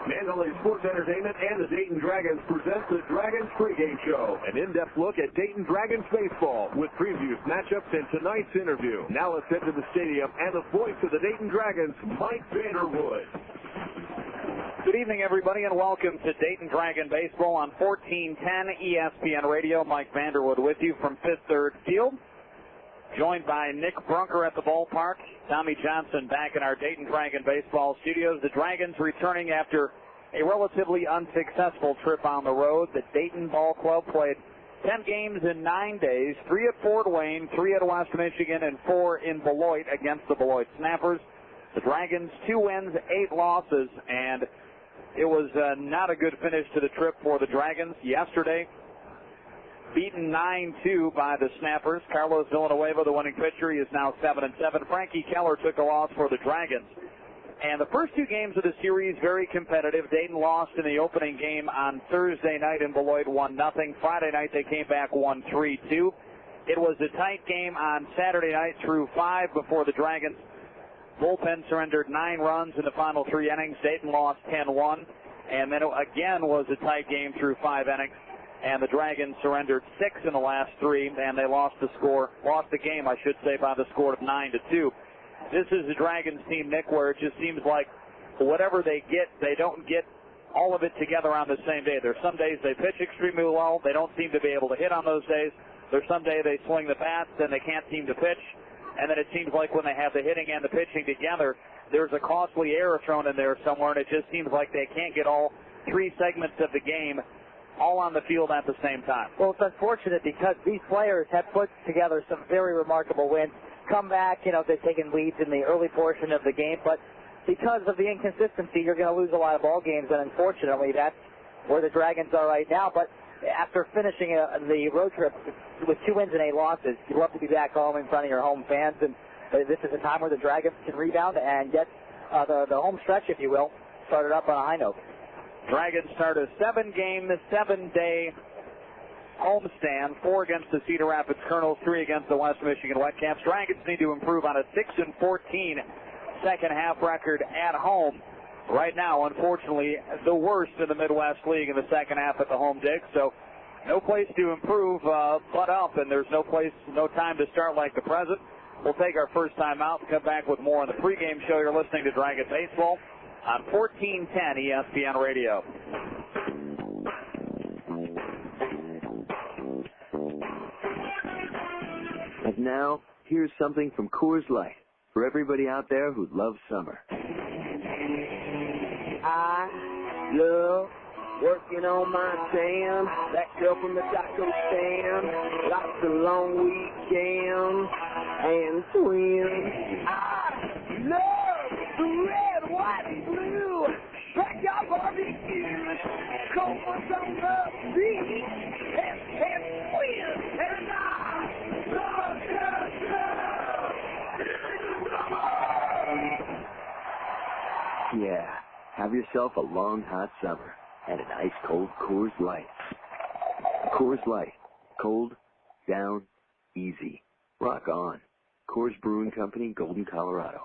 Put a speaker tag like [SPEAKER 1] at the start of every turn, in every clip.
[SPEAKER 1] Mandalay Sports Entertainment and the Dayton Dragons present the Dragons pregame show. An in-depth look at Dayton Dragons baseball with previews, matchups, and tonight's interview. Now let's head to the stadium and the voice of the Dayton Dragons, Mike Vanderwood.
[SPEAKER 2] Good evening, everybody, and welcome to Dayton Dragon Baseball on 1410 ESPN Radio. Mike Vanderwood with you from Fifth Third Field. Joined by Nick Brunker at the ballpark, Tommy Johnson back in our Dayton Dragon Baseball studios. The Dragons returning after a relatively unsuccessful trip on the road. The Dayton Ball Club played 10 games in 9 days, 3 at Fort Wayne, 3 at West Michigan, and 4 in Beloit against the Beloit Snappers. The Dragons, 2 wins, 8 losses, and it was not a good finish to the trip for the Dragons. Yesterday, beaten 9-2 by the Snappers. Carlos Villanueva, the winning pitcher, he is now 7-7. Frankie Keller took a loss for the Dragons. And the first 2 games of the series, very competitive. Dayton lost in the opening game on Thursday night in Beloit, 1-0. Friday night, they came back 1-3-2. It was a tight game on Saturday night through 5 before the Dragons bullpen surrendered 9 runs in the final 3 innings. Dayton lost 10-1. And then it again was a tight game through 5 innings. And the Dragons surrendered 6 in the last 3, and they lost the game, I should say, by the score of 9-2. This is the Dragons team, Nick, where it just seems like whatever they get, they don't get all of it together on the same day. There's some days they pitch extremely well. They don't seem to be able to hit on those days. There's some day they swing the bats, then they can't seem to pitch. And then it seems like when they have the hitting and the pitching together, there's a costly error thrown in there somewhere, and it just seems like they can't get all 3 segments of the game all on the field at the same time.
[SPEAKER 3] Well, it's unfortunate because these players have put together some very remarkable wins. Come back, they've taken leads in the early portion of the game, but because of the inconsistency, you're going to lose a lot of ball games, and unfortunately, that's where the Dragons are right now. But after finishing the road trip with 2 wins and 8 losses, you'd love to be back home in front of your home fans, and this is a time where the Dragons can rebound and get the home stretch, if you will, started up on a high note.
[SPEAKER 2] Dragons start a 7-game, 7-day homestand, 4 against the Cedar Rapids Kernels, 3 against the West Michigan Whitecaps. Dragons need to improve on a 6-14 second-half record at home. Right now, unfortunately, the worst in the Midwest League in the second half at the home dig, so no place to improve but up, and there's no time to start like the present. We'll take our first time out and come back with more on the pregame show. You're listening to Dragon Baseball on 1410 ESPN Radio.
[SPEAKER 4] And now, here's something from Coors Light for everybody out there who loves summer.
[SPEAKER 5] I love working on my tan. That girl from the taco stand. Lots of long weekends and swings. I love the red, white, and blue. Backyard barbecue. Cold ones on the beach. And swim. And I love the
[SPEAKER 4] Yeah, have yourself a long, hot summer and an ice-cold Coors Light. Coors Light. Cold, down, easy. Rock on. Coors Brewing Company, Golden, Colorado.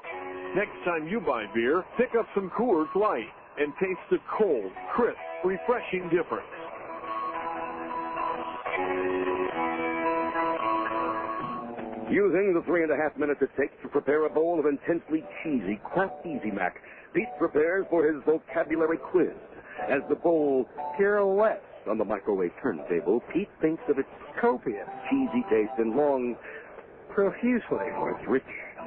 [SPEAKER 1] Next time you buy beer, pick up some Coors Light and taste the cold, crisp, refreshing difference. Using the 3.5 minutes it takes to prepare a bowl of intensely cheesy Kraft Easy Mac, Pete prepares for his vocabulary quiz. As the bowl pirouettes on the microwave turntable, Pete thinks of its copious, cheesy taste and longs profusely for its rich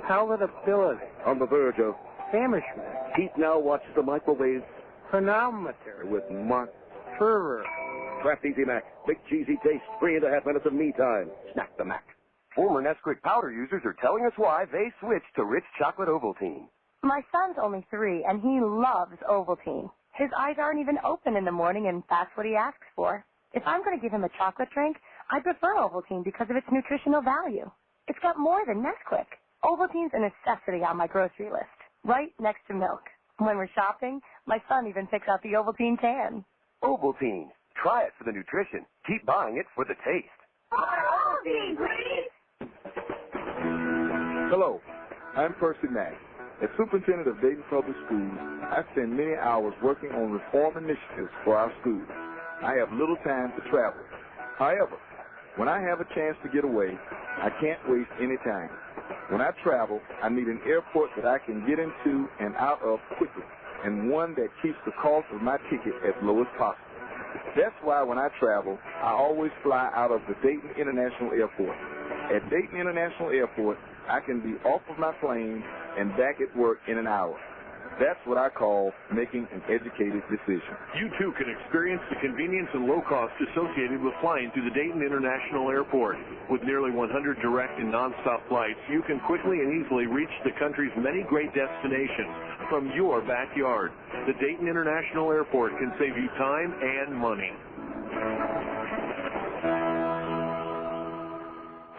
[SPEAKER 1] palatability. On the verge of famishment, Pete now watches the microwave chronometer with marked fervor. Kraft Easy Mac, big cheesy taste, 3.5 minutes of me time. Snack the Mac.
[SPEAKER 6] Former Nesquik powder users are telling us why they switched to rich chocolate Ovaltine.
[SPEAKER 7] My son's only 3, and he loves Ovaltine. His eyes aren't even open in the morning, and that's what he asks for. If I'm going to give him a chocolate drink, I prefer Ovaltine because of its nutritional value. It's got more than Nesquik. Ovaltine's a necessity on my grocery list, right next to milk. When we're shopping, my son even picks out the Ovaltine can.
[SPEAKER 6] Ovaltine. Try it for the nutrition. Keep buying it for the taste.
[SPEAKER 5] Ovaltine, please!
[SPEAKER 8] Hello, I'm Percy Mack. As superintendent of Dayton Public Schools, I spend many hours working on reform initiatives for our schools. I have little time to travel. However, when I have a chance to get away, I can't waste any time. When I travel, I need an airport that I can get into and out of quickly, and one that keeps the cost of my ticket as low as possible. That's why when I travel, I always fly out of the Dayton International Airport. At Dayton International Airport, I can be off of my plane and back at work in an hour. That's what I call making an educated decision.
[SPEAKER 9] You too can experience the convenience and low cost associated with flying through the Dayton International Airport. With nearly 100 direct and nonstop flights, you can quickly and easily reach the country's many great destinations from your backyard. The Dayton International Airport can save you time and money.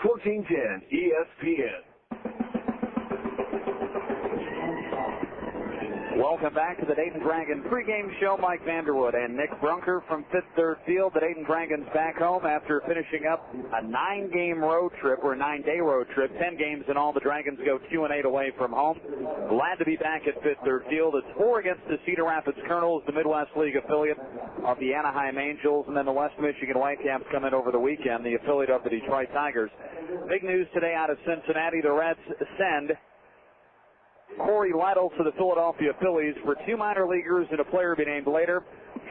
[SPEAKER 9] 1410 ESPN.
[SPEAKER 2] Welcome back to the Dayton Dragons pregame show. Mike Vanderwood and Nick Brunker from Fifth Third Field. The Dayton Dragons back home after finishing up a 9-game road trip, or a 9-day road trip. 10 games in all. The Dragons go 2-8 away from home. Glad to be back at Fifth Third Field. It's 4 against the Cedar Rapids Kernels, the Midwest League affiliate of the Anaheim Angels, and then the West Michigan Whitecaps come in over the weekend, the affiliate of the Detroit Tigers. Big news today out of Cincinnati. The Reds send Corey Lytle to the Philadelphia Phillies for 2 minor leaguers and a player to be named later.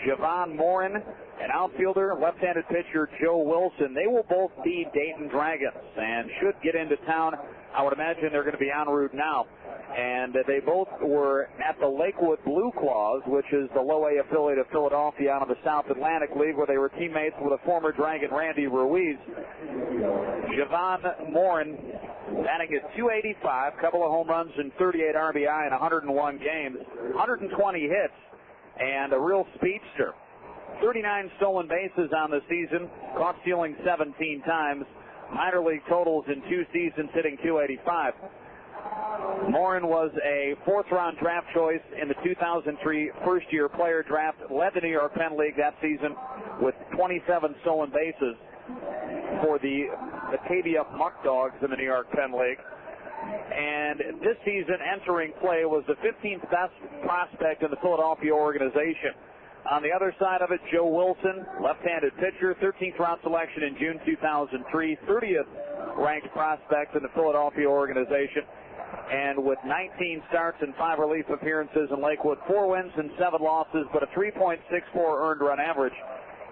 [SPEAKER 2] Javon Morin, an outfielder, left-handed pitcher Joe Wilson. They will both be Dayton Dragons and should get into town. I would imagine they're going to be en route now. And they both were at the Lakewood Blue Claws, which is the low-A affiliate of Philadelphia out of the South Atlantic League, where they were teammates with a former Dragon, Randy Ruiz. Javon Morin batting at .285, couple of home runs and 38 RBI in 101 games, 120 hits, and a real speedster. 39 stolen bases on the season, caught stealing 17 times. Minor league totals in 2 seasons, hitting .285. Morin was a 4th-round draft choice in the 2003 first-year player draft, led the New York Penn League that season with 27 stolen bases for the Batavia Muck Dogs in the New York Penn League. And this season, entering play, was the 15th best prospect in the Philadelphia organization. On the other side of it, Joe Wilson, left-handed pitcher, 13th round selection in June 2003, 30th ranked prospect in the Philadelphia organization. And with 19 starts and 5 relief appearances in Lakewood, 4 wins and 7 losses, but a 3.64 earned run average.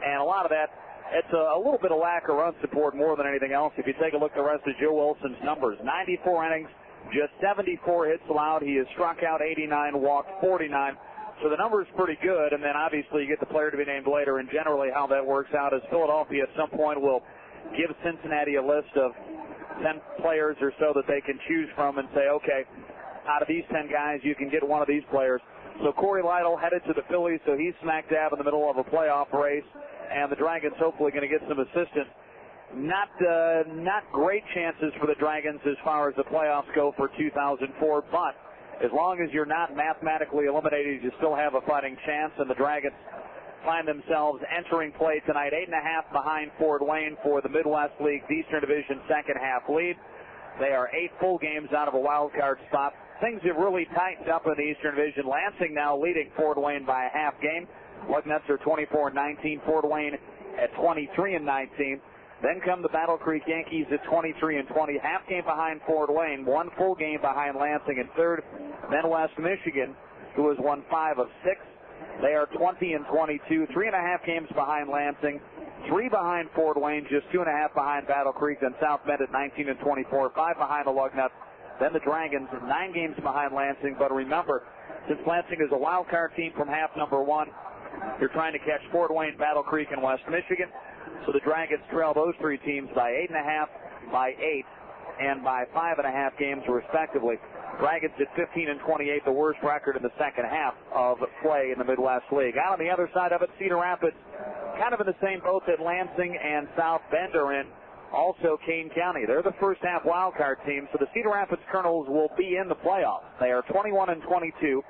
[SPEAKER 2] And a lot of that, it's a little bit of lack of run support more than anything else. If you take a look at the rest of Joe Wilson's numbers, 94 innings, just 74 hits allowed. He has struck out 89, walked 49. So the number's pretty good, and then obviously you get the player to be named later, and generally how that works out is Philadelphia at some point will give Cincinnati a list of 10 players or so that they can choose from and say, okay, out of these 10 guys, you can get one of these players. So Corey Lytle headed to the Phillies, so he's smack dab in the middle of a playoff race, and the Dragons hopefully going to get some assistance. Not great chances for the Dragons as far as the playoffs go for 2004, but as long as you're not mathematically eliminated, you still have a fighting chance, and the Dragons find themselves entering play tonight, 8.5 behind Fort Wayne for the Midwest League's Eastern Division second half lead. They are 8 full games out of a wild card spot. Things have really tightened up in the Eastern Division. Lansing now leading Fort Wayne by a half game. Lugnuts are 24-19. Fort Wayne at 23-19. Then come the Battle Creek Yankees at 23-20. Half game behind Fort Wayne. 1 full game behind Lansing in third. Then West Michigan, who has won 5 of 6. They are 20-22. 3.5 games behind Lansing. 3 behind Fort Wayne. Just 2.5 behind Battle Creek. Then South Bend at 19-24. 5 behind the Lugnuts. Then the Dragons 9 games behind Lansing. But remember, since Lansing is a wild card team from half number 1, you're trying to catch Fort Wayne, Battle Creek, and West Michigan. So the Dragons trail those 3 teams by 8.5, by 8, and by 5.5 games respectively. Dragons at 15-28, the worst record in the second half of play in the Midwest League. Out on the other side of it, Cedar Rapids, kind of in the same boat that Lansing and South Bend are in. Also Kane County. They're the first half wild card team, so the Cedar Rapids Kernels will be in the playoffs. They are 21-22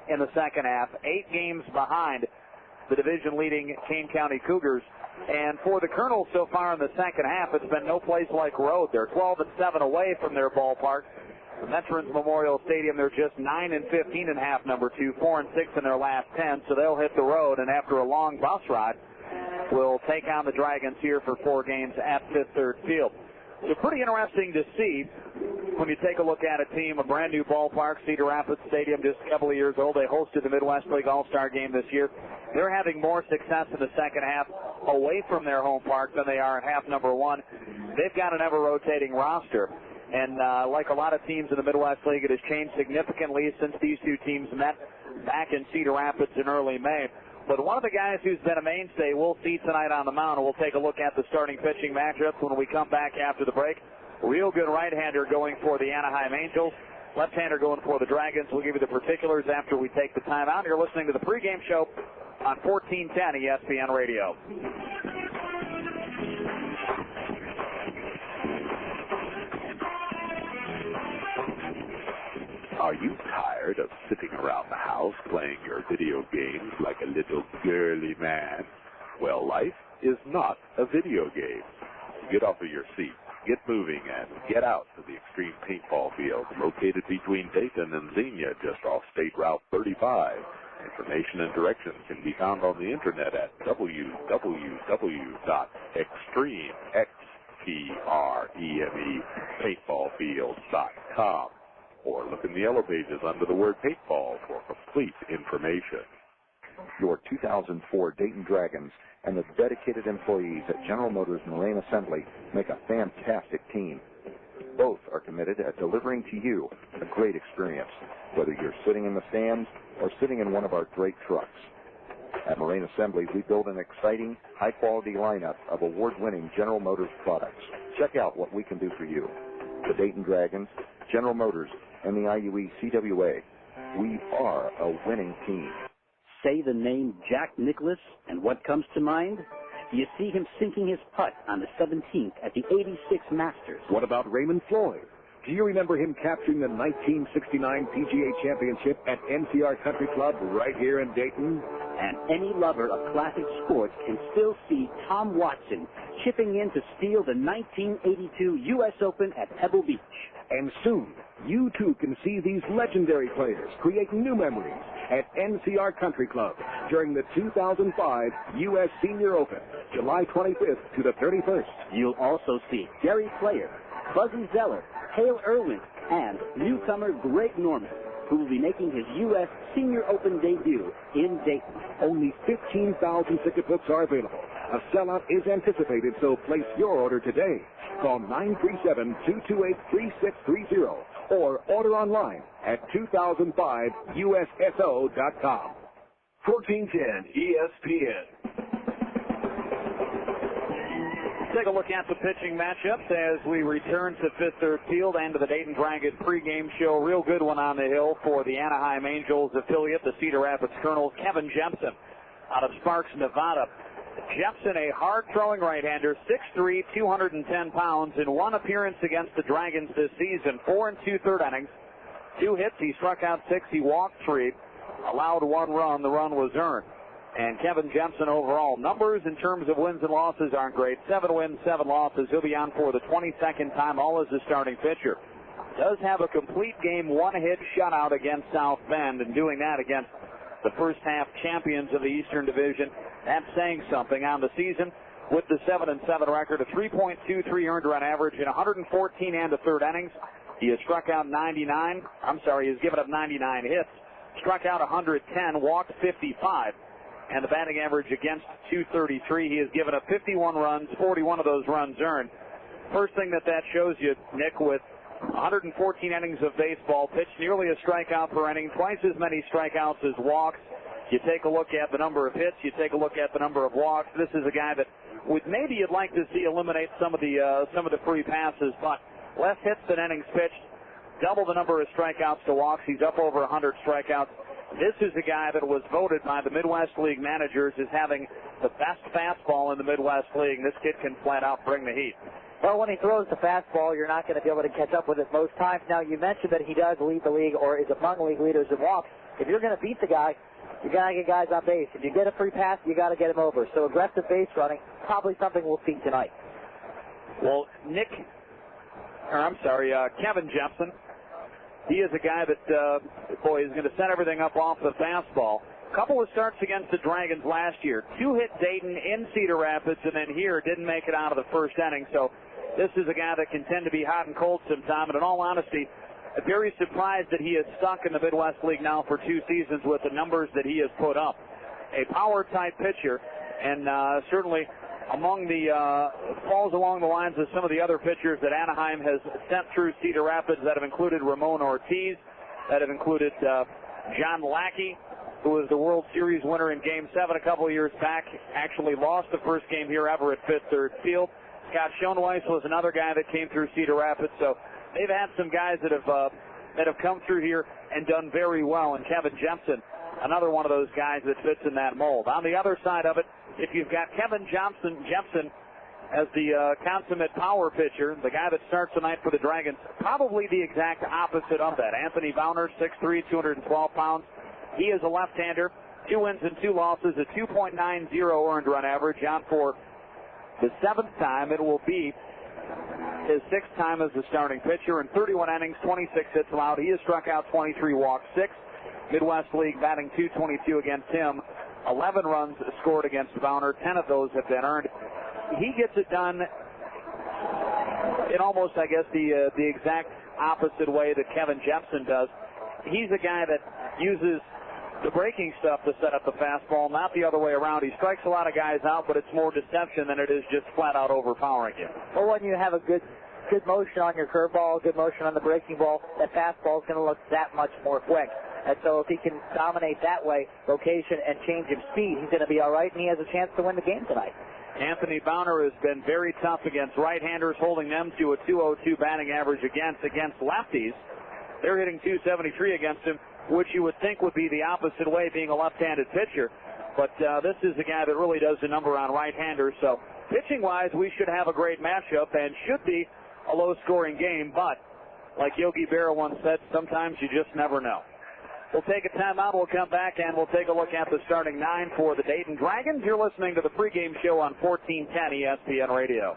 [SPEAKER 2] in the second half, 8 games behind the division-leading Kane County Cougars. And for the Kernels so far in the second half, it's been no place like road. They're 12-7 away from their ballpark. Veterans Memorial Stadium, they're just 9-15 in half number 2, 4-6 in their last 10, so they'll hit the road, and after a long bus ride, will take on the Dragons here for 4 games at Fifth Third Field. So pretty interesting to see when you take a look at a team, a brand new ballpark, Cedar Rapids Stadium, just a couple of years old. They hosted the Midwest League All-Star Game this year. They're having more success in the second half away from their home park than they are in half number 1. They've got an ever-rotating roster. And like a lot of teams in the Midwest League, it has changed significantly since these two teams met back in Cedar Rapids in early May. But one of the guys who's been a mainstay we'll see tonight on the mound, and we'll take a look at the starting pitching matchups when we come back after the break. Real good right-hander going for the Anaheim Angels. Left-hander going for the Dragons. We'll give you the particulars after we take the timeout. You're listening to the pregame show on 1410 ESPN Radio.
[SPEAKER 10] Are you tired of sitting around the house playing your video games like a little girly man? Well, life is not a video game. Get off of your seat, get moving, and get out to the Extreme Paintball Field located between Dayton and Xenia, just off State Route 35. Information and directions can be found on the internet at www.extremepaintballfield.com. Or look in the yellow pages under the word paintball for complete information.
[SPEAKER 11] Your 2004 Dayton Dragons and the dedicated employees at General Motors Marine Assembly make a fantastic team. Both are committed at delivering to you a great experience, whether you're sitting in the stands or sitting in one of our great trucks. At Marine Assembly, we build an exciting, high-quality lineup of award-winning General Motors products. Check out what we can do for you. The Dayton Dragons, General Motors, and the IUE CWA. We are a winning team.
[SPEAKER 12] Say the name Jack Nicklaus, and what comes to mind? You see him sinking his putt on the 17th at the 86 Masters.
[SPEAKER 13] What about Raymond Floyd? Do you remember him capturing the 1969 PGA Championship at NCR Country Club right here in Dayton?
[SPEAKER 12] And any lover of classic sports can still see Tom Watson chipping in to steal the 1982 U.S. Open at Pebble Beach.
[SPEAKER 13] And soon, you too can see these legendary players create new memories at NCR Country Club during the 2005 U.S. Senior Open, July 25th to the 31st.
[SPEAKER 12] You'll also see Gary Player, Buzzy Zeller, Hale Irwin, and newcomer Greg Norman, who will be making his U.S. Senior Open debut in Dayton.
[SPEAKER 13] Only 15,000 ticket books are available. A sellout is anticipated, so place your order today. Call 937-228-3630 or order online at 2005USSO.com.
[SPEAKER 9] 1410 ESPN.
[SPEAKER 2] Take a look at the pitching matchups as we return to Fifth Third Field and to the Dayton Dragons pregame show. Real good one on the hill for the Anaheim Angels affiliate, the Cedar Rapids Kernels, Kevin Jepsen out of Sparks, Nevada. Jepsen, a hard-throwing right-hander, 6'3", 210 pounds, in one appearance against the Dragons this season, 4 2/3 innings, 2 hits. He struck out 6, he walked 3, allowed 1 run. The run was earned. And Kevin Jepsen overall, numbers in terms of wins and losses aren't great. 7 wins, 7 losses. He'll be on for the 22nd time, all as a starting pitcher. Does have a complete game, 1-hit shutout against South Bend, and doing that against the first half champions of the Eastern Division. That's saying something on the season with the 7-7 record, a 3.23 earned run average in 114 1/3 innings. He has struck out 99. He has given up 99 hits, struck out 110, walked 55. And the batting average against 233. He has given up 51 runs, 41 of those runs earned. First thing that shows you, Nick, with 114 innings of baseball pitched, nearly a strikeout per inning, twice as many strikeouts as walks. You take a look at the number of hits, you take a look at the number of walks. This is a guy that maybe you'd like to see eliminate some of the free passes, but less hits than innings pitched, double the number of strikeouts to walks. He's up over 100 strikeouts. This is a guy that was voted by the Midwest League managers as having the best fastball in the Midwest League. This kid can flat out bring the heat.
[SPEAKER 3] Well, when he throws the fastball, you're not going to be able to catch up with it most times. Now, you mentioned that he does lead the league or is among league leaders in walks. If you're going to beat the guy, you got to get guys on base. If you get a free pass, you got to get him over. So aggressive base running, probably something we'll see tonight.
[SPEAKER 2] Well, Kevin Jepsen he is a guy that, is going to set everything up off the fastball. A couple of starts against the Dragons last year. 2 hit Dayton in Cedar Rapids, and then here didn't make it out of the first inning. So this is a guy that can tend to be hot and cold sometime. And in all honesty, I'm very surprised that he is stuck in the Midwest League now for 2 seasons with the numbers that he has put up. A power-type pitcher, and certainly among the falls along the lines of some of the other pitchers that Anaheim has sent through Cedar Rapids that have included Ramon Ortiz, that have included John Lackey, who was the World Series winner in Game 7 a couple of years back, actually lost the first game here ever at Fifth Third Field. Scott Schoenweiss was another guy that came through Cedar Rapids, so they've had some guys that have come through here and done very well, and Kevin Jepsen, another one of those guys that fits in that mold. On the other side of it, if you've got Kevin Jepsen as the consummate power pitcher, the guy that starts tonight for the Dragons, probably the exact opposite of that. Anthony Bauner, 6'3", 212 pounds. He is a left-hander, 2 wins and 2 losses, a 2.90 earned run average. On for the 7th time, it will be his 6th time as the starting pitcher. In 31 innings, 26 hits allowed. He has struck out 23, walked 6. Midwest League batting .222 against him. 11 runs scored against Bauner. 10 of those have been earned. He gets it done in almost, I guess, the exact opposite way that Kevin Jepsen does. He's a guy that uses the breaking stuff to set up the fastball, not the other way around. He strikes a lot of guys out, but it's more deception than it is just flat-out overpowering you.
[SPEAKER 3] Well, when you have a good motion on your curveball, good motion on the breaking ball, that fastball is going to look that much more quick. And so if he can dominate that way, location and change of speed, he's going to be all right, and he has a chance to win the game tonight.
[SPEAKER 2] Anthony Bauner has been very tough against right-handers, holding them to a .202 batting average against lefties. They're hitting .273 against him, which you would think would be the opposite way, being a left-handed pitcher. But this is a guy that really does the number on right-handers. So pitching-wise, we should have a great matchup and should be a low-scoring game. But like Yogi Berra once said, sometimes you just never know. We'll take a timeout. We'll come back, and we'll take a look at the starting 9 for the Dayton Dragons. You're listening to the pregame show on 1410 ESPN Radio.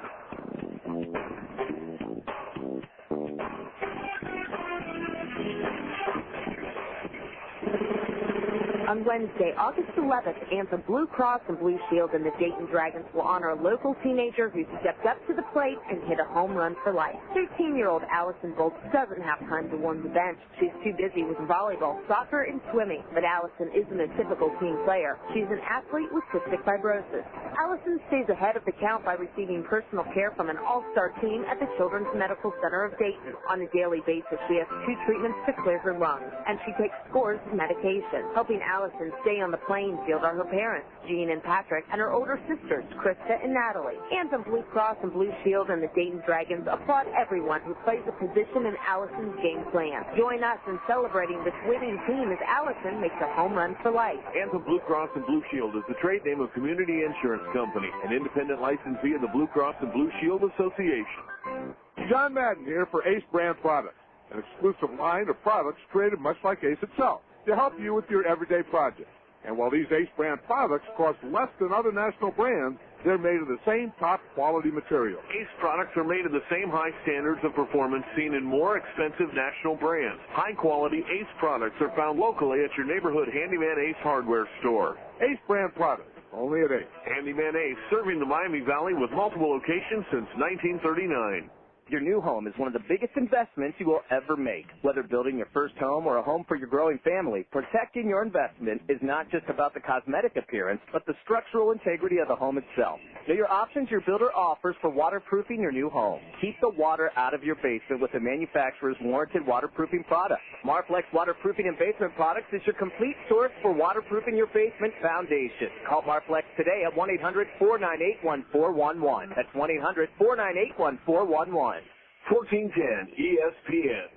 [SPEAKER 14] On Wednesday, August 11th, Anthem Blue Cross and Blue Shield and the Dayton Dragons will honor a local teenager who stepped up to the plate and hit a home run for life. 13-year-old Allison Bolts doesn't have time to warm the bench. She's too busy with volleyball, soccer, and swimming. But Allison isn't a typical team player. She's an athlete with cystic fibrosis. Allison stays ahead of the count by receiving personal care from an all-star team at the Children's Medical Center of Dayton. On a daily basis, she has 2 treatments to clear her lungs, and she takes scores of medication. Helping Allison stay on the playing field are her parents, Jean and Patrick, and her older sisters, Krista and Natalie. Anthem Blue Cross and Blue Shield and the Dayton Dragons applaud everyone who plays a position in Allison's game plan. Join us in celebrating this winning team as Allison makes a home run for life.
[SPEAKER 9] Anthem Blue Cross and Blue Shield is the trade name of Community Insurance Company, an independent licensee of the Blue Cross and Blue Shield Association.
[SPEAKER 8] John Madden here for Ace Brand Products, an exclusive line of products created much like Ace itself, to help you with your everyday projects. And while these Ace Brand products cost less than other national brands, they're made of the same top quality material.
[SPEAKER 9] Ace products are made of the same high standards of performance seen in more expensive national brands. High quality Ace products are found locally at your neighborhood Handyman Ace hardware store.
[SPEAKER 8] Ace Brand products, only at Ace.
[SPEAKER 9] Handyman Ace, serving the Miami Valley with multiple locations since 1939.
[SPEAKER 15] Your new home is one of the biggest investments you will ever make. Whether building your first home or a home for your growing family, protecting your investment is not just about the cosmetic appearance, but the structural integrity of the home itself. Know your options your builder offers for waterproofing your new home. Keep the water out of your basement with the manufacturer's warranted waterproofing product. Marflex Waterproofing and Basement Products is your complete source for waterproofing your basement foundation. Call Marflex today at 1-800-498-1411. That's 1-800-498-1411.
[SPEAKER 9] 1410 ESPN.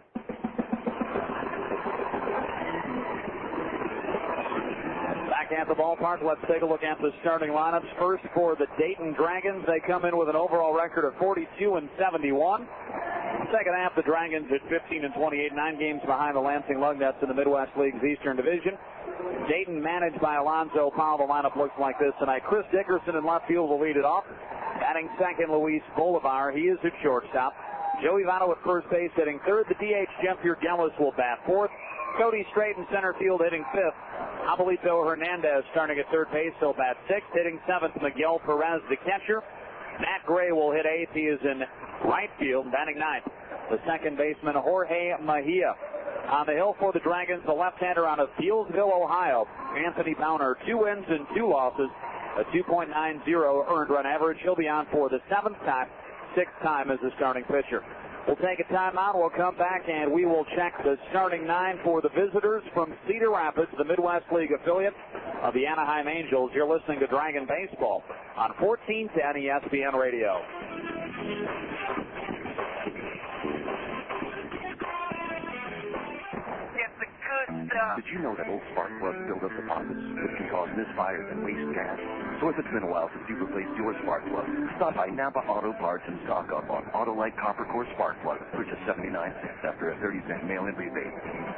[SPEAKER 2] Back at the ballpark, let's take a look at the starting lineups. First for the Dayton Dragons, they come in with an overall record of 42-71. Second half, the Dragons at 15-28, 9 games behind the Lansing Lugnuts in the Midwest League's Eastern Division. Dayton managed by Alonzo Powell. The lineup looks like this tonight. Chris Dickerson in left field will lead it off. Batting second, Luis Bolivar. He is at shortstop. Joey Votto at first base hitting third. The DH, Jeff Gillis, will bat fourth. Cody Strait in center field hitting fifth. Abuelito Hernandez starting at third base. He'll bat sixth. Hitting seventh, Miguel Perez, the catcher. Matt Gray will hit eighth. He is in right field, batting ninth. The second baseman, Jorge Mejia. On the hill for the Dragons, the left-hander out of Fieldsville, Ohio, Anthony Bowner. 2 wins and 2 losses, a 2.90 earned run average. He'll be on for the 7th time, 6th time as the starting pitcher. We'll take a timeout. We'll come back and we will check the starting 9 for the visitors from Cedar Rapids, the Midwest League affiliate of the Anaheim Angels. You're listening to Dragon Baseball on 1410 ESPN Radio.
[SPEAKER 16] Did you know that old spark plugs build up deposits, which can cause misfires and waste gas? So if it's been a while since you replaced your spark plug, stop by Napa Auto Parts and stock up on Autolite Copper Core spark plugs for just 79 cents after a 30-cent mail-in rebate.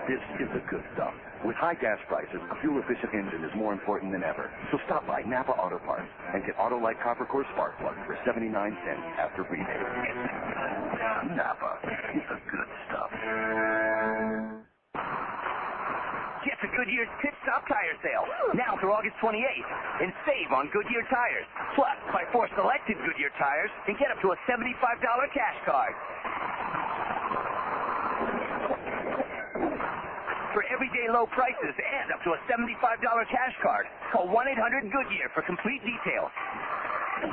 [SPEAKER 16] This is the good stuff. With high gas prices, a fuel-efficient engine is more important than ever. So stop by Napa Auto Parts and get Autolite Copper Core spark plugs for 79 cents after rebate. Napa, it's the good stuff.
[SPEAKER 17] Get to Goodyear's Pit Stop Tire Sale, now through August 28th, and save on Goodyear tires. Plus, buy 4 selected Goodyear tires and get up to a $75 cash card. For everyday low prices and up to a $75 cash card, call 1-800-GOODYEAR for complete details.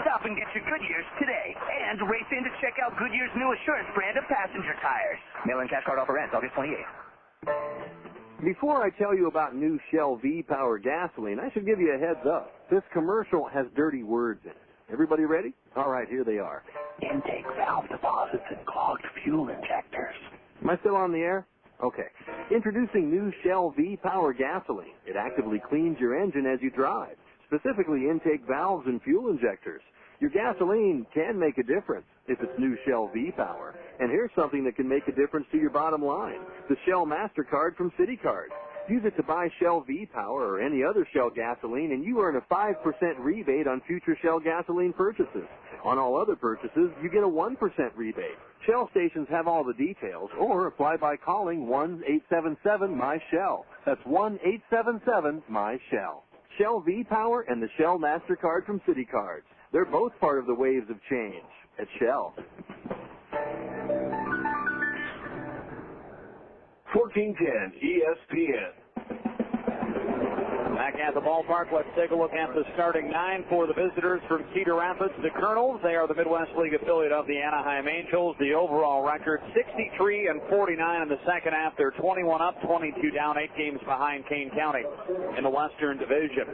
[SPEAKER 17] Stop and get your Goodyears today, and race in to check out Goodyear's new Assurance brand of passenger tires. Mail-in cash card offer ends August 28th.
[SPEAKER 18] Before I tell you about new Shell V-Power gasoline, I should give you a heads up. This commercial has dirty words in it. Everybody ready? All right, here they are.
[SPEAKER 17] Intake valve deposits and clogged fuel injectors.
[SPEAKER 18] Am I still on the air? Okay. Introducing new Shell V-Power gasoline. It actively cleans your engine as you drive, specifically intake valves and fuel injectors. Your gasoline can make a difference if it's new Shell V-Power. And here's something that can make a difference to your bottom line. The Shell MasterCard from CityCard. Use it to buy Shell V-Power or any other Shell gasoline, and you earn a 5% rebate on future Shell gasoline purchases. On all other purchases, you get a 1% rebate. Shell stations have all the details, or apply by calling 1-877-MY-SHELL. That's 1-877-MY-SHELL. Shell V-Power and the Shell MasterCard from CityCards. They're both part of the waves of change at Shell.
[SPEAKER 9] 1410 ESPN.
[SPEAKER 2] Back at the ballpark, let's take a look at the starting 9 for the visitors from Cedar Rapids, the Kernels. They are the Midwest League affiliate of the Anaheim Angels. The overall record, 63-49 in the second half. They're 21 up, 22 down, 8 games behind Kane County in the Western Division.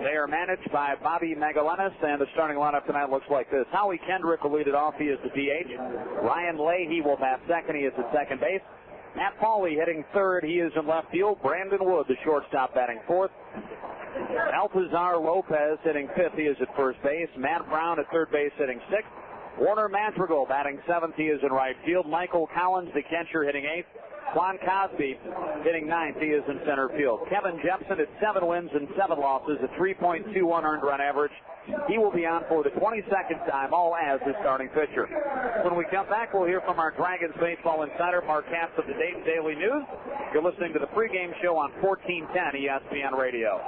[SPEAKER 2] They are managed by Bobby Magalanis, and the starting lineup tonight looks like this. Howie Kendrick will lead it off. He is the DH. Ryan Leahy will bat second. He is at second base. Matt Pauley hitting third. He is in left field. Brandon Wood, the shortstop, batting fourth. Altazar Lopez hitting fifth. He is at first base. Matt Brown at third base hitting sixth. Warner Madrigal batting seventh. He is in right field. Michael Collins, the catcher, hitting eighth. Juan Cosby hitting ninth. He is in center field. Kevin Jepsen at 7 wins and 7 losses, a 3.21 earned run average. He will be on for the 22nd time, all as the starting pitcher. When we come back, we'll hear from our Dragons baseball insider, Mark Katz of the Dayton Daily News. You're listening to the pregame show on 1410 ESPN Radio.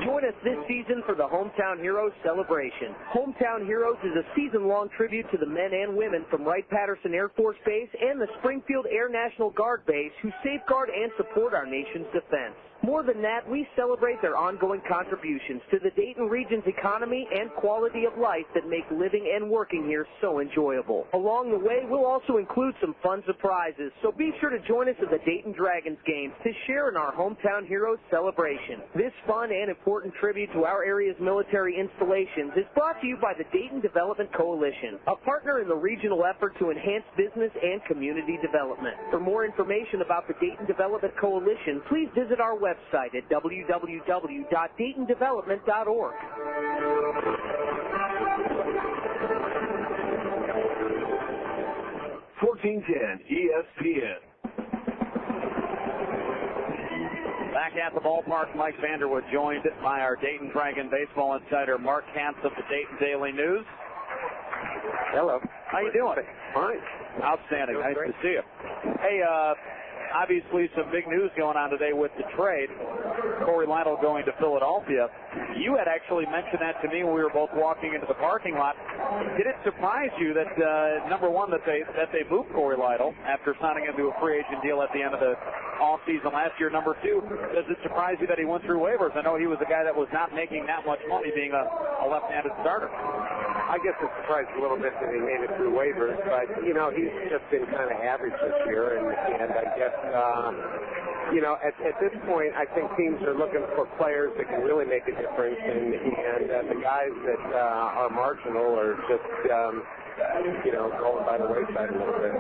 [SPEAKER 19] Join us this season for the Hometown Heroes celebration. Hometown Heroes is a season-long tribute to the men and women from Wright-Patterson Air Force Base and the Springfield Air National Guard Base who safeguard and support our nation's defense. More than that, we celebrate their ongoing contributions to the Dayton region's economy and quality of life that make living and working here so enjoyable. Along the way, we'll also include some fun surprises, so be sure to join us at the Dayton Dragons games to share in our Hometown Heroes celebration. This fun and important tribute to our area's military installations is brought to you by the Dayton Development Coalition, a partner in the regional effort to enhance business and community development. For more information about the Dayton Development Coalition, please visit our website at www.daytondevelopment.org.
[SPEAKER 9] ESPN.
[SPEAKER 2] Back at the ballpark, Mike Vanderwood, joined by our Dayton Dragon baseball insider, Mark Kantz of the Dayton Daily News.
[SPEAKER 20] Hello.
[SPEAKER 2] How you doing?
[SPEAKER 20] Fine.
[SPEAKER 2] Outstanding.
[SPEAKER 20] Doing
[SPEAKER 2] nice
[SPEAKER 20] great.
[SPEAKER 2] to see you. Hey, obviously some big news going on today with the trade. Corey Lytle going to Philadelphia. You had actually mentioned that to me when we were both walking into the parking lot. Did it surprise you that, number one, that they moved Corey Lytle after signing him to a free agent deal at the end of the offseason last year? Number two, does it surprise you that he went through waivers? I know he was a guy that was not making that much money being a left-handed starter.
[SPEAKER 20] I guess it surprised a little bit that he made it through waivers, but, he's just been kind of average this year, and I guess, at this point, I think teams are looking for players that can really make a difference, and the guys that are marginal are just, going by the wayside a little bit.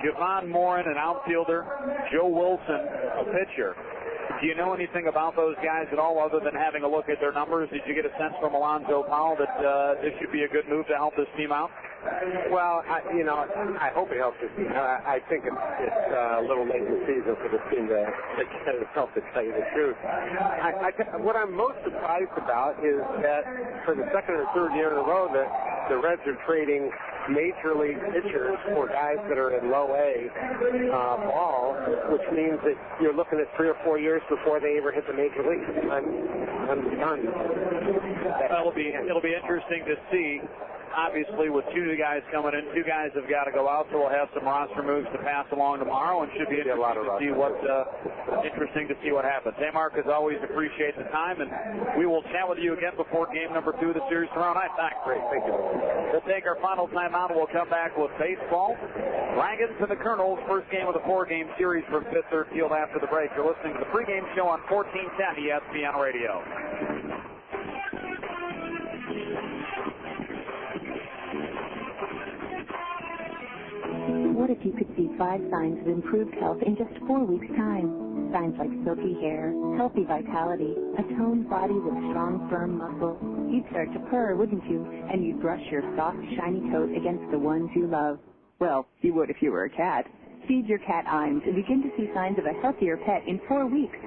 [SPEAKER 2] Javon Morin, an outfielder. Joe Wilson, a pitcher. Do you know anything about those guys at all other than having a look at their numbers? Did you get a sense from Alonzo Powell that this should be a good move to help this team out?
[SPEAKER 20] Well, I hope it helps this team. I think it's a little late in the season for this team to get itself, to tell you the truth. What I'm most surprised about is that for the second or third year in a row that the Reds are trading major league pitchers for guys that are in low A ball, which means that you're looking at 3 or 4 years before they ever hit the major leagues. I'm done.
[SPEAKER 2] It'll be interesting to see. Obviously, with 2 guys coming in, 2 guys have got to go out, so we'll have some roster moves to pass along tomorrow, and should be interesting to see what happens. Hey, Mark, as always, appreciate the time, and we will chat with you again before game number 2 of the series tomorrow night. Thanks.
[SPEAKER 20] Great, thank you.
[SPEAKER 2] We'll take our final timeout, and we'll come back with baseball. Dragons and the Kernels, first game of the 4-game series from Fifth Third Field after the break. You're listening to the pregame show on 1410 ESPN Radio.
[SPEAKER 21] What if you could see 5 signs of improved health in just 4 weeks' time? Signs like silky hair, healthy vitality, a toned body with strong, firm muscle. You'd start to purr, wouldn't you? And you'd brush your soft, shiny coat against the ones you love. Well, you would if you were a cat. Feed your cat Imes and begin to see signs of a healthier pet in 4 weeks.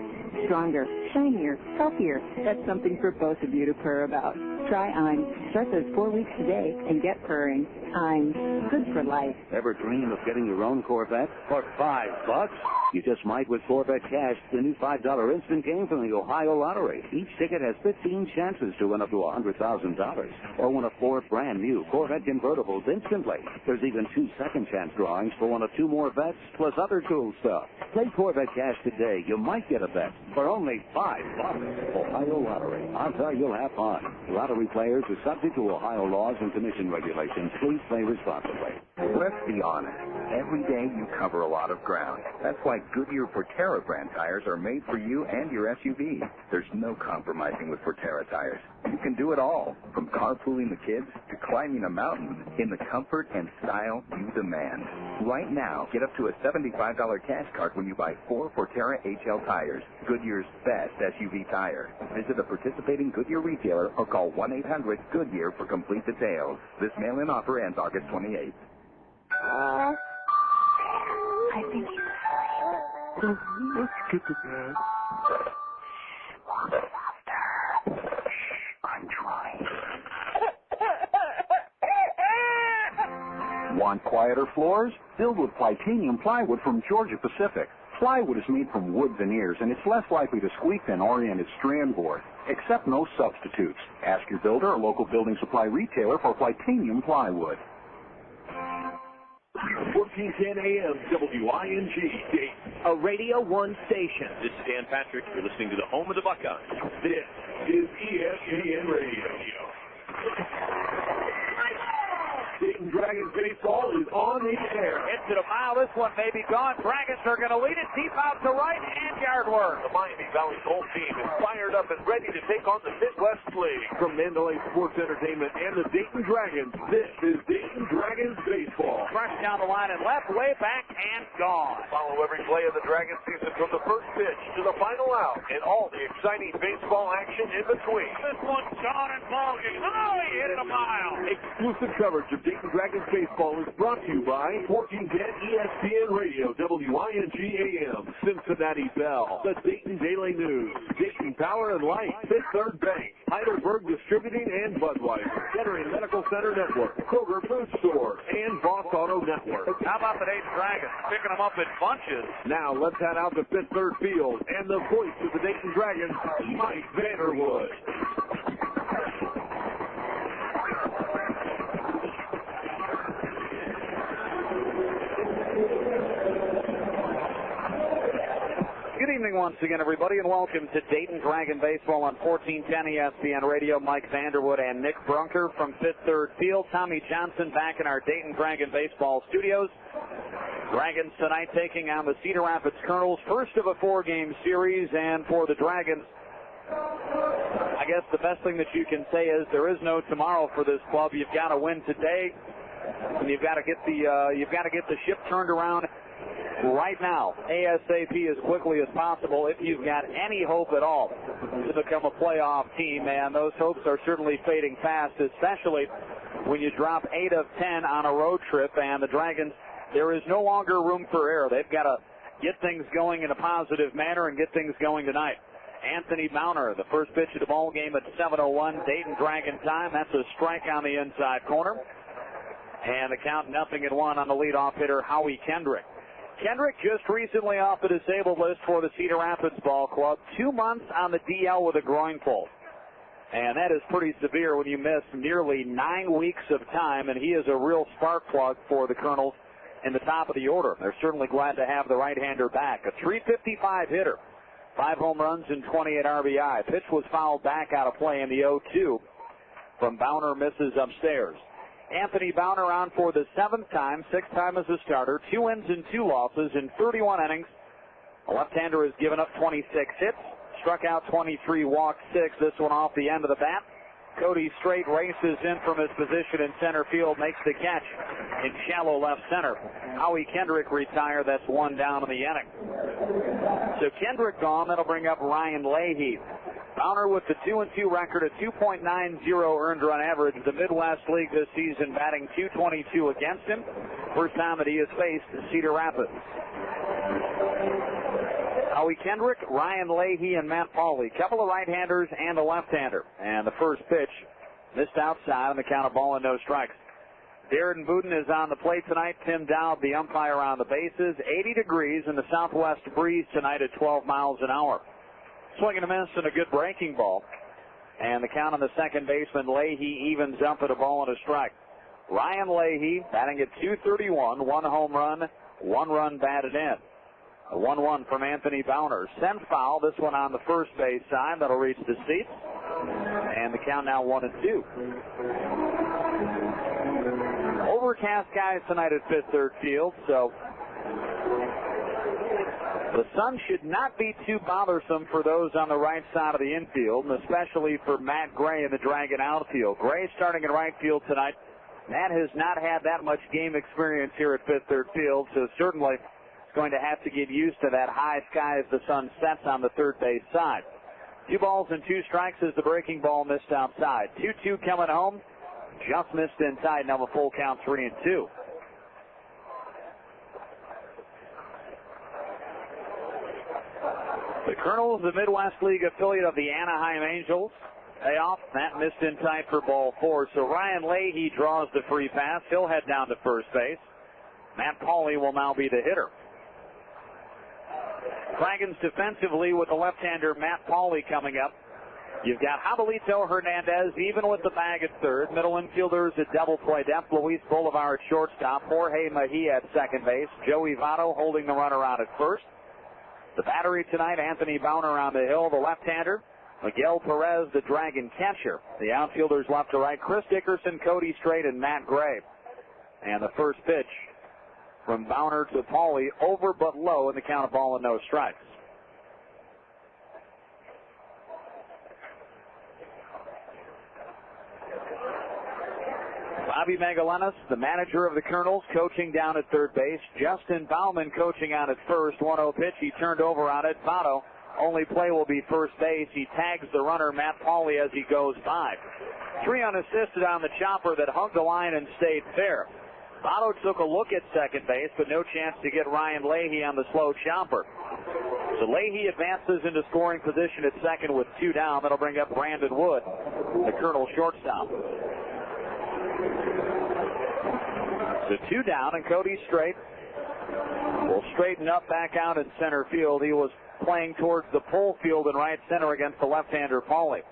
[SPEAKER 21] Stronger, shinier, healthier. That's something for both of you to purr about. Try Imes. Start those 4 weeks today and get purring. Imes. Good for life.
[SPEAKER 22] Ever dream of getting your own Corvette for $5? You just might with Corvette Cash, the new $5 instant game from the Ohio Lottery. Each ticket has 15 chances to win up to $100,000 or win a 4 brand new Corvette convertibles instantly. There's even 2 second chance drawings for one of 2 more bets plus other cool stuff. Play Corvette Cash today. You might get a bet for only $5. Ohio Lottery. Odds are you'll have fun. Lottery players are subject to Ohio laws and commission regulations. Please play responsibly.
[SPEAKER 23] Let's be honest. Every day you cover a lot of ground. That's why Goodyear Forterra brand tires are made for you and your SUV. There's no compromising with Forterra tires. You can do it all, from carpooling the kids to climbing a mountain, in the comfort and style you demand. Right now, get up to a $75 cash card when you buy 4 Forterra HL tires, Goodyear's best SUV tire. Visit a participating Goodyear retailer or call 1-800-GOODYEAR for complete details. This mail-in offer ends August 28th.
[SPEAKER 21] I think he's asleep.
[SPEAKER 23] Let's get to bed.
[SPEAKER 21] Walk faster.
[SPEAKER 23] I'm trying. Want quieter floors? Filled with titanium plywood from Georgia Pacific. Plywood is made from wood veneers, and it's less likely to squeak than oriented strand board. Accept no substitutes. Ask your builder or local building supply retailer for titanium plywood.
[SPEAKER 9] 1410 AM, WING, Dayton.
[SPEAKER 19] A Radio 1 station.
[SPEAKER 9] This is Dan Patrick. You're listening to the home of the Buckeyes. This is ESPN Radio. Dayton Dragons baseball is on the air.
[SPEAKER 2] Into the mile. This one may be gone. Dragons are going to lead it deep out to right and yard work.
[SPEAKER 9] The Miami Valley Gold team is fired up and ready to take on the Midwest League. From Mandalay Sports Entertainment and the Dayton Dragons, this is Dayton Dragons baseball.
[SPEAKER 2] crushed down the line and left, way back and gone.
[SPEAKER 9] Follow every play of the Dragons season from the first pitch to the final out and all the exciting baseball action in between.
[SPEAKER 2] This one's gone and ball game. Oh, he hit it a mile.
[SPEAKER 9] Exclusive coverage of Dayton Dragons baseball is brought to you by 1410 ESPN Radio, WING AM, Cincinnati Bell, the Dayton Daily News, Dayton Power and Light, Fifth Third Bank, Heidelberg Distributing and Budweiser, Veteran Medical Center Network, Kroger Food Store, and Votto Network.
[SPEAKER 2] How about the Dayton Dragons picking them up in bunches?
[SPEAKER 9] Now let's head out to Fifth Third Field and the voice of the Dayton Dragons, Mike Vanderwood.
[SPEAKER 2] Good evening once again, everybody, and welcome to Dayton Dragon Baseball on 1410 ESPN Radio. Mike Vanderwood and Nick Brunker from Fifth Third Field. Tommy Johnson back in our Dayton Dragon Baseball studios. Dragons tonight taking on the Cedar Rapids Kernels, first of a four-game series, and for the Dragons, I guess the best thing that you can say is there is no tomorrow for this club. You've got to win today, and you've got to get the ship turned around right now, ASAP, as quickly as possible, if you've got any hope at all to become a playoff team. And those hopes are certainly fading fast, especially when you drop 8 of 10 on a road trip. And the Dragons, there is no longer room for error. They've got to get things going in a positive manner and get things going tonight. Anthony Bowner, the first pitch of the ball game at 7:01 Dayton Dragon time. That's a strike on the inside corner. And the count 0-1 on the leadoff hitter, Howie Kendrick. Kendrick just recently off the disabled list for the Cedar Rapids Ball Club. 2 months on the DL with a groin pull. And that is pretty severe when you miss nearly 9 weeks of time, and he is a real spark plug for the Kernels in the top of the order. They're certainly glad to have the right-hander back. A .355 hitter, 5 home runs and 28 RBI. Pitch was fouled back out of play in the 0-2 from Bowner, misses upstairs. Anthony Bowner on for the 7th time, 6th time as a starter, 2 wins and 2 losses in 31 innings. The left-hander has given up 26 hits, struck out 23, walked 6. This one off the end of the bat. Cody Strait races in from his position in center field, makes the catch in shallow left center. Howie Kendrick retired. That's 1 down in the inning. So Kendrick gone. That'll bring up Ryan Leahy. Bowner with the 2-2 record, a 2.90 earned run average. The Midwest League this season batting .222 against him. First time that he has faced Cedar Rapids. Howie Kendrick, Ryan Leahy, and Matt Pauley. Couple of right-handers and a left-hander. And the first pitch missed outside on the count of ball and no strikes. Darren Booten is on the plate tonight. Tim Dowd, the umpire, on the bases. 80 degrees in the southwest breeze tonight at 12 miles an hour. Swing and a miss and a good breaking ball. And the count on the second baseman, Leahy, evens up at a ball and a strike. Ryan Leahy batting at .231, 1 home run, 1 run batted in. A 1-1 from Anthony Bowner. Sent foul, this one on the first base side. That'll reach the seats. And the count now 1-2. Overcast skies tonight at Fifth Third Field, so the sun should not be too bothersome for those on the right side of the infield, and especially for Matt Gray in the Dragon outfield. Gray starting in right field tonight. Matt has not had that much game experience here at Fifth Third Field, so certainly going to have to get used to that high sky as the sun sets on the third base side. 2 balls and 2 strikes as the breaking ball missed outside. 2-2 coming home. Just missed inside. Now a full count, 3-2. The Kernels, the Midwest League affiliate of the Anaheim Angels. Payoff. That missed inside for ball 4. So Ryan Leahy draws the free pass. He'll head down to first base. Matt Pauley will now be the hitter. Dragons defensively with the left-hander Matt Pauley coming up. You've got Jabalito Hernandez even with the bag at third. Middle infielders at double play depth. Luis Bolivar at shortstop. Jorge Mejia at second base. Joey Votto holding the runner out at first. The battery tonight, Anthony Bowner on the hill, the left-hander. Miguel Perez, the Dragon catcher. The outfielders left to right, Chris Dickerson, Cody Strait, and Matt Gray. And the first pitch from Bowner to Pauley, over but low in the count of ball and no strikes. Bobby Magalenis, the manager of the Kernels, coaching down at third base. Justin Bauman coaching out at first. 1-0 pitch. He turned over on it. Votto, only play will be first base. He tags the runner, Matt Pauley, as he goes by. 3 unassisted on the chopper that hugged the line and stayed fair. Votto took a look at second base, but no chance to get Ryan Leahy on the slow chopper. So Leahy advances into scoring position at second with 2 down. That'll bring up Brandon Wood, the Kernel shortstop. So 2 down, and Cody Strait will straighten up back out in center field. He was playing towards the pole field in right center against the left-hander Pauley.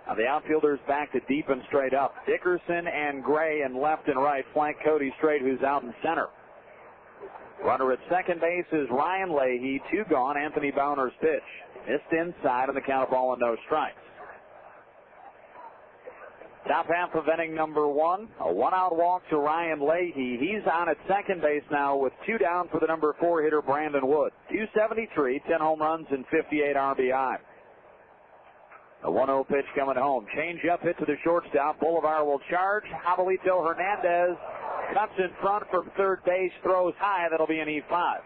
[SPEAKER 2] Now the outfielders back to deep and straight up. Dickerson and Gray in left and right flank Cody Strait, who's out in center. Runner at second base is Ryan Leahy. 2 gone. Anthony Bauner's pitch missed inside on the count of ball and no strikes. Top half of inning number 1. A 1-out walk to Ryan Leahy. He's on at second base now with 2 down for the number 4 hitter Brandon Wood. 273, 10 home runs, and 58 RBI. A 1-0 pitch coming home. Change up hit to the shortstop. Boulevard will charge. Jovelito Hernandez cuts in front from third base, throws high. That'll be an E5.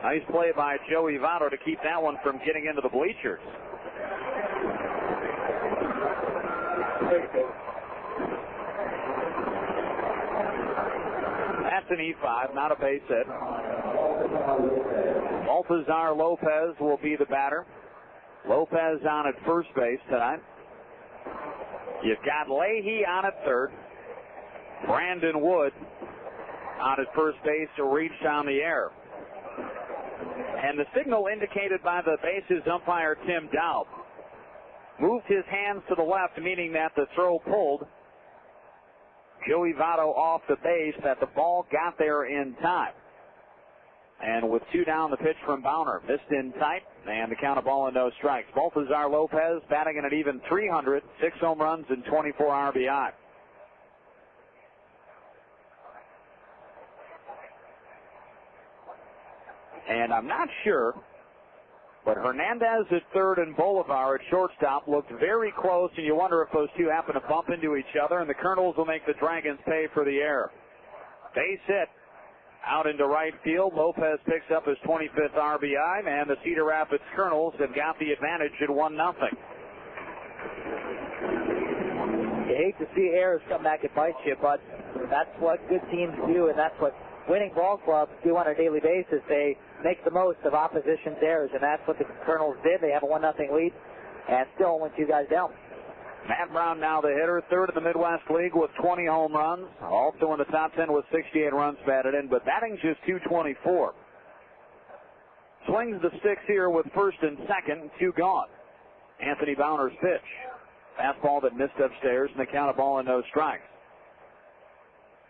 [SPEAKER 2] Nice play by Joey Votto to keep that one from getting into the bleachers. That's an E5, not a base hit. Baltazar Lopez will be the batter. Lopez on at first base tonight. You've got Leahy on at third. Brandon Wood on at first base to reach down the air. And the signal indicated by the bases umpire Tim Daub moved his hands to the left, meaning that the throw pulled Joey Votto off the base, that the ball got there in time. And with 2 down, the pitch from Bauner missed in tight, and the count of ball and no strikes. Baltazar Lopez batting at an even 300, 6 home runs and 24 RBI. And I'm not sure, but Hernandez at third and Boulevard at shortstop looked very close, and you wonder if those two happen to bump into each other, and the Kernels will make the Dragons pay for the error. Base hit out into right field. Lopez picks up his 25th RBI, and the Cedar Rapids Kernels have got the advantage at 1-0.
[SPEAKER 3] You hate to see errors come back and bite you, but that's what good teams do, and that's what winning ball clubs do on a daily basis. They make the most of opposition's errors, and that's what the Kernels did. They have a 1-0 lead and still went 2 guys down.
[SPEAKER 2] Matt Brown now the hitter, third in the Midwest League with 20 home runs. Also in the top 10 with 68 runs batted in, but batting just .224. Swings the sticks here with first and second, 2 gone. Anthony Bauner's pitch. Fastball that missed upstairs, and the count of ball and no strikes.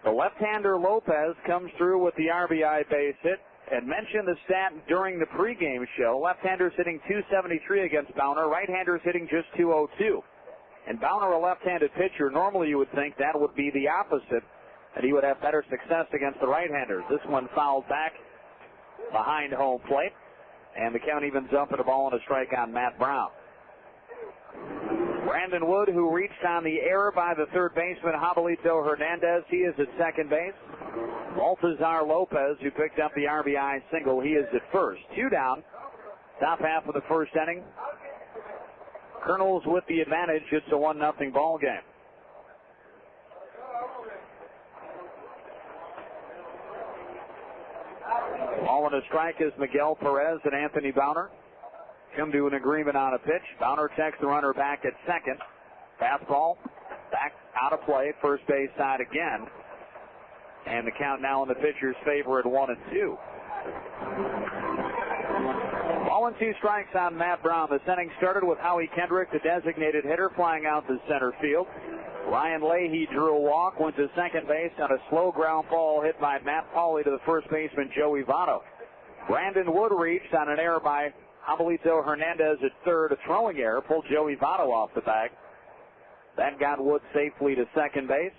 [SPEAKER 2] The left-hander Lopez comes through with the RBI base hit. And mentioned the stat during the pregame show. Left-handers hitting .273 against Bauner. Right-handers hitting just .202. And Bauner, a left-handed pitcher, normally you would think that would be the opposite, and he would have better success against the right-handers. This one fouled back behind home plate, and the count evens up at a ball and a strike on Matt Brown. Brandon Wood, who reached on the error by the third baseman Jovelito Hernandez, he is at second base. Baltazar Lopez, who picked up the RBI single, he is at first. 2 down, top half of the first inning. Kernels with the advantage. It's a 1-0 ball game. Ball and a strike is Miguel Perez and Anthony Bauner. Come to an agreement on a pitch. Bauner checks the runner back at second. Fastball back out of play, first base side again. And the count now in the pitcher's favor at 1-2. Ball and 2 strikes on Matt Brown. This inning started with Howie Kendrick, the designated hitter, flying out to center field. Ryan Leahy drew a walk, went to second base on a slow ground ball hit by Matt Pauley to the first baseman Joey Votto. Brandon Wood reached on an error by Jovelito Hernandez at third. A throwing error pulled Joey Votto off the bag. That got Wood safely to second base.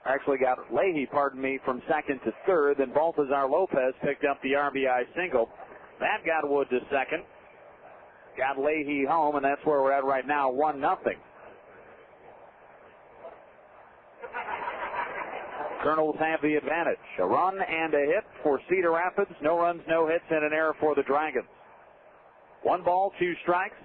[SPEAKER 2] Actually got Leahy, from second to third. Then Baltazar Lopez picked up the RBI single. That got Wood to second. Got Leahy home, and that's where we're at right now, 1-0. Kernels have the advantage. A run and a hit for Cedar Rapids. No runs, no hits, and an error for the Dragons. 1 ball, 2 strikes.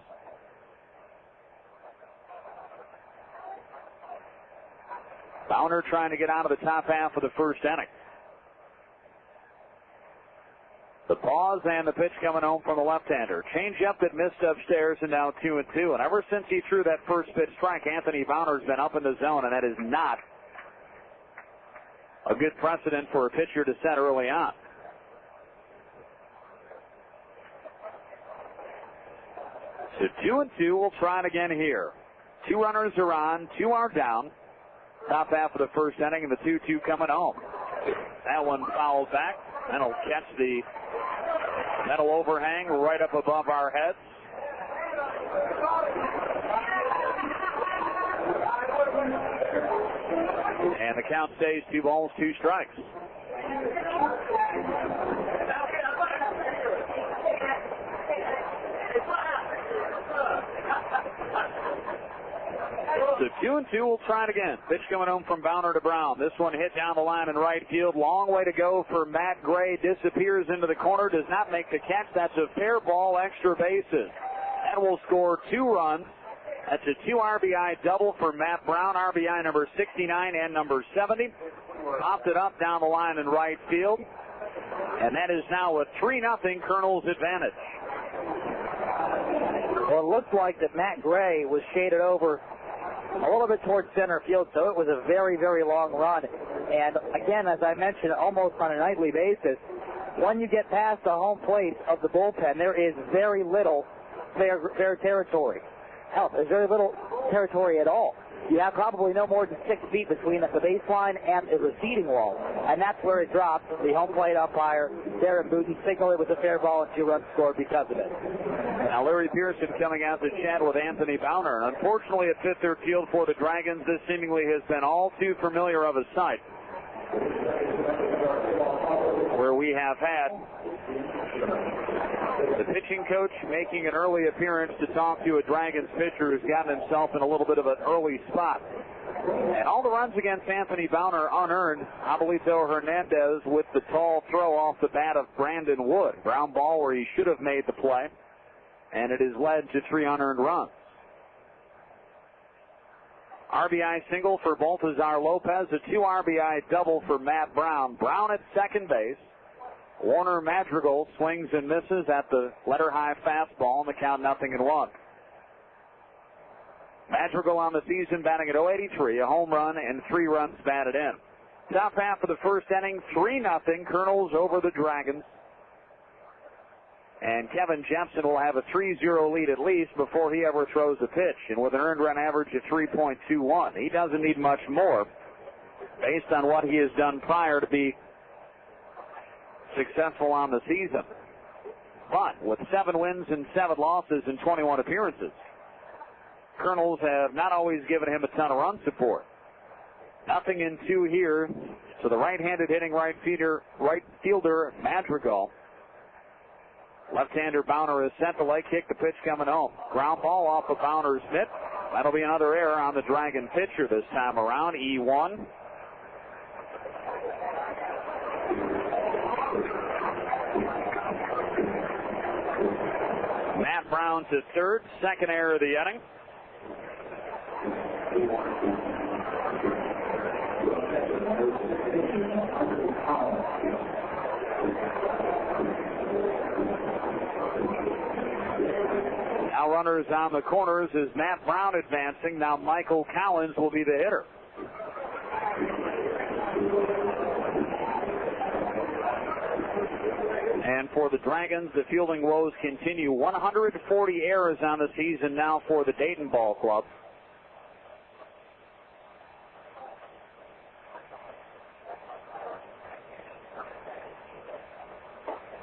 [SPEAKER 2] Bowner trying to get out of the top half of the first inning. The pause and the pitch coming home from the left-hander. Change-up that missed upstairs and now 2-2. And ever since he threw that first pitch strike, Anthony Bowner's been up in the zone, and that is not a good precedent for a pitcher to set early on. So 2-2. We'll try it again here. 2 runners are on, 2 are down. Top half of the first inning, and the 2-2 coming home. That one fouled back. That'll catch the metal overhang right up above our heads. And the count stays 2 balls, 2 strikes. So 2-2, we'll try it again. Pitch coming home from Bowner to Brown. This one hit down the line in right field. Long way to go for Matt Gray. Disappears into the corner. Does not make the catch. That's a fair ball, extra bases. That will score 2 runs. That's a 2 RBI double for Matt Brown. RBI number 69 and number 70. Popped it up down the line in right field. And that is now a 3-0 Kernels advantage.
[SPEAKER 3] Well, it looked like that Matt Gray was shaded over a little bit towards center field, so it was a very, very long run. And again, as I mentioned, almost on a nightly basis, when you get past the home plate of the bullpen, there is very little fair territory. Hell, there's very little territory at all. You have probably no more than 6 feet between the baseline and the receiving wall. And that's where it dropped. The home plate umpire, Darren Booten, signaled it was a fair ball and 2 runs scored because of it.
[SPEAKER 2] Now Larry Pearson coming out to chat with Anthony Bowner. Unfortunately at Fifth Third Field for the Dragons, this seemingly has been all too familiar of a sight, where we have had the pitching coach making an early appearance to talk to a Dragons pitcher who's gotten himself in a little bit of an early spot. And all the runs against Anthony Bowner unearned. Abuelito Hernandez with the tall throw off the bat of Brandon Wood. Ground ball where he should have made the play. And it has led to 3 unearned runs. RBI single for Baltazar Lopez. A 2 RBI double for Matt Brown. Brown at second base. Warner Madrigal swings and misses at the letter-high fastball, and the count 0-1. Madrigal on the season batting at .083, a home run and 3 runs batted in. Top half of the first inning, 3-0, Kernels over the Dragons. And Kevin Jepsen will have a 3-0 lead at least before he ever throws a pitch. And with an earned run average of 3.21, he doesn't need much more based on what he has done prior to be successful on the season. But with 7 wins and 7 losses in 21 appearances, Kernels have not always given him a ton of run support. 0-2 here to the right-handed hitting right fielder Madrigal. Left-hander Bowner is set to leg kick. The pitch coming home. Ground ball off of Bowner's mitt. That'll be another error on the Dragon pitcher this time around. E1. Matt Brown to third. Second error of the inning. Now runners on the corners is Matt Brown advancing. Now Michael Collins will be the hitter. And for the Dragons, the fielding woes continue. 140 errors on the season now for the Dayton Ball Club.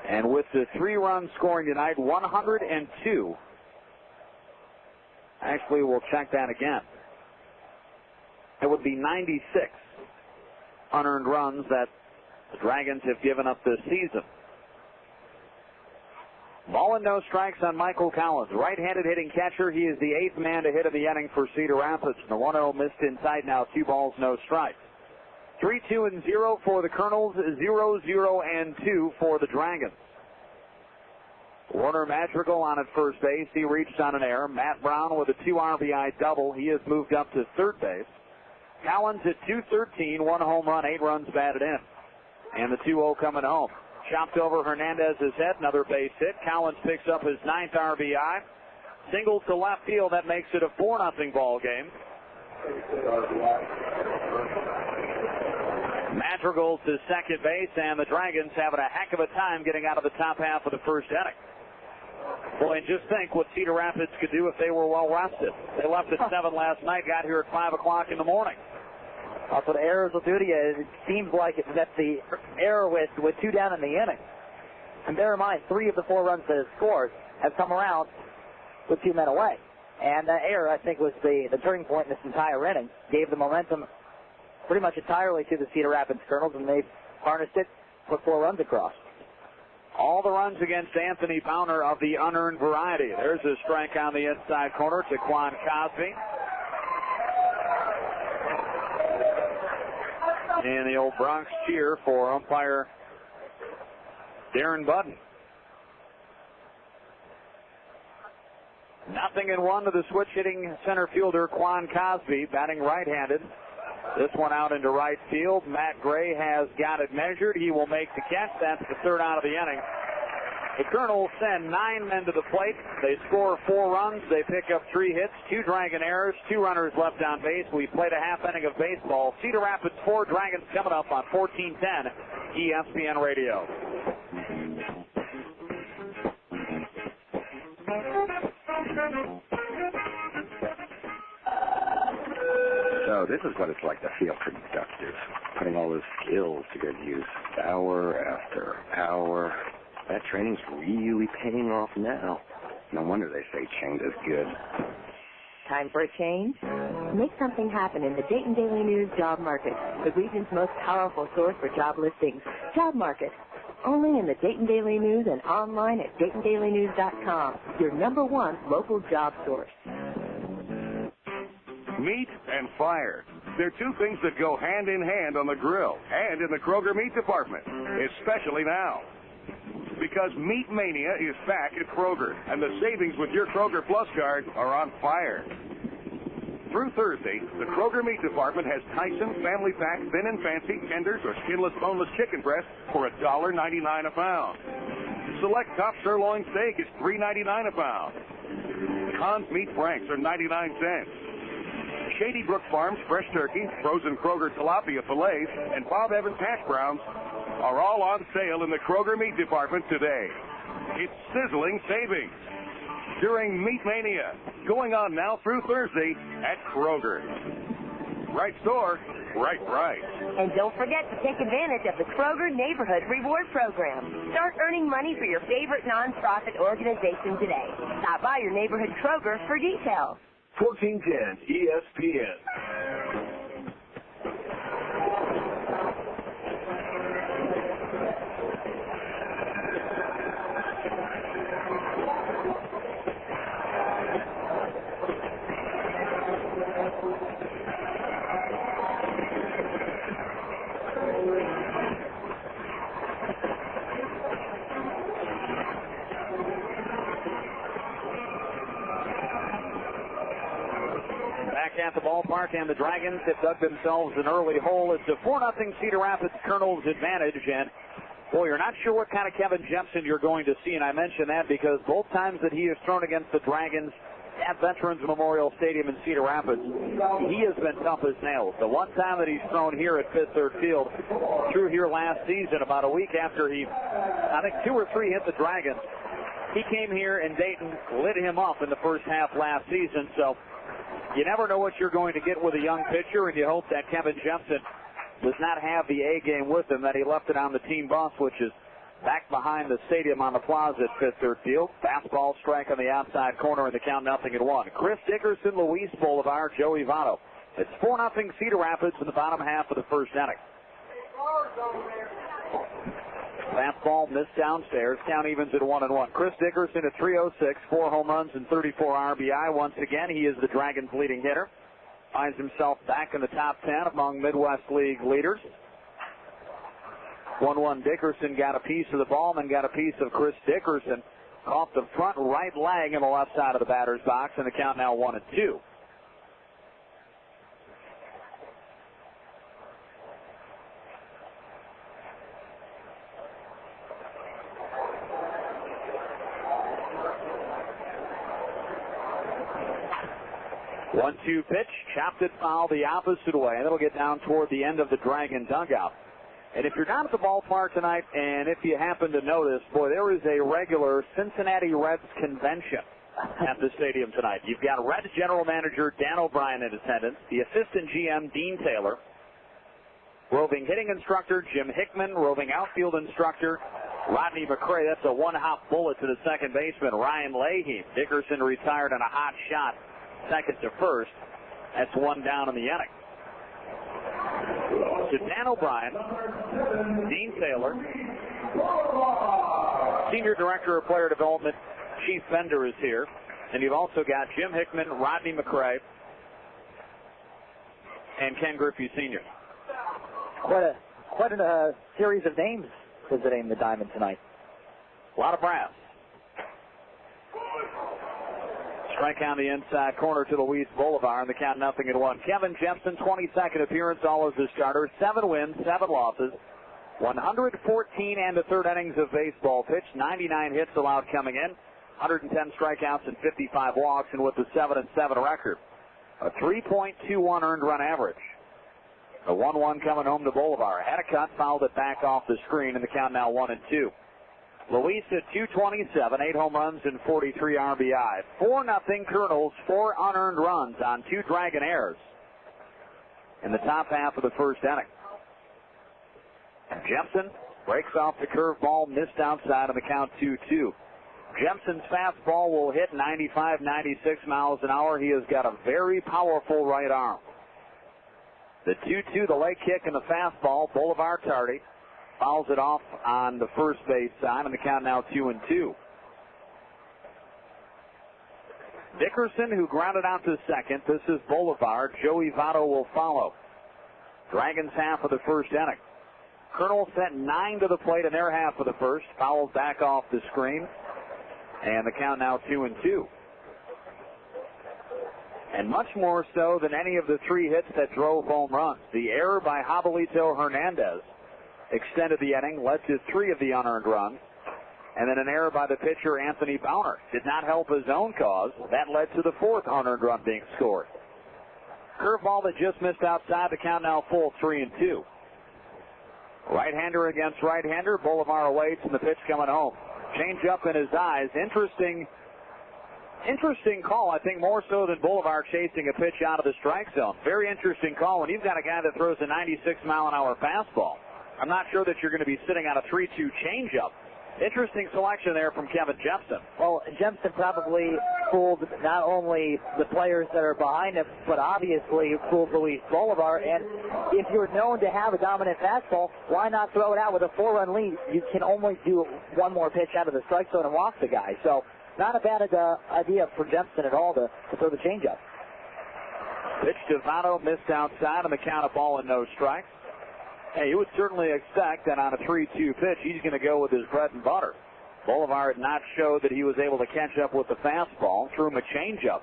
[SPEAKER 2] And with the 3 runs scoring tonight, 102. Actually, we'll check that again. It would be 96 unearned runs that the Dragons have given up this season. Ball and no strikes on Michael Collins. Right-handed hitting catcher. He is the 8th man to hit of the inning for Cedar Rapids. The 1-0 missed inside now. 2 balls, no strikes. 3-2-0 for the Kernels, 0-0-2 for the Dragons. Warner Madrigal on at first base. He reached on an error. Matt Brown with a 2 RBI double. He has moved up to third base. Collins at 213, 1 home run, 8 runs batted in. And the 2-0 coming home. Chopped over Hernandez's head, another base hit. Collins picks up his 9th RBI. Singles to left field, that makes it a 4-0 ball game. Madrigal to second base, and the Dragons having a heck of a time getting out of the top half of the first inning. Boy, and just think what Cedar Rapids could do if they were well rested. They left at 7 last night, got here at 5 o'clock in the morning.
[SPEAKER 3] That's what errors will do to you. It seems like that's the error with 2 down in the inning. And bear in mind, 3 of the 4 runs that have scored have come around with 2 men away. And that error, I think, was the turning point in this entire inning. Gave the momentum pretty much entirely to the Cedar Rapids Kernels, and they harnessed it, put 4 runs across.
[SPEAKER 2] All the runs against Anthony Bowner of the unearned variety. There's a strike on the inside corner to Quan Cosby. And the old Bronx cheer for umpire Darren Budden. 0-1 to the switch-hitting center fielder Quan Cosby, batting right-handed. This one out into right field. Matt Gray has got it measured. He will make the catch. That's the 3rd out of the inning. The Kernels send 9 men to the plate. They score 4 runs. They pick up 3 hits, 2 Dragon errors, 2 runners left on base. We played a half inning of baseball. Cedar Rapids 4, Dragons coming up on 1410 ESPN Radio.
[SPEAKER 23] So this is what it's like to feel productive, putting all those skills to good use, hour after hour. That training's really paying off now. No wonder they say change is good.
[SPEAKER 14] Time for a change? Make something happen in the Dayton Daily News Job Market, the region's most powerful source for job listings. Job Market, only in the Dayton Daily News and online at DaytonDailyNews.com, your #1 local job source.
[SPEAKER 1] Meat and fire. They're 2 things that go hand in hand on the grill and in the Kroger meat department, especially now. Because Meat Mania is back at Kroger, and the savings with your Kroger Plus card are on fire. Through Thursday, the Kroger meat department has Tyson Family Pack Thin and Fancy Tenders or Skinless Boneless Chicken Breast for $1.99 a pound. Select Top Sirloin Steak is $3.99 a pound. Conn's Meat Franks are 99 cents. Shady Brook Farms Fresh Turkey, Frozen Kroger Tilapia Fillets, and Bob Evans Hash Browns are all on sale in the Kroger meat department today. It's sizzling savings during Meat Mania, going on now through Thursday at Kroger. Right store, right price.
[SPEAKER 14] And don't forget to take advantage of the Kroger Neighborhood Reward Program. Start earning money for your favorite nonprofit organization today. Stop by your neighborhood Kroger for details.
[SPEAKER 1] 1410 ESPN.
[SPEAKER 2] At the ballpark, and the Dragons have dug themselves an early hole. It's a 4-0 Cedar Rapids Kernels advantage, and boy, you're not sure what kind of Kevin Jepsen you're going to see, and I mention that because both times that he has thrown against the Dragons at Veterans Memorial Stadium in Cedar Rapids, he has been tough as nails. The one time that he's thrown here at Fifth Third Field, threw here last season about a week after he, I think 2 or 3 hit the Dragons. He came here and Dayton lit him up in the first half last season, so you never know what you're going to get with a young pitcher, and you hope that Kevin Jepsen does not have the A game with him, that he left it on the team bus, which is back behind the stadium on the plaza at Fifth Third Field. Fastball strike on the outside corner, and the count 0-1. Chris Dickerson, Luis Bolivar, Joey Votto. It's 4-0 Cedar Rapids in the bottom half of the first inning. Fastball missed downstairs. Count evens at 1-1. Chris Dickerson at 306, 4 home runs and 34 RBI. Once again, he is the Dragons' leading hitter. finds himself back in the top 10 among Midwest League leaders. 1-1 Dickerson got a piece of the ball and got a piece of Chris Dickerson off the front right leg on the left side of the batter's box, and the count now 1-2. One-two pitch, chopped it foul the opposite way, and it'll get down toward the end of the Dragon dugout. And if you're down at the ballpark tonight, and if you happen to notice, boy, there is a regular Cincinnati Reds convention at the stadium tonight. You've got Reds general manager Dan O'Brien in attendance, the assistant GM Dean Taylor, roving hitting instructor Jim Hickman, roving outfield instructor Rodney McCray. That's a one-hop bullet to the second baseman Ryan Leahy. Dickerson retired on a hot shot, second to first. That's one down in the inning. So Dan O'Brien, Dean Taylor, Senior Director of Player Development Chief Bender is here, and you've also got Jim Hickman, Rodney McCray, and Ken Griffey Sr.
[SPEAKER 3] Quite a series of names visiting the diamond tonight.
[SPEAKER 2] A lot of brass. Strike on the inside corner to Luis Bolivar, and the count 0-1. Kevin Jepsen, 22nd appearance, all as a starter. 7 wins, 7 losses, 114 and a third innings of baseball pitched, 99 hits allowed coming in, 110 strikeouts and 55 walks, and with a 7-7 record, a 3.21 earned run average. A 1-1 coming home to Bolivar. Had a cut, fouled it back off the screen, and the count now 1-2. Luis at 227, 8 home runs and 43 RBI. 4-0 Kernels, 4 unearned runs on 2 Dragon errors in the top half of the first inning. Jepsen breaks off the curveball, missed outside, on the count 2-2. Jepsen's fastball will hit 95, 96 miles an hour. He has got a very powerful right arm. The 2-2, the leg kick and the fastball, Bolivar tardy. Fouls it off on the first base side, and the count now 2-2. Dickerson, who grounded out to second. This is Bolivar. Joey Votto will follow. Dragons half of the first inning. Kernels sent 9 to the plate in their half of the first. Fouled back off the screen, and the count now 2-2. And much more so than any of the 3 hits that drove home runs. The error by Jovelito Hernandez extended the inning, led to 3 of the unearned runs, and then an error by the pitcher Anthony Bauner did not help his own cause. That led to the 4th unearned run being scored. Curveball that just missed outside, the count now full 3-2. Right-hander against right-hander, Bolivar awaits, and the pitch coming home. Change up in his eyes. Interesting call, I think, more so than Bolivar chasing a pitch out of the strike zone. Very interesting call when you've got a guy that throws a 96-mile-an-hour fastball. I'm not sure that you're going to be sitting on a 3-2 changeup. Interesting selection there from Kevin Jepsen.
[SPEAKER 3] Well, Jepsen probably fooled not only the players that are behind him, but obviously fooled Luis Bolivar. And if you're known to have a dominant fastball, why not throw it out with a 4-run lead? You can only do one more pitch out of the strike zone and walk the guy. So not a bad idea for Jepsen at all to throw the changeup.
[SPEAKER 2] Pitch to Votto, missed outside, on the count of ball and no strikes. Hey, you would certainly expect that on a 3-2 pitch, he's going to go with his bread and butter. Bolivar did not show that he was able to catch up with the fastball, threw him a changeup.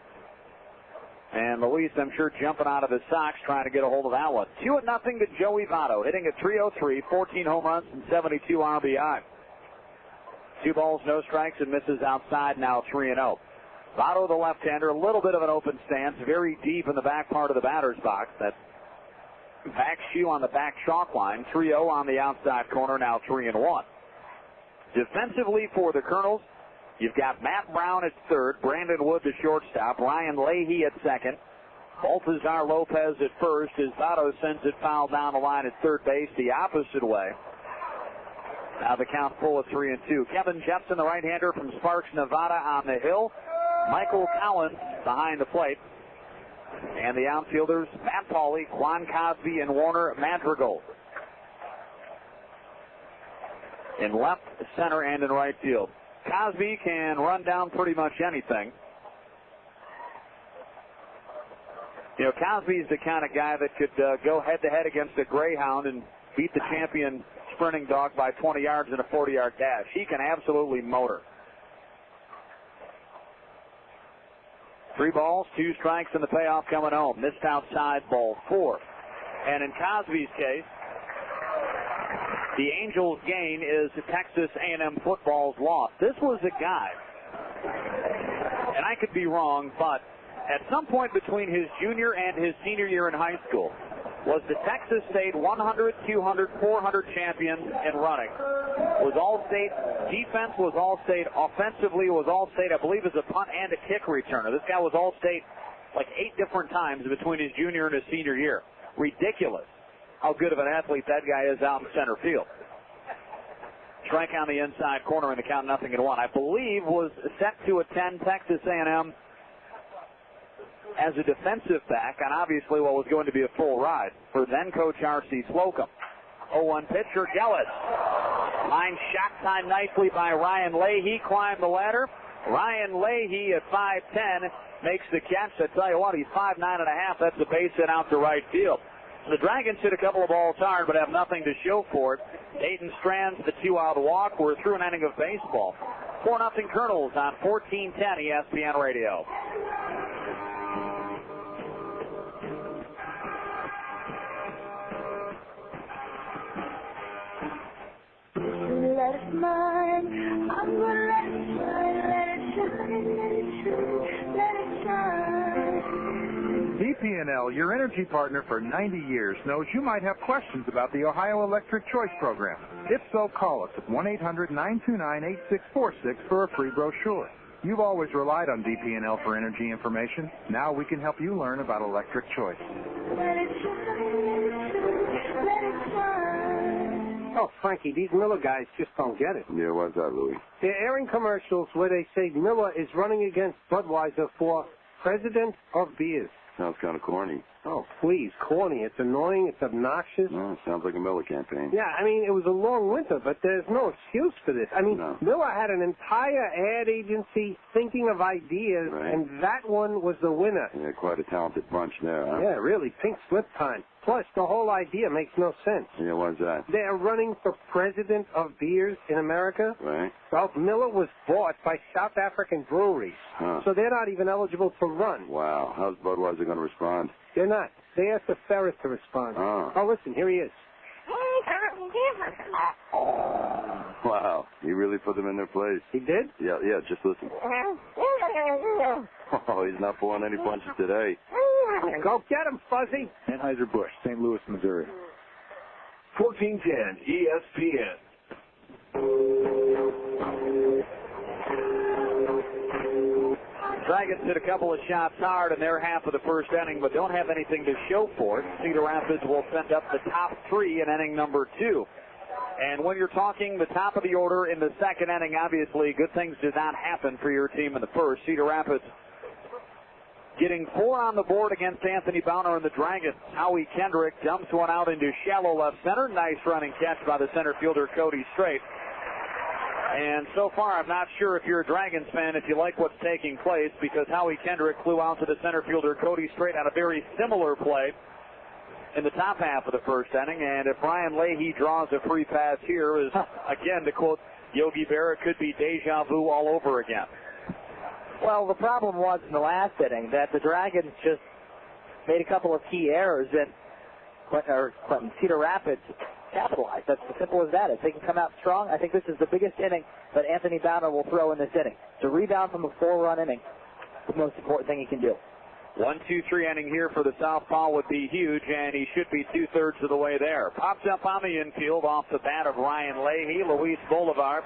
[SPEAKER 2] And Luis, I'm sure, jumping out of his socks trying to get a hold of that one. 2-0 to Joey Votto, hitting at .303, 14 home runs and 72 RBI. 2 balls, no strikes, and misses outside, now 3-0. Votto, the left-hander, a little bit of an open stance, very deep in the back part of the batter's box. That back shoe on the back chalk line. 3-0 on the outside corner, now 3-1. Defensively for the Kernels, you've got Matt Brown at third, Brandon Wood the shortstop, Ryan Leahy at second, Baltazar Lopez at first as Votto sends it foul down the line at third base the opposite way. Now the count full of 3-2. Kevin Jepsen, the right-hander from Sparks, Nevada, on the hill. Michael Collins behind the plate. And the outfielders, Matt Pauley, Quan Cosby, and Warner Madrigal. In left, center, and in right field. Cosby can run down pretty much anything. You know, Cosby's the kind of guy that could go head-to-head against a greyhound and beat the champion sprinting dog by 20 yards in a 40-yard dash. He can absolutely motor. 3 balls, 2 strikes, and the payoff coming home. Missed outside, ball 4. And in Cosby's case, the Angels' gain is Texas A&M football's loss. This was a guy, and I could be wrong, but at some point between his junior and his senior year in high school, was the Texas State 100, 200, 400 champion in running. Was All-State defense, was All-State offensively, was All-State, I believe, as a punt and a kick returner. This guy was All-State like 8 different times between his junior and his senior year. Ridiculous how good of an athlete that guy is out in center field. Strike on the inside corner and the count 0-1. I believe was set to attend Texas A&M as a defensive back on obviously what was going to be a full ride for then coach R.C. Slocum. 0-1 pitcher, Gellis. Line shot timed nicely by Ryan Leahy, climbed the ladder. Ryan Leahy at 5'10" makes the catch. I tell you what, he's 5'9.5". That's a base hit out to right field. The Dragons hit a couple of balls hard, but have nothing to show for it. Dayton strands the 2-out walk. We're through an inning of baseball. 4-0 Kernels on 1410 ESPN Radio.
[SPEAKER 4] Let it shine, I'm gonna let it shine, let it shine, let it shine, let it shine.
[SPEAKER 6] DP&L, your energy partner for 90 years, knows you might have questions about the Ohio Electric Choice Program. If so, call us at 1-800-929-8646 for a free brochure. You've always relied on DP&L for energy information. Now we can help you learn about electric choice.
[SPEAKER 4] Let it shine, let it shine, let it shine.
[SPEAKER 20] Oh, Frankie, these Miller guys just don't get it.
[SPEAKER 7] Yeah, what's that, Louis?
[SPEAKER 20] They're airing commercials where they say Miller is running against Budweiser for President of Beers.
[SPEAKER 7] Sounds kind of corny.
[SPEAKER 20] Oh, please, corny. It's annoying. It's obnoxious.
[SPEAKER 7] No, it sounds like a Miller campaign.
[SPEAKER 20] Yeah, I mean, it was a long winter, but there's no excuse for this. I mean, Miller had an entire ad agency thinking of ideas, and that one was the winner.
[SPEAKER 7] Yeah, quite a talented bunch there, huh?
[SPEAKER 20] Yeah, really, pink slip time. Plus, the whole idea makes no sense.
[SPEAKER 7] Yeah, what's that?
[SPEAKER 20] They're running for president of beers in America.
[SPEAKER 7] Right.
[SPEAKER 20] Well, Miller was bought by South African breweries, so they're not even eligible to run.
[SPEAKER 7] Wow. How's Budweiser going to respond?
[SPEAKER 20] They're not. They asked the Ferris to respond. Oh, listen, here he is.
[SPEAKER 7] Wow. He really put them in their place.
[SPEAKER 20] He did?
[SPEAKER 7] Yeah, just listen. Oh, he's not pulling any punches today.
[SPEAKER 20] Go get him, Fuzzy.
[SPEAKER 11] Anheuser-Busch, St. Louis, Missouri.
[SPEAKER 9] 1410 ESPN.
[SPEAKER 2] Dragons hit a couple of shots hard in their half of the first inning, but don't have anything to show for it. Cedar Rapids will send up the top 3 in inning number 2. And when you're talking the top of the order in the second inning, obviously good things did not happen for your team in the first. Cedar Rapids getting 4 on the board against Anthony Bowner and the Dragons. Howie Kendrick dumps one out into shallow left center. Nice running catch by the center fielder, Cody Strait. And so far, I'm not sure if you're a Dragons fan, if you like what's taking place, because Howie Kendrick flew out to the center fielder, Cody Strait, on a very similar play in the top half of the first inning. And if Ryan Leahy draws a free pass here, is again, to quote Yogi Berra, could be deja vu all over again.
[SPEAKER 3] Well, the problem was in the last inning that the Dragons just made a couple of key errors, and Cedar Rapids capitalized. That's as simple as that. If they can come out strong, I think this is the biggest inning that Anthony Bowner will throw in this inning. To rebound from a 4-run inning, the most important thing he can do.
[SPEAKER 2] 1-2-3 inning here for the Southpaw would be huge, and he should be 2/3 of the way there. Pops up on the infield off the bat of Ryan Leahy. Luis Bolivar,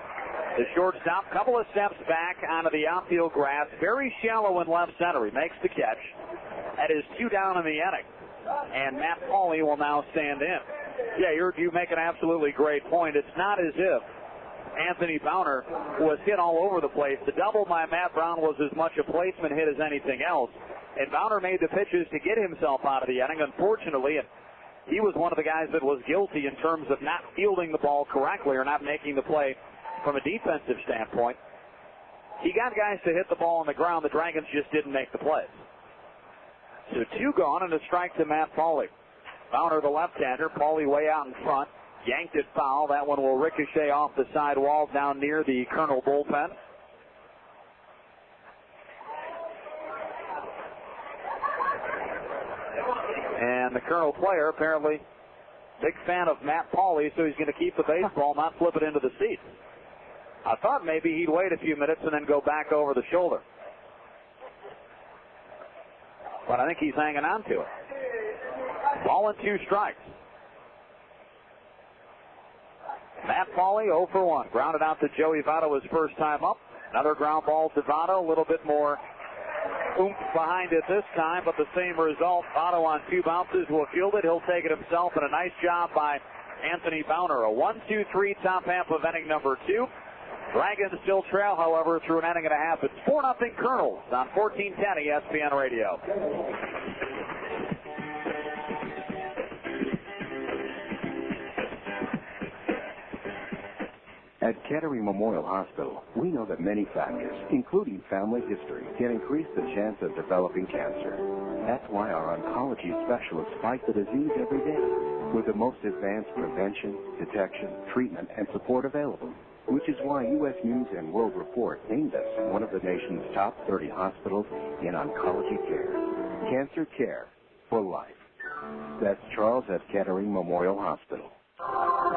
[SPEAKER 2] the shortstop, couple of steps back onto the outfield grass, very shallow in left center. He makes the catch. That is 2 down in the inning, and Matt Pauley will now stand in. Yeah, you make an absolutely great point. It's not as if Anthony Bowner was hit all over the place. The double by Matt Brown was as much a placement hit as anything else. And Bowner made the pitches to get himself out of the inning. Unfortunately, he was one of the guys that was guilty in terms of not fielding the ball correctly or not making the play from a defensive standpoint. He got guys to hit the ball on the ground. The Dragons just didn't make the plays. So 2 gone and a strike to Matt Pauley. Bowner, the left-hander. Pauley way out in front. Yanked it foul. That one will ricochet off the side wall down near the Kernel bullpen. And the Kernel player, apparently, big fan of Matt Pauley, so he's going to keep the baseball, not flip it into the seats. I thought maybe he'd wait a few minutes and then go back over the shoulder. But I think he's hanging on to it. Ball and 2 strikes. Matt Pauley 0 for 1. Grounded out to Joey Votto his first time up. Another ground ball to Votto. A little bit more oomph behind it this time, but the same result. Votto on 2 bounces will field it. He'll take it himself, and a nice job by Anthony Bowner. A 1-2-3 top half of inning number 2. Dragons still trail, however, through an inning and a half. It's 4-0 Kernels on 1410 ESPN Radio.
[SPEAKER 22] At Kettering Memorial Hospital, we know that many factors, including family history, can increase the chance of developing cancer. That's why our oncology specialists fight the disease every day with the most advanced prevention, detection, treatment, and support available, which is why U.S. News and World Report named us one of the nation's top 30 hospitals in oncology care. Cancer care for life. That's Charles at Kettering Memorial Hospital.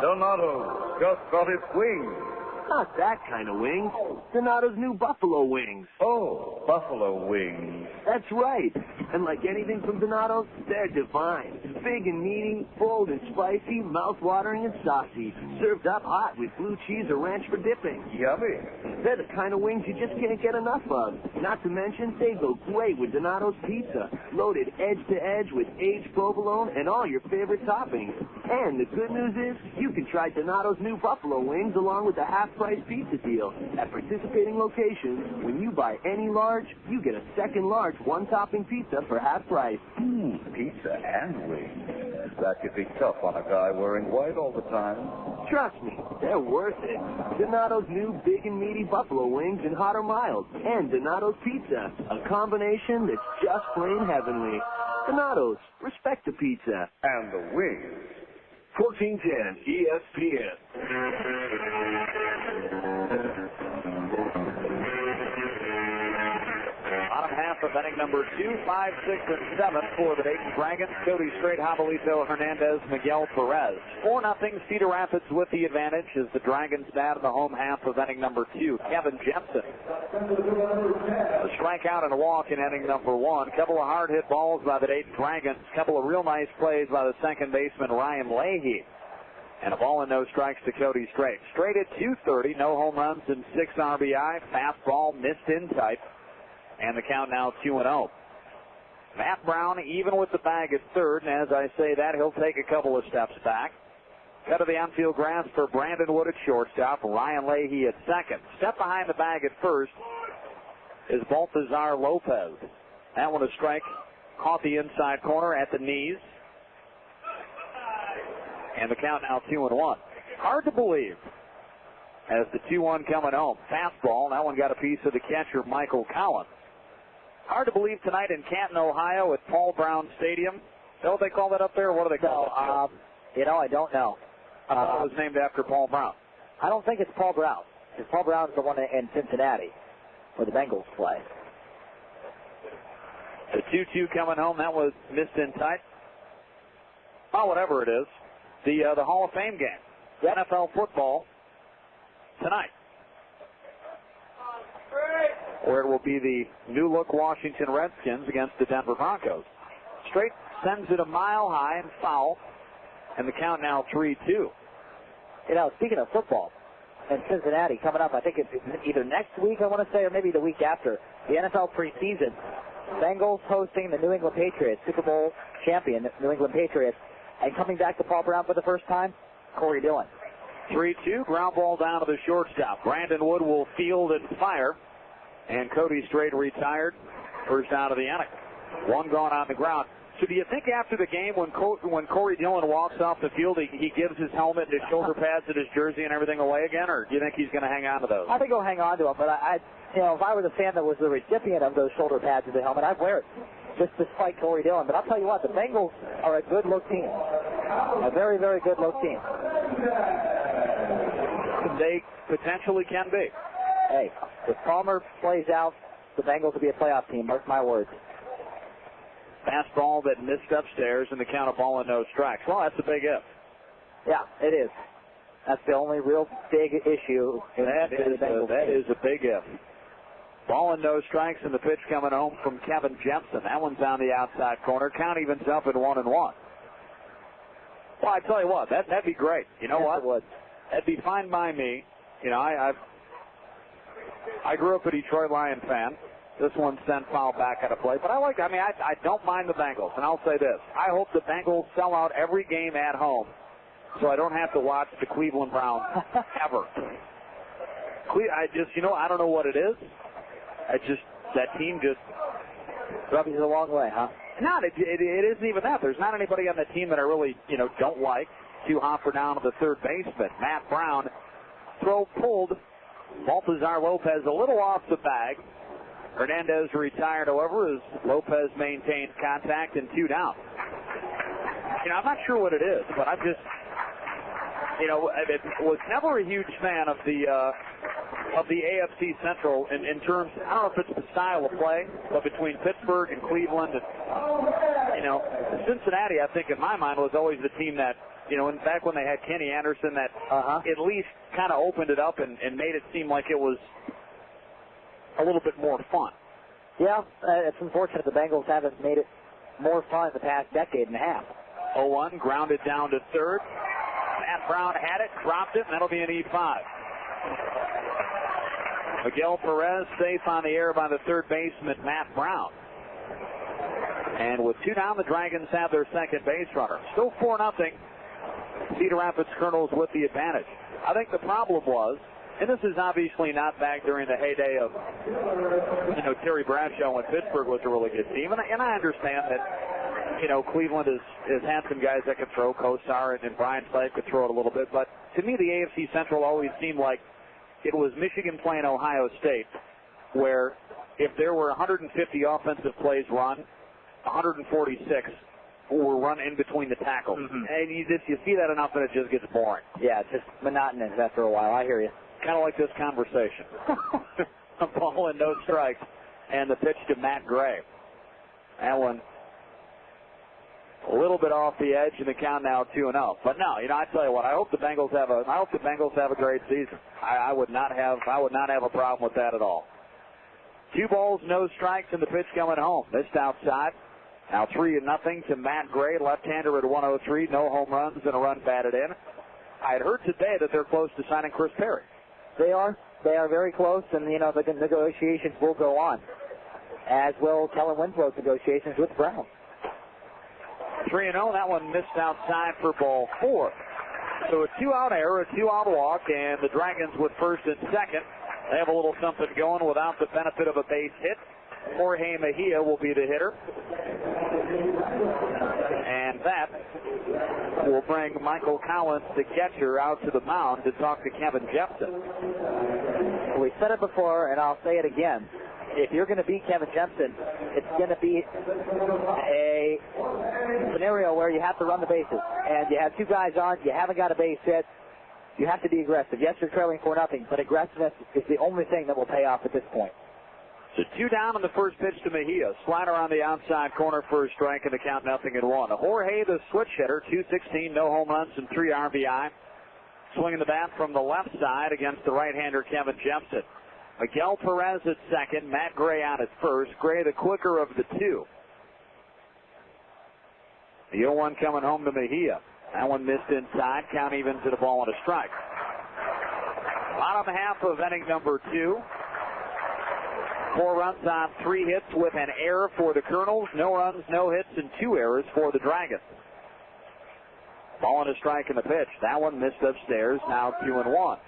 [SPEAKER 5] Donato's just got its wings.
[SPEAKER 9] Not that kind of wings. Donato's new buffalo wings.
[SPEAKER 5] Oh, buffalo wings.
[SPEAKER 9] That's right. And like anything from Donato's, they're divine. Big and meaty, bold and spicy, mouth-watering and saucy. Served up hot with blue cheese or ranch for dipping.
[SPEAKER 5] Yummy.
[SPEAKER 9] They're the kind of wings you just can't get enough of. Not to mention, they go great with Donato's pizza. Loaded edge to edge with aged provolone and all your favorite toppings. And the good news is, you can try Donato's new buffalo wings along with the half-price pizza deal. At participating locations, when you buy any large, you get a second large one-topping pizza for half price.
[SPEAKER 5] Pizza and wings. That could be tough on a guy wearing white all the time.
[SPEAKER 9] Trust me, they're worth it. Donato's new big and meaty buffalo wings in hot or mild. And Donato's pizza, a combination that's just plain heavenly. Donato's, respect the pizza.
[SPEAKER 5] And the wings.
[SPEAKER 9] 1410 ESPN.
[SPEAKER 2] Bottom half of inning number 2, 5, 6, and 7 for the Dayton Dragons. Cody Strait, Jabalito, Hernandez, Miguel Perez. 4-0 Cedar Rapids with the advantage as the Dragons bat in the home half of inning number 2. Kevin Jepsen. A strikeout and a walk in inning number 1. Couple of hard hit balls by the Dayton Dragons. Couple of real nice plays by the second baseman Ryan Leahy. And a ball and no strikes to Cody Strait. Strait at 230, no home runs and 6 RBI. Fastball missed in tight. And the count now 2-0. Matt Brown even with the bag at third, and as I say that, he'll take a couple of steps back. Cut of the outfield grass for Brandon Wood at shortstop. Ryan Leahy at second. Step behind the bag at first is Baltazar Lopez. That one a strike. Caught the inside corner at the knees. And the count now 2-1. Hard to believe as the 2-1 coming home. Fastball. That one got a piece of the catcher, Michael Collins. Hard to believe tonight in Canton, Ohio at Paul Brown Stadium. Know what they call that up there? What do they call it?
[SPEAKER 3] I don't know.
[SPEAKER 2] I thought it was named after Paul Brown.
[SPEAKER 3] I don't think it's Paul Brown. Because Paul Brown's the one in Cincinnati where the Bengals play.
[SPEAKER 2] The 2-2 coming home. That was missed in tight. Oh, whatever it is. The Hall of Fame game. NFL football tonight, where it will be the new-look Washington Redskins against the Denver Broncos. Strait sends it a mile high and foul, and the count now 3-2.
[SPEAKER 3] Speaking of football, and Cincinnati coming up, I think it's either next week, I want to say, or maybe the week after, the NFL preseason. Bengals hosting the New England Patriots, Super Bowl champion, New England Patriots, and coming back to Paul Brown for the first time, Corey Dillon.
[SPEAKER 2] 3-2, ground ball down to the shortstop. Brandon Wood will field and fire. And Cody Strait retired. First out of the inning. One gone on the ground. So do you think after the game when Corey Dillon walks off the field, he gives his helmet and his shoulder pads and his jersey and everything away again, or do you think he's going to hang on to those?
[SPEAKER 3] I think he'll hang on to them, but if I were the fan that was the recipient of those shoulder pads and the helmet, I'd wear it. just despite Corey Dillon. But I'll tell you what, the Bengals are a good-look team. A very, very good-look team.
[SPEAKER 2] They potentially can be.
[SPEAKER 3] Hey, if Palmer plays out, the Bengals will be a playoff team. Mark my words.
[SPEAKER 2] Fastball that missed upstairs in the count of ball and no strikes. Well, that's a big if.
[SPEAKER 3] Yeah, it is. That's the only real big issue.
[SPEAKER 2] That is a big if. Ball and no strikes, and the pitch coming home from Kevin Jepsen. That one's on the outside corner. Count evens up at 1-1. Well, I tell you what, that'd be great. You know what?
[SPEAKER 3] It would.
[SPEAKER 2] That'd be fine by me. You know, I grew up a Detroit Lion fan. This one sent foul back at a play. But I don't mind the Bengals. And I'll say this. I hope the Bengals sell out every game at home so I don't have to watch the Cleveland Browns ever. I don't know what it is. That team just
[SPEAKER 3] rubs you the wrong way, huh?
[SPEAKER 2] It isn't even that. There's not anybody on the team that I really, don't like. Two hopper down to the third baseman. Matt Brown. Throw pulled. Baltazar Lopez a little off the bag. Hernandez retired, however, as Lopez maintained contact and 2 down. I'm not sure what it is, but I'm just, I was never a huge fan of the AFC Central in terms, I don't know if it's the style of play, but between Pittsburgh and Cleveland and, Cincinnati, I think in my mind was always the team that, back when they had Kenny Anderson, that at least kind of opened it up and made it seem like it was a little bit more fun.
[SPEAKER 3] Yeah, it's unfortunate the Bengals haven't made it more fun in the past decade and a half.
[SPEAKER 2] 0-1, grounded down to third. Matt Brown had it, dropped it, and that'll be an E5. Miguel Perez safe on the air by the third baseman, Matt Brown. And with 2 down, the Dragons have their second base runner. Still 4-0. Cedar Rapids Kernels with the advantage. I think the problem was, and this is obviously not back during the heyday of, Terry Bradshaw when Pittsburgh was a really good team. And I understand that, Cleveland has had some guys that can throw. Kosar and Brian Slade could throw it a little bit. But to me, the AFC Central always seemed like it was Michigan playing Ohio State, where if there were 150 offensive plays run, 146 were run in between the tackles. Mm-hmm. And you see that enough and it just gets boring.
[SPEAKER 3] Yeah, it's just monotonous after a while. I hear you.
[SPEAKER 2] Kind of like this conversation. A ball and no strikes. And the pitch to Matt Gray. That one a little bit off the edge, and the count now 2-0. But no, I tell you what, I hope the Bengals have a great season. I would not have a problem with that at all. 2 balls, no strikes, and the pitch coming home. Missed outside. Now 3-0 to Matt Gray, left-hander at 103. No home runs and a run batted in. I had heard today that they're close to signing Chris Perry.
[SPEAKER 3] They are very close, and the negotiations will go on, as will Kellen Winslow's negotiations with Brown.
[SPEAKER 2] 3-0. That one missed outside for ball 4. So a 2-out error, a 2-out walk, and the Dragons with first and second. They have a little something going without the benefit of a base hit. Jorge Mejia will be the hitter. And that will bring Michael Collins, the catcher, out to the mound to talk to Kevin Jepsen.
[SPEAKER 3] We said it before, and I'll say it again. If you're going to beat Kevin Jepsen, it's going to be a scenario where you have to run the bases. And you have 2 guys on, you haven't got a base hit. You have to be aggressive. Yes, you're trailing 4-0, but aggressiveness is the only thing that will pay off at this point.
[SPEAKER 2] So 2 down on the first pitch to Mejia. Slider on the outside corner for a strike, and the count 0-1. Jorge, the switch hitter, 216, no home runs and 3 RBI. Swinging the bat from the left side against the right-hander Kevin Jepsen. Miguel Perez at second, Matt Gray out at first. Gray the quicker of the 2. The 0-1 coming home to Mejia. That one missed inside. Count even to the ball and a strike. Bottom half of inning number 2. 4 runs on 3 hits with an error for the Kernels. No runs, no hits, and 2 errors for the Dragons. Ball and a strike in the pitch. That one missed upstairs. Now 2-1.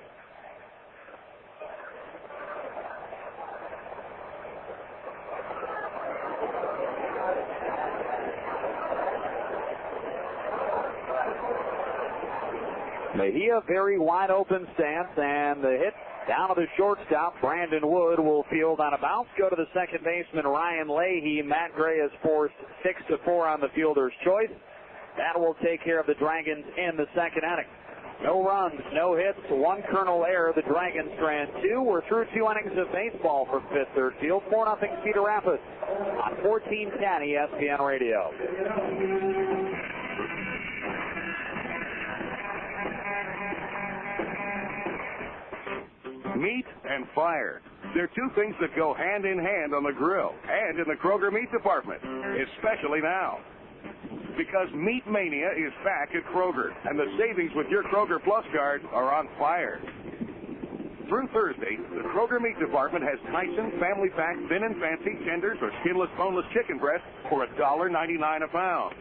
[SPEAKER 2] Mejia, very wide open stance, and the hit Down to the shortstop, Brandon Wood will field on a bounce. Go to the second baseman, Ryan Leahy. Matt Gray has forced 6-4 on the fielder's choice. That will take care of the Dragons in the second inning. No runs, no hits, one Kernel error. The Dragons strand 2. We're through 2 innings of baseball from Fifth Third Field. 4-0 Cedar Rapids on 1410 ESPN Radio.
[SPEAKER 1] Meat and fire. They're two things that go hand in hand on the grill and in the Kroger meat department, especially now. Because Meat Mania is back at Kroger, and the savings with your Kroger Plus card are on fire. Through Thursday, the Kroger meat department has Tyson Family Pack Thin and Fancy tenders or skinless, boneless chicken breast for $1.99 a pound.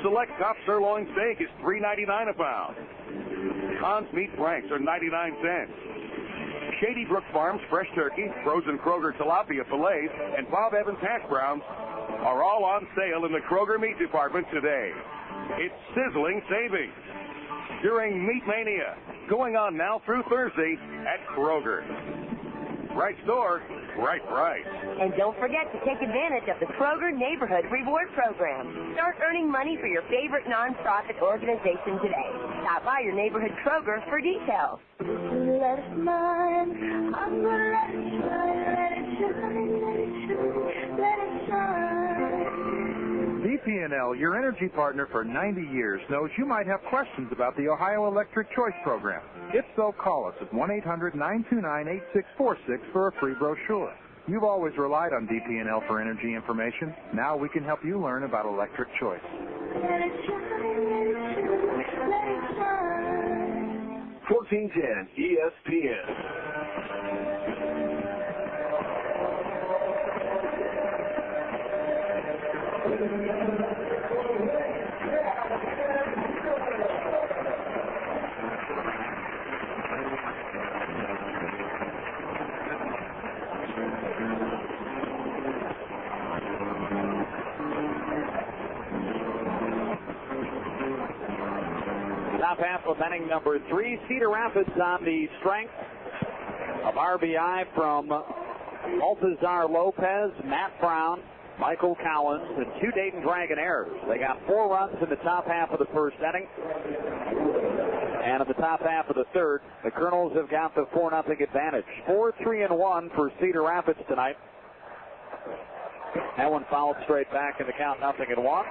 [SPEAKER 1] Select top sirloin steak is $3.99 a pound. Conn's meat franks are 99 cents. Shady Brook Farms fresh turkey, frozen Kroger tilapia fillets, and Bob Evans hash browns are all on sale in the Kroger meat department today. It's sizzling savings during Meat Mania, going on now through Thursday at Kroger. Right store, right price.
[SPEAKER 10] And don't forget to take advantage of the Kroger Neighborhood Reward Program. Start earning money for your favorite nonprofit organization today. Stop by your neighborhood Kroger for details.
[SPEAKER 4] Let it shine, I'm gonna let it shine, let it shine, let it shine, let it shine.
[SPEAKER 6] DP&L, your energy partner for 90 years, knows you might have questions about the Ohio Electric Choice Program. If so, call us at 1-800-929-8646 for a free brochure. You've always relied on DP&L for energy information. Now we can help you learn about electric choice.
[SPEAKER 4] Let it shine, let it shine, let it shine.
[SPEAKER 9] 1410 ESPN.
[SPEAKER 2] Top half of inning number 3. Cedar Rapids on the strength of RBI from Baltazar Lopez, Matt Brown, Michael Collins, and 2 Dayton Dragon errors. They got 4 runs in the top half of the first inning. And in the top half of the third, the Kernels have got the 4-0 advantage. 4-3-1 for Cedar Rapids tonight. That one fouled straight back in the count, 0-1.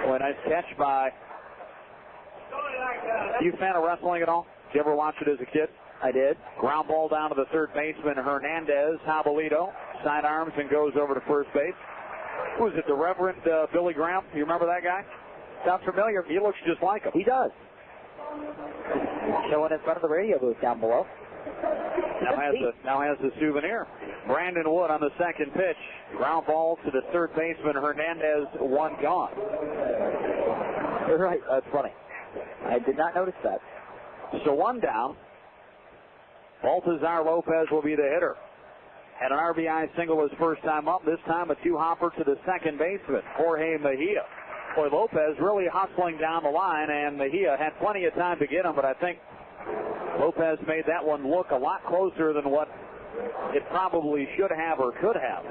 [SPEAKER 2] Boy, nice catch by... Are you a fan of wrestling at all? Did you ever watch it as a kid?
[SPEAKER 3] I did.
[SPEAKER 2] Ground ball down to the third baseman, Hernandez. Jabalito sidearms and goes over to first base. Who is it, the Reverend Billy Graham? You remember that guy?
[SPEAKER 3] Sounds familiar.
[SPEAKER 2] He looks just like him.
[SPEAKER 3] He does. Showing in front of the radio booth down below.
[SPEAKER 2] Now has the souvenir. Brandon Wood on the second pitch. Ground ball to the third baseman, Hernandez, 1 gone.
[SPEAKER 3] You're right. That's funny. I did not notice that.
[SPEAKER 2] So 1 down. Baltazar Lopez will be the hitter. Had an RBI single his first time up. This time a 2-hopper to the second baseman, Jorge Mejia. Boy, Lopez really hustling down the line, and Mejia had plenty of time to get him, but I think Lopez made that one look a lot closer than what it probably should have or could have.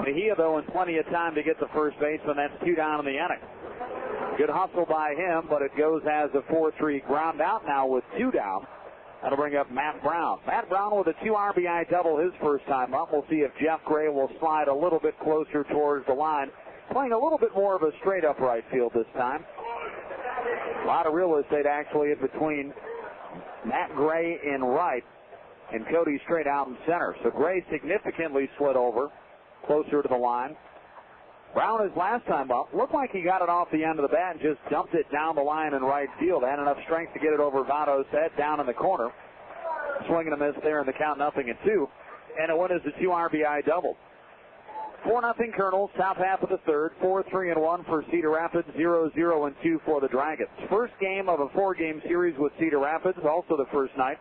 [SPEAKER 2] Mejia, though, in plenty of time to get the first baseman. That's 2 down in the inning. Good hustle by him, but it goes as a 4-3 ground out now with 2 down. That'll bring up Matt Brown. Matt Brown with a 2 RBI double his first time up. We'll see if Jeff Gray will slide a little bit closer towards the line. Playing a little bit more of a straight up right field this time. A lot of real estate actually in between Matt Gray in right and Cody straight out in center. So Gray significantly slid over closer to the line. Brown, his last time up, looked like he got it off the end of the bat and just dumped it down the line in right field. Had enough strength to get it over Votto's head down in the corner. Swing and a miss there in the count, 0-2. And it went as a 2 RBI double. 4-0 Kernels, top half of the third. 4-3-1 for Cedar Rapids, 0-0-2 for the Dragons. First game of a 4-game series with Cedar Rapids, also the first night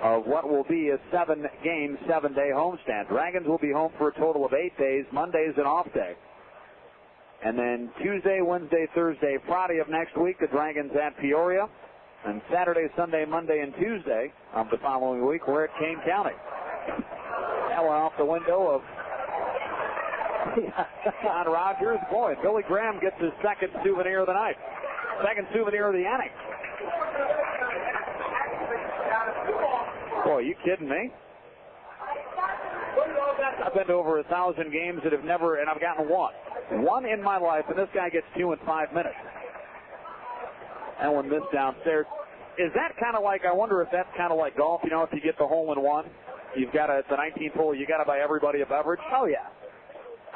[SPEAKER 2] of what will be a 7-game, 7-day homestand. Dragons will be home for a total of 8 days. Monday's an off day. And then Tuesday, Wednesday, Thursday, Friday of next week, the Dragons at Peoria. And Saturday, Sunday, Monday, and Tuesday of the following week, we're at Kane County. That one off the window of John Rogers. Boy, Billy Graham gets his second souvenir of the night. Second souvenir of the inning. Boy, you kidding me? I've been to over 1,000 games that have never, and I've gotten one. One in my life, and this guy gets 2 in 5 minutes. That one missed downstairs. Is that kind of like, I wonder if that's kind of like golf, you know, if you get the hole in one, you've got to, it's a 19th hole, you got to buy everybody a beverage? Oh, yeah.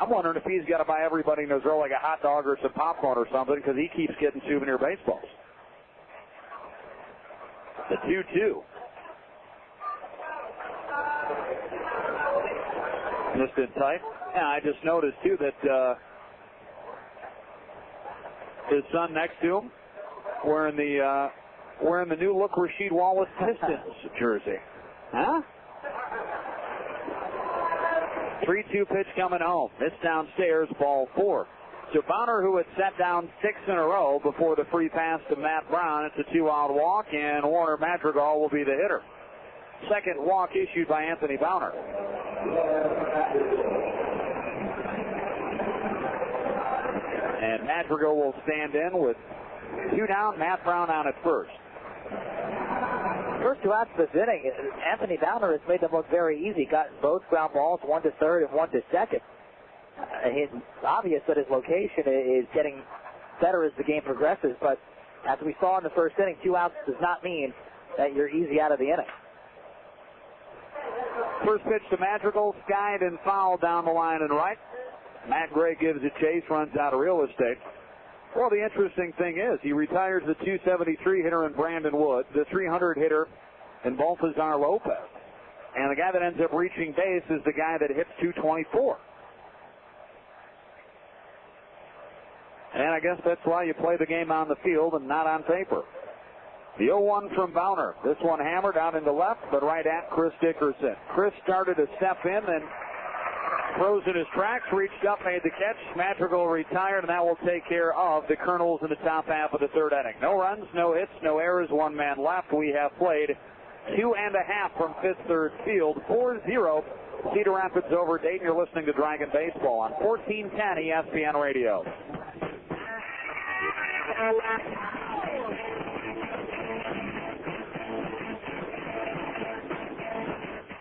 [SPEAKER 2] I'm wondering if he's got to buy everybody in his row like a hot dog or some popcorn or something, because he keeps getting souvenir baseballs. The 2-2. Missed it tight. Yeah, I just noticed, too, that his son next to him wearing the new look Rasheed Wallace Pistons jersey. Huh? 3-2 pitch coming home. Missed downstairs, ball 4. So Bonner, who had sat down 6 in a row before the free pass to Matt Brown, it's a 2-out walk, and Warner Madrigal will be the hitter. Second walk issued by Anthony Bonner. And Madrigal will stand in with 2 down, Matt Brown on at first.
[SPEAKER 3] First 2 outs of this inning, Anthony Bonner has made them look very easy. Got both ground balls, 1 to third and 1 to second. It's obvious that his location is getting better as the game progresses, but as we saw in the first inning, 2 outs does not mean that you're easy out of the inning.
[SPEAKER 2] First pitch to Madrigal, skied and fouled down the line and right. Matt Gray gives a chase, runs out of real estate. Well, the interesting thing is he retires the 273 hitter in Brandon Wood, the 300 hitter in Balthazar Lopez. And the guy that ends up reaching base is the guy that hits 224. And I guess that's why you play the game on the field and not on paper. The 0-1 from Bonner. This one hammered out into left, but right at Chris Dickerson. Chris started to step in and froze in his tracks, reached up, made the catch. Madrigal retired, and that will take care of the Kernels in the top half of the third inning. No runs, no hits, no errors, 1 man left. We have played 2.5 from Fifth Third Field, 4-0. Cedar Rapids over Dayton. You're listening to Dragon Baseball on 1410 ESPN Radio.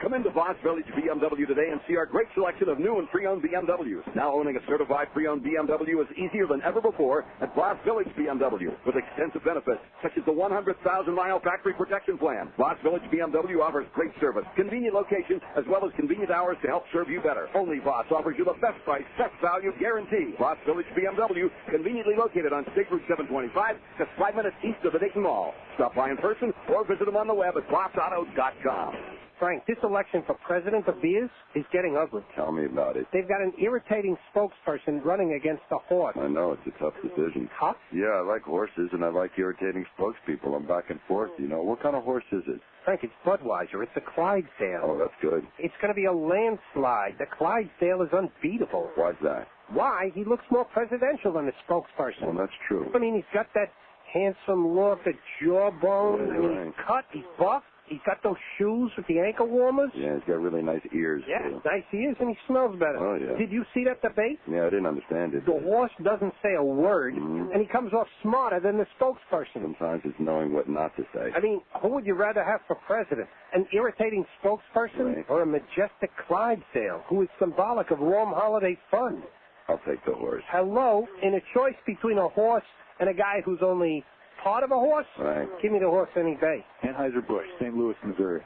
[SPEAKER 8] Come into Voss Village BMW today and see our great selection of new and pre-owned BMWs. Now owning a certified pre-owned BMW is easier than ever before at Voss Village BMW with extensive benefits such as the 100,000-mile factory protection plan. Voss Village BMW offers great service, convenient location, as well as convenient hours to help serve you better. Only Voss offers you the best price, best value guarantee. Voss Village BMW, conveniently located on State Route 725, just 5 minutes east of the Dayton Mall. Stop by in person or visit them on the web at vossautos.com.
[SPEAKER 20] Frank, this election for president of Beers is getting ugly.
[SPEAKER 7] Tell me about it.
[SPEAKER 20] They've got an irritating spokesperson running against a horse.
[SPEAKER 7] I know, it's a tough decision.
[SPEAKER 20] Tough?
[SPEAKER 7] Yeah, I like horses, and I like irritating spokespeople. I'm back and forth, you know. What kind of horse is it?
[SPEAKER 20] Frank, it's Budweiser. It's a Clydesdale.
[SPEAKER 7] Oh, that's good.
[SPEAKER 20] It's going to be a landslide. The Clydesdale is unbeatable.
[SPEAKER 7] Why's that?
[SPEAKER 20] Why? He looks more presidential than the spokesperson.
[SPEAKER 7] Well, that's true.
[SPEAKER 20] I mean, he's got that handsome look, the jawbone.
[SPEAKER 7] Yeah,
[SPEAKER 20] I mean, he's cut, he's buff. He's got those shoes with the ankle warmers.
[SPEAKER 7] Yeah, he's got really nice ears.
[SPEAKER 20] Yeah,
[SPEAKER 7] too.
[SPEAKER 20] nice ears, and he smells better.
[SPEAKER 7] Oh, yeah.
[SPEAKER 20] Did you see that debate?
[SPEAKER 7] Yeah, I didn't understand it.
[SPEAKER 20] The horse doesn't say a word, and he comes off smarter than the spokesperson.
[SPEAKER 7] Sometimes it's knowing what not to say.
[SPEAKER 20] I mean, who would you rather have for president? An irritating spokesperson or a majestic Clydesdale who is symbolic of warm holiday fun?
[SPEAKER 7] I'll take the horse.
[SPEAKER 20] Hello, in a choice between a horse and a guy who's only part of a horse,
[SPEAKER 7] right.
[SPEAKER 20] Give me the horse any day.
[SPEAKER 6] Anheuser-Busch, St. Louis, Missouri.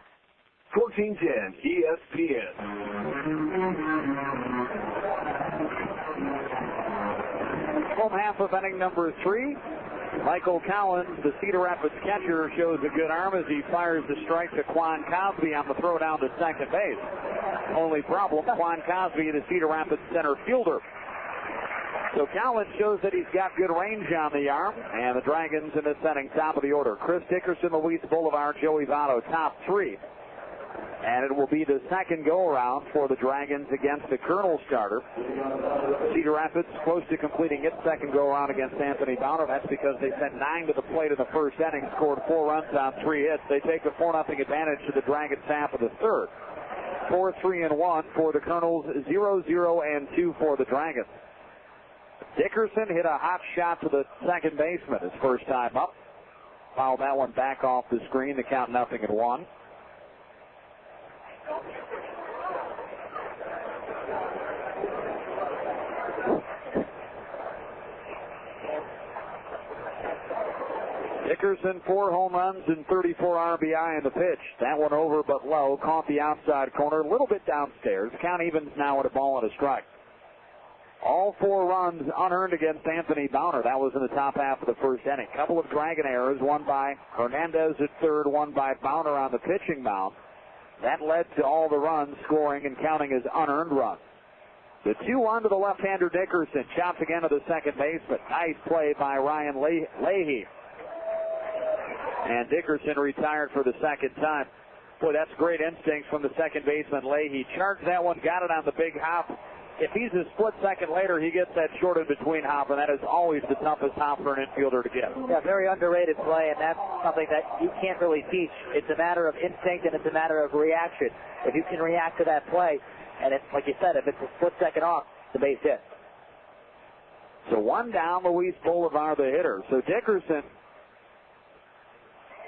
[SPEAKER 9] 1410 ESPN.
[SPEAKER 2] Home half of inning number 3. Michael Collins, the Cedar Rapids catcher, shows a good arm as he fires the strike to Quan Cosby on the throw down to second base. Only problem, Quan Cosby, the Cedar Rapids center fielder. So Collins shows that he's got good range on the arm, and the Dragons in this inning, top of the order. Chris Dickerson, Luis Boulevard, Joey Votto, top 3. And it will be the second go-around for the Dragons against the Kernels starter. Cedar Rapids close to completing its second go-around against Anthony Bowner. That's because they sent 9 to the plate in the first inning, scored 4 runs on 3 hits. They take a 4-0 advantage to the Dragons half of the third. 4-3-1 for the Kernels, 0-0-2 for the Dragons. Dickerson hit a hot shot to the second baseman his first time up. Fouled that one back off the screen to count 0-1. Dickerson, 4 home runs and 34 RBI in the pitch. That one over but low, caught the outside corner, a little bit downstairs. Count evens now at a ball and a strike. All 4 runs unearned against Anthony Bowner. That was in the top half of the first inning. Couple of Dragon errors, one by Hernandez at third, one by Bowner on the pitching mound. That led to all the runs scoring and counting as unearned runs. The 2-1 to the left-hander Dickerson. Chops again to the second baseman. Nice play by Ryan Leahy. And Dickerson retired for the second time. Boy, that's great instincts from the second baseman Leahy. Charged that one, got it on the big hop. If he's a split second later, he gets that short in between hop, and that is always the toughest hop for an infielder to get.
[SPEAKER 3] Yeah, very underrated play, and that's something that you can't really teach. It's a matter of instinct, and it's a matter of reaction. If you can react to that play, and it's like you said, if it's a split second off, the base hit.
[SPEAKER 2] So 1 down, Luis Bolivar, the hitter. So Dickerson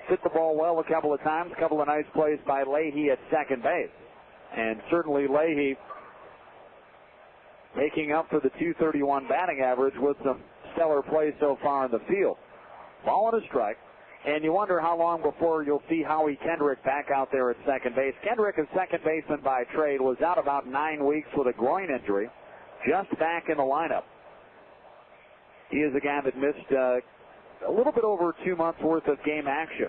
[SPEAKER 2] hit the ball well a couple of times, a couple of nice plays by Leahy at second base. And certainly Leahy making up for the .231 batting average with some stellar plays so far in the field. Ball and a strike. And you wonder how long before you'll see Howie Kendrick back out there at second base. Kendrick, a second baseman by trade, was out about 9 weeks with a groin injury, just back in the lineup. He is a guy that missed a little bit over 2 months worth of game action.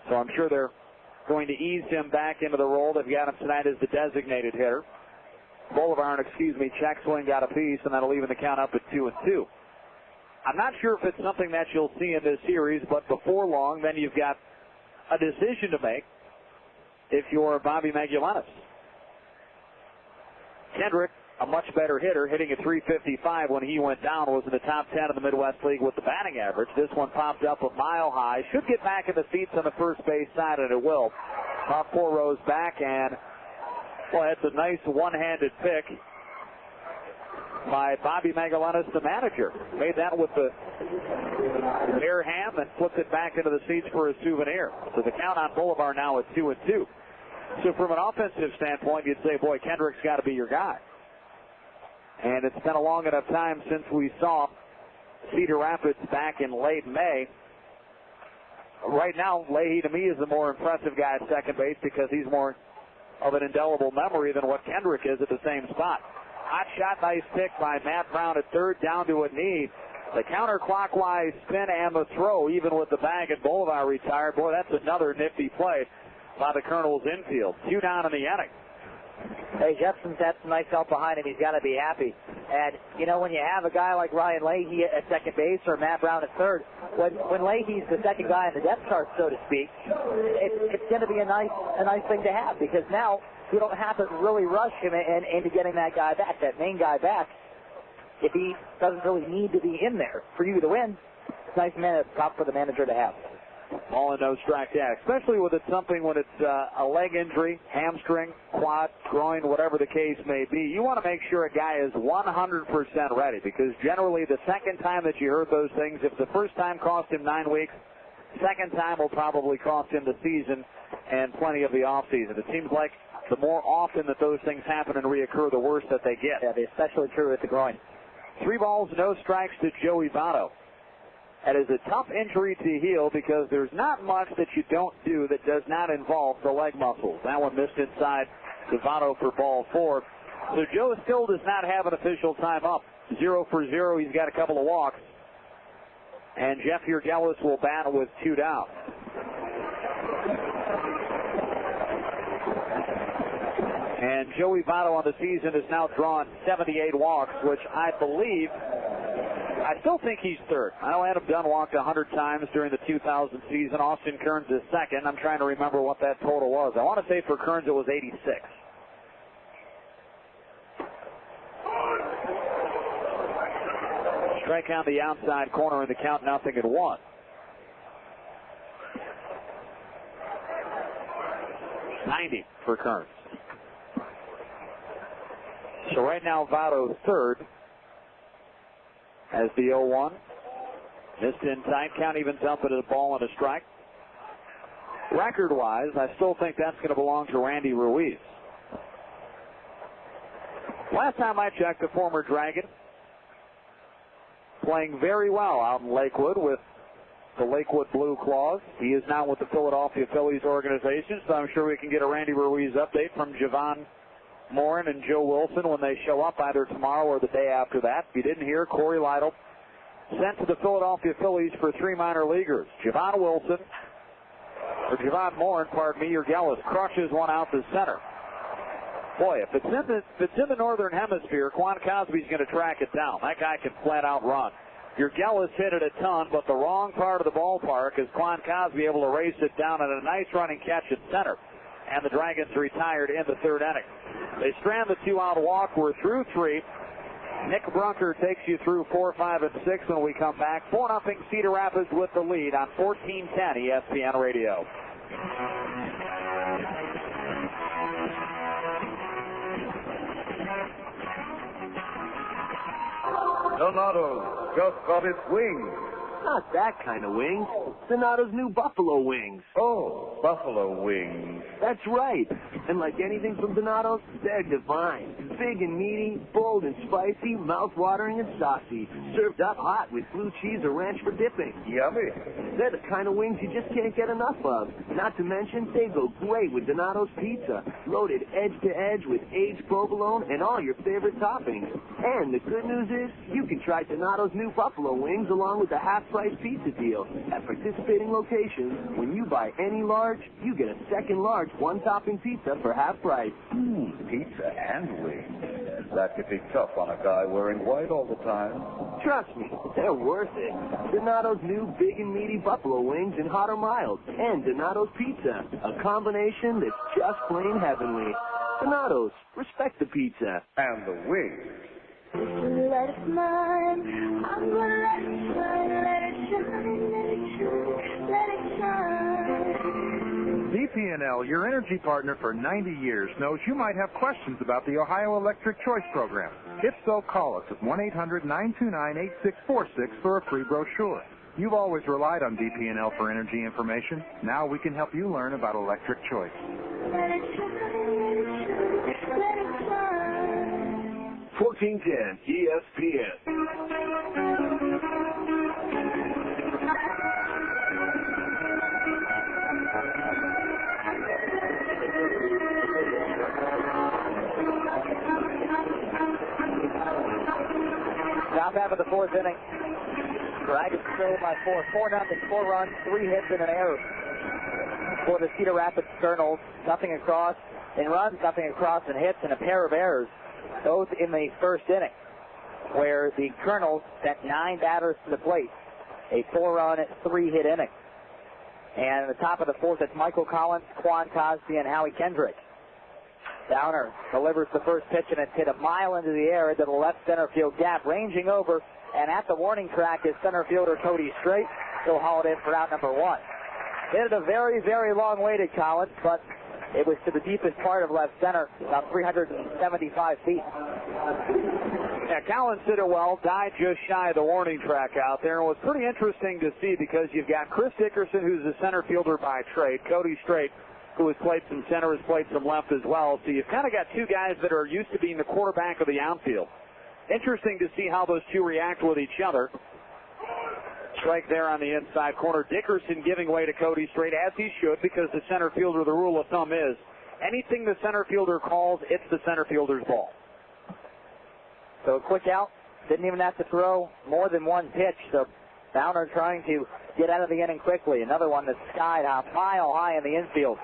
[SPEAKER 2] So I'm sure they're going to ease him back into the role. They've got him tonight as the designated hitter. Bolivar, check swing got a piece, and that'll even the count up at 2-2. I'm not sure if it's something that you'll see in this series, but before long, then you've got a decision to make if you're Bobby Maguilanis. Kendrick, a much better hitter, hitting a .355 when he went down, was in the top 10 of the Midwest League with the batting average. This one popped up a mile high. Should get back in the seats on the first base side, and it will. Top 4 rows back, and well, that's a nice one-handed pick by Bobby Maguilanis, the manager. Made that with the bare hand and flipped it back into the seats for a souvenir. So the count on Bolivar now at 2-2. So from an offensive standpoint, you'd say, boy, Kendrick's got to be your guy. And it's been a long enough time since we saw Cedar Rapids back in late May. Right now, Leahy, to me, is the more impressive guy at second base because he's more of an indelible memory than what Kendrick is at the same spot. Hot shot, nice pick by Matt Brown at third, down to a knee. The counterclockwise spin and the throw, even with the bag and Bolivar retired. Boy, that's another nifty play by the Kernels infield. 2 down in the inning.
[SPEAKER 3] Hey, Jepsen's had some nice help behind him. He's got to be happy. And, you know, when you have a guy like Ryan Leahy at second base or Matt Brown at third, when Leahy's the second guy in the depth chart, so to speak, it's going to be a nice thing to have because now you don't have to really rush him into getting that guy back, that main guy back. If he doesn't really need to be in there for you to win, it's a nice man for the manager to have.
[SPEAKER 2] Ball and no strike, yeah, especially with it something when it's a leg injury, hamstring, quad, groin, whatever the case may be. You want to make sure a guy is 100% ready because generally the second time that you hurt those things, if the first time cost him 9 weeks, second time will probably cost him the season and plenty of the offseason. It seems like the more often that those things happen and reoccur, the worse that they get.
[SPEAKER 3] Yeah, especially true with the groin.
[SPEAKER 2] 3 balls, no strikes to Joey Votto. That is a tough injury to heal because there's not much that you don't do that does not involve the leg muscles. That one missed inside to Votto for ball 4. So Joe still does not have an official time up. 0 for 0. He's got a couple of walks. And Jeff Urgelis will bat with 2 down. And Joey Votto on the season has now drawn 78 walks, which I believe I still think he's third. I know Adam Dunn walked 100 times during the 2000 season. Austin Kearns is second. I'm trying to remember what that total was. I want to say for Kearns it was 86. Strike on the outside corner in the count, 0-1. $90 for Kearns. So right now Votto third as the 0-1. Missed in tight. Count evens up at a ball and a strike. Record-wise, I still think that's going to belong to Randy Ruiz. Last time I checked, the former Dragon playing very well out in Lakewood with the Lakewood Blue Claws. He is now with the Philadelphia Phillies organization, so I'm sure we can get a Randy Ruiz update from Javon Morin and Joe Wilson when they show up either tomorrow or the day after that. If you didn't hear, Corey Lytle sent to the Philadelphia Phillies for 3 minor leaguers. Javon Morin, Urgelis crushes one out to center. Boy, if it's in the northern hemisphere, Quan Cosby's going to track it down. That guy can flat out run. Urgelis hit it a ton, but the wrong part of the ballpark is Quan Cosby able to race it down at a nice running catch at center. And the Dragons retired in the third inning. They strand the 2-out walk. We're through 3. Nick Brunker takes you through 4, 5, and 6 when we come back. 4-0 Cedar Rapids with the lead on 1410 ESPN Radio.
[SPEAKER 5] Donato's just got its wings.
[SPEAKER 18] Not that kind of wings. Donato's new buffalo wings.
[SPEAKER 5] Oh, buffalo wings.
[SPEAKER 18] That's right. And like anything from Donato's, they're divine. Big and meaty, bold and spicy, mouth-watering and saucy. Served up hot with blue cheese or ranch for dipping.
[SPEAKER 5] Yummy.
[SPEAKER 18] They're the kind of wings you just can't get enough of. Not to mention, they go great with Donato's pizza. Loaded edge to edge with aged provolone and all your favorite toppings. And the good news is, you can try Donato's new buffalo wings along with the half-price pizza deal. At participating locations, when you buy any large, you get a second large one-topping pizza for half price.
[SPEAKER 5] Pizza and wings. That could be tough on a guy wearing white all the time.
[SPEAKER 18] Trust me, they're worth it. Donato's new big and meaty buffalo wings in hot or mild. And Donato's pizza, a combination that's just plain heavenly. Donato's, respect the pizza.
[SPEAKER 5] And the wings.
[SPEAKER 4] Let it mine, I'm gonna let it shine, let it shine, let it shine, let it shine.
[SPEAKER 6] DP&L, your energy partner for 90 years, knows you might have questions about the Ohio Electric Choice Program. If so, call us at 1-800-929-8646 for a free brochure. You've always relied on DP&L for energy information. Now we can help you learn about electric choice.
[SPEAKER 4] Let it shine, let it shine, let it shine.
[SPEAKER 9] 1410 ESPN.
[SPEAKER 3] Top half of the fourth inning. Dragons trail by 4. 4-0, 4 runs, 3 hits and an error for the Cedar Rapids Kernels. Nothing across in runs, nothing across in hits, and a pair of errors, both in the first inning, where the Kernels sent 9 batters to the plate. A 4-run, 3-hit inning. And at the top of the fourth, it's Michael Collins, Quan Cosby, and Howie Kendrick. Downer delivers the first pitch, and it's hit a mile into the air into the left center field gap, ranging over, and at the warning track is center fielder Cody Strait. He'll haul it in for out number 1. Hit it a very, very long way to Collins, but it was to the deepest part of left center, about 375 feet.
[SPEAKER 2] Yeah, Collins did it well, died just shy of the warning track out there. It was pretty interesting to see because you've got Chris Dickerson, who's the center fielder by trade, Cody Strait, who has played some center, has played some left as well. So you've kind of got 2 guys that are used to being the quarterback of the outfield. Interesting to see how those 2 react with each other. Strike there on the inside corner. Dickerson giving way to Cody Strait, as he should, because the center fielder, the rule of thumb is, anything the center fielder calls, it's the center fielder's ball.
[SPEAKER 3] So a quick out. Didn't even have to throw more than 1 pitch. So Downer trying to get out of the inning quickly. Another one that's skied a mile high in the infield.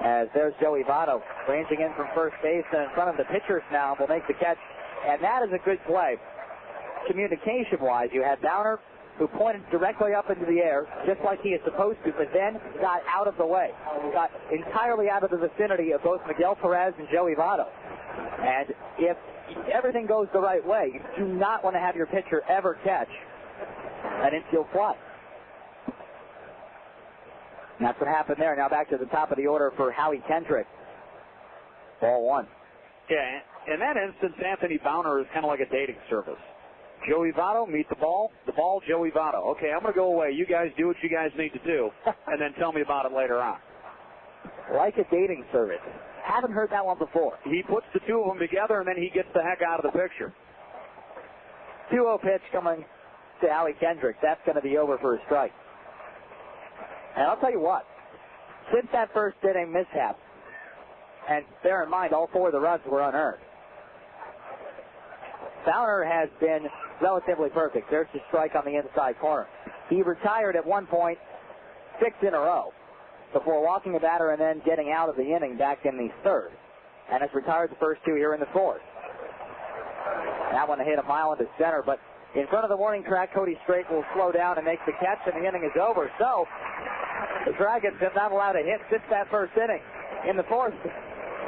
[SPEAKER 3] As there's Joey Votto ranging in from first base, and in front of the pitchers now will make the catch. And that is a good play. communication-wise, you had Downer, who pointed directly up into the air, just like he is supposed to, but then got out of the way. Got entirely out of the vicinity of both Miguel Perez and Joey Votto. And if everything goes the right way, you do not want to have your pitcher ever catch an infield fly. And that's what happened there. Now back to the top of the order for Howie Kendrick. Ball one.
[SPEAKER 2] Yeah, in that instance, Anthony Bauner is kind of like a dating service. Joey Votto, meet the ball, Joey Votto. Okay, I'm going to go away. You guys do what you guys need to do, and then tell me about it later on.
[SPEAKER 3] Like a dating service. Haven't heard that one before.
[SPEAKER 2] He puts the two of them together, and then he gets the heck out of the picture.
[SPEAKER 3] 2-0 pitch coming to Howie Kendrick. That's going to be over for a strike. And I'll tell you what, since that first inning mishap, and bear in mind all 4 of the runs were unearned, Fowler has been relatively perfect. There's the strike on the inside corner. He retired at one point 6 in a row before walking the batter and then getting out of the inning back in the third, and has retired the first 2 here in the fourth. That one hit a mile into center, but in front of the warning track, Cody Strait will slow down and make the catch, and the inning is over. So the Dragons have not allowed a hit since that first inning. In the fourth,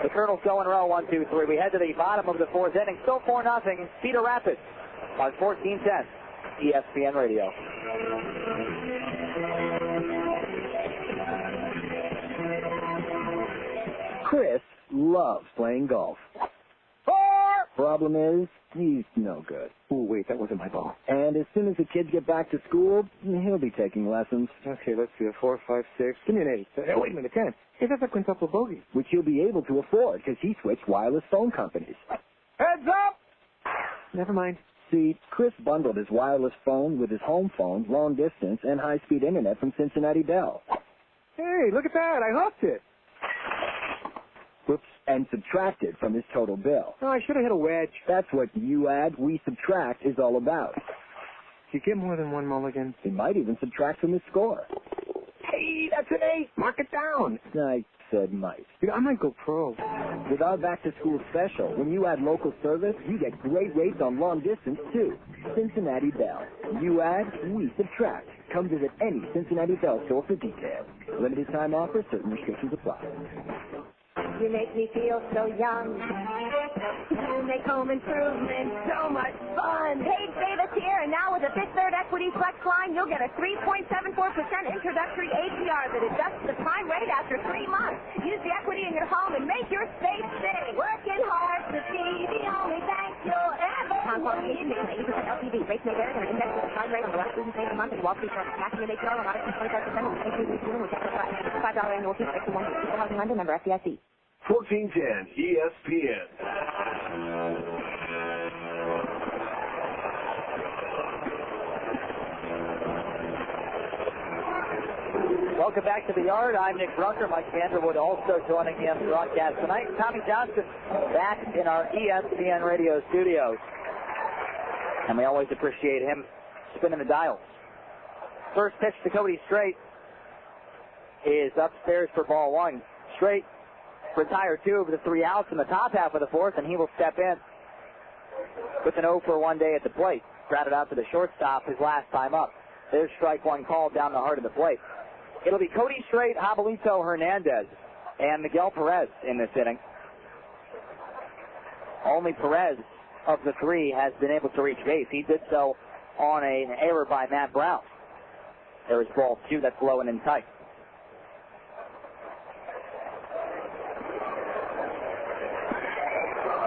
[SPEAKER 3] the Kernels go in a row, 1, 2, 3. We head to the bottom of the fourth inning. Still 4-0, Cedar Rapids on 1410 ESPN Radio.
[SPEAKER 12] Chris loves playing golf. Problem is, he's no good.
[SPEAKER 13] Oh, wait, that wasn't my ball.
[SPEAKER 12] And as soon as the kids get back to school, he'll be taking lessons.
[SPEAKER 13] Okay, let's see, a 4, 5, 6. Give me an 8. Wait a minute, 10. Hey, that's a quintuple bogey.
[SPEAKER 12] Which he'll be able to afford because he switched wireless phone companies.
[SPEAKER 13] Heads up! Never mind.
[SPEAKER 12] See, Chris bundled his wireless phone with his home phone, long distance, and high-speed internet from Cincinnati Bell.
[SPEAKER 13] Hey, look at that. I hooked it.
[SPEAKER 12] Whoops, and subtracted from his total bill.
[SPEAKER 13] Oh, I should have hit a wedge.
[SPEAKER 12] That's what you add, we subtract is all about.
[SPEAKER 13] You get more than one mulligan.
[SPEAKER 12] He might even subtract from his score.
[SPEAKER 13] Hey, that's an 8. Mark it down.
[SPEAKER 12] I said might.
[SPEAKER 13] You know, I might go pro.
[SPEAKER 12] With our back-to-school special, when you add local service, you get great rates on long distance, too. Cincinnati Bell. You add, we subtract. Come visit any Cincinnati Bell store for details. Limited time offer, certain restrictions apply.
[SPEAKER 10] You make me feel so young. You make home improvement so much fun. Paige Davis here, and now with a Fifth Third Equity Flex line, you'll get a 3.74% introductory APR that adjusts the prime rate after 3 months. Use the equity in your home and make your space sing. Working hard to be the only bank you'll ever need. 80% LTV. Rates may vary and are indexed with the prime rate on the last business day of the month and Wall Street Journal. Maximum APR on audit 25% of the increase with $5 annual fee for 1 year. Equal housing lender, member FDIC.
[SPEAKER 9] 1410 ESPN.
[SPEAKER 3] Welcome back to the yard. I'm Nick Brunker. Mike Vanderwood also joining me on the broadcast tonight. Tommy Johnson back in our ESPN radio studios. And we always appreciate him spinning the dials. First pitch to Cody Strait is upstairs for ball 1. Strait retire 2 of the 3 outs in the top half of the fourth, and he will step in with an 0 for 1 day at the plate. Grounded out to the shortstop his last time up. There's strike 1 called down the heart of the plate. It'll be Cody Strait, Jabalito Hernandez, and Miguel Perez in this inning. Only Perez of the 3 has been able to reach base. He did so on an error by Matt Brown. There is ball 2 that's low and in tight.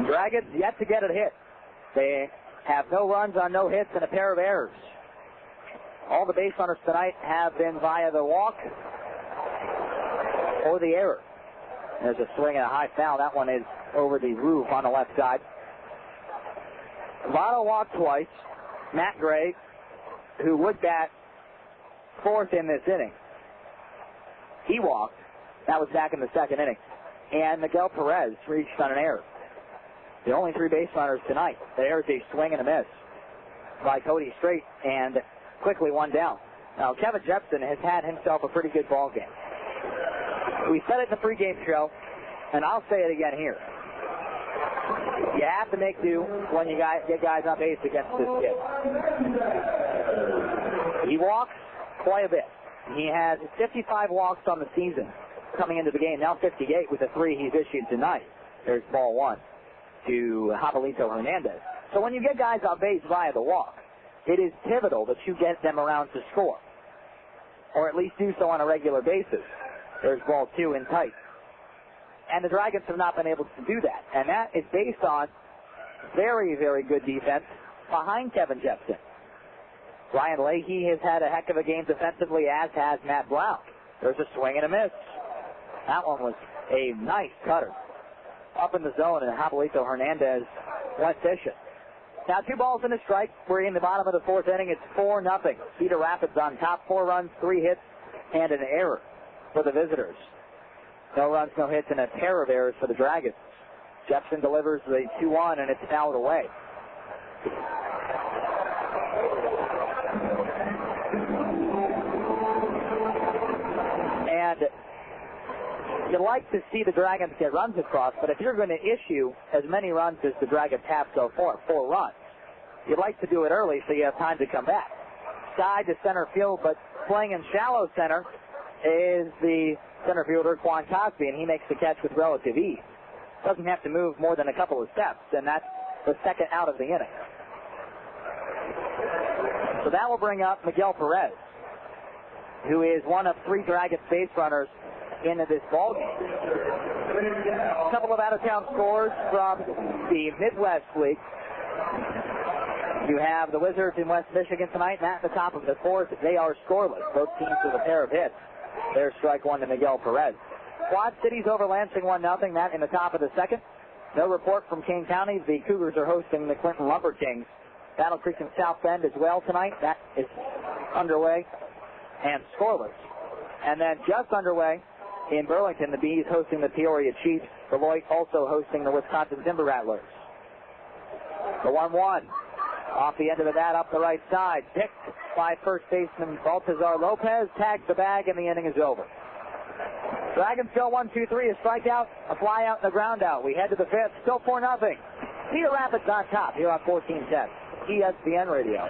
[SPEAKER 3] Dragons yet to get a hit. They have no runs on no hits and a pair of errors. All the base runners tonight have been via the walk or the error. There's a swing and a high foul. That one is over the roof on the left side. Votto walked twice. Matt Gray, who would bat 4th in this inning, he walked. That was back in the 2nd inning. And Miguel Perez reached on an error. The only 3 base runners tonight. There's a swing and a miss by Cody Strait, and quickly 1 down. Now, Kevin Jepsen has had himself a pretty good ball game. We said it in the pregame show, and I'll say it again here. You have to make do when you get guys on base against this kid. He walks quite a bit. He has 55 walks on the season coming into the game, now 58 with the 3 he's issued tonight. There's ball 1 to Jabalito Hernandez. So when you get guys on base via the walk, it is pivotal that you get them around to score, or at least do so on a regular basis. There's ball 2 in tight. And the Dragons have not been able to do that. And that is based on very, very good defense behind Kevin Jepsen. Ryan Leahy has had a heck of a game defensively, as has Matt Brown. There's a swing and a miss. That one was a nice cutter. Up in the zone, and Jabalito Hernandez went fishing. Now 2 balls and a strike. We're in the bottom of the 4th inning. It's 4-0. Cedar Rapids on top. 4 runs, 3 hits, and an error for the visitors. No runs, no hits, and a pair of errors for the Dragons. Jepsen delivers the 2-1, and it's fouled away. And you'd like to see the Dragons get runs across, but if you're going to issue as many runs as the Dragons have so far, 4 runs, you'd like to do it early so you have time to come back. Side to center field, but playing in shallow center is the center fielder, Quan Cosby, and he makes the catch with relative ease. Doesn't have to move more than a couple of steps, and that's the second out of the inning. So that will bring up Miguel Perez, who is one of 3 Dragons base runners into this ball game. A couple of out-of-town scores from the Midwest League. You have the Wizards in West Michigan tonight, and at the top of the 4th, they are scoreless. Both teams with a pair of hits. There's strike 1 to Miguel Perez. Quad Cities over Lansing 1-0. That in the top of the 2nd. No report from Kane County. The Cougars are hosting the Clinton Lumber Kings. Battle Creek and South Bend as well tonight. That is underway and scoreless. And then just underway in Burlington, the Bees hosting the Peoria Chiefs. Beloit also hosting the Wisconsin Timber Rattlers. The 1-1. Off the end of the bat, up the right side. Picked by first baseman Baltazar Lopez. Tags the bag, and the inning is over. Dragons go 1-2-3. A strikeout, a fly out, and a ground out. We head to the 5th. Still 4-0. Cedar Rapids on top here on 1410. ESPN Radio.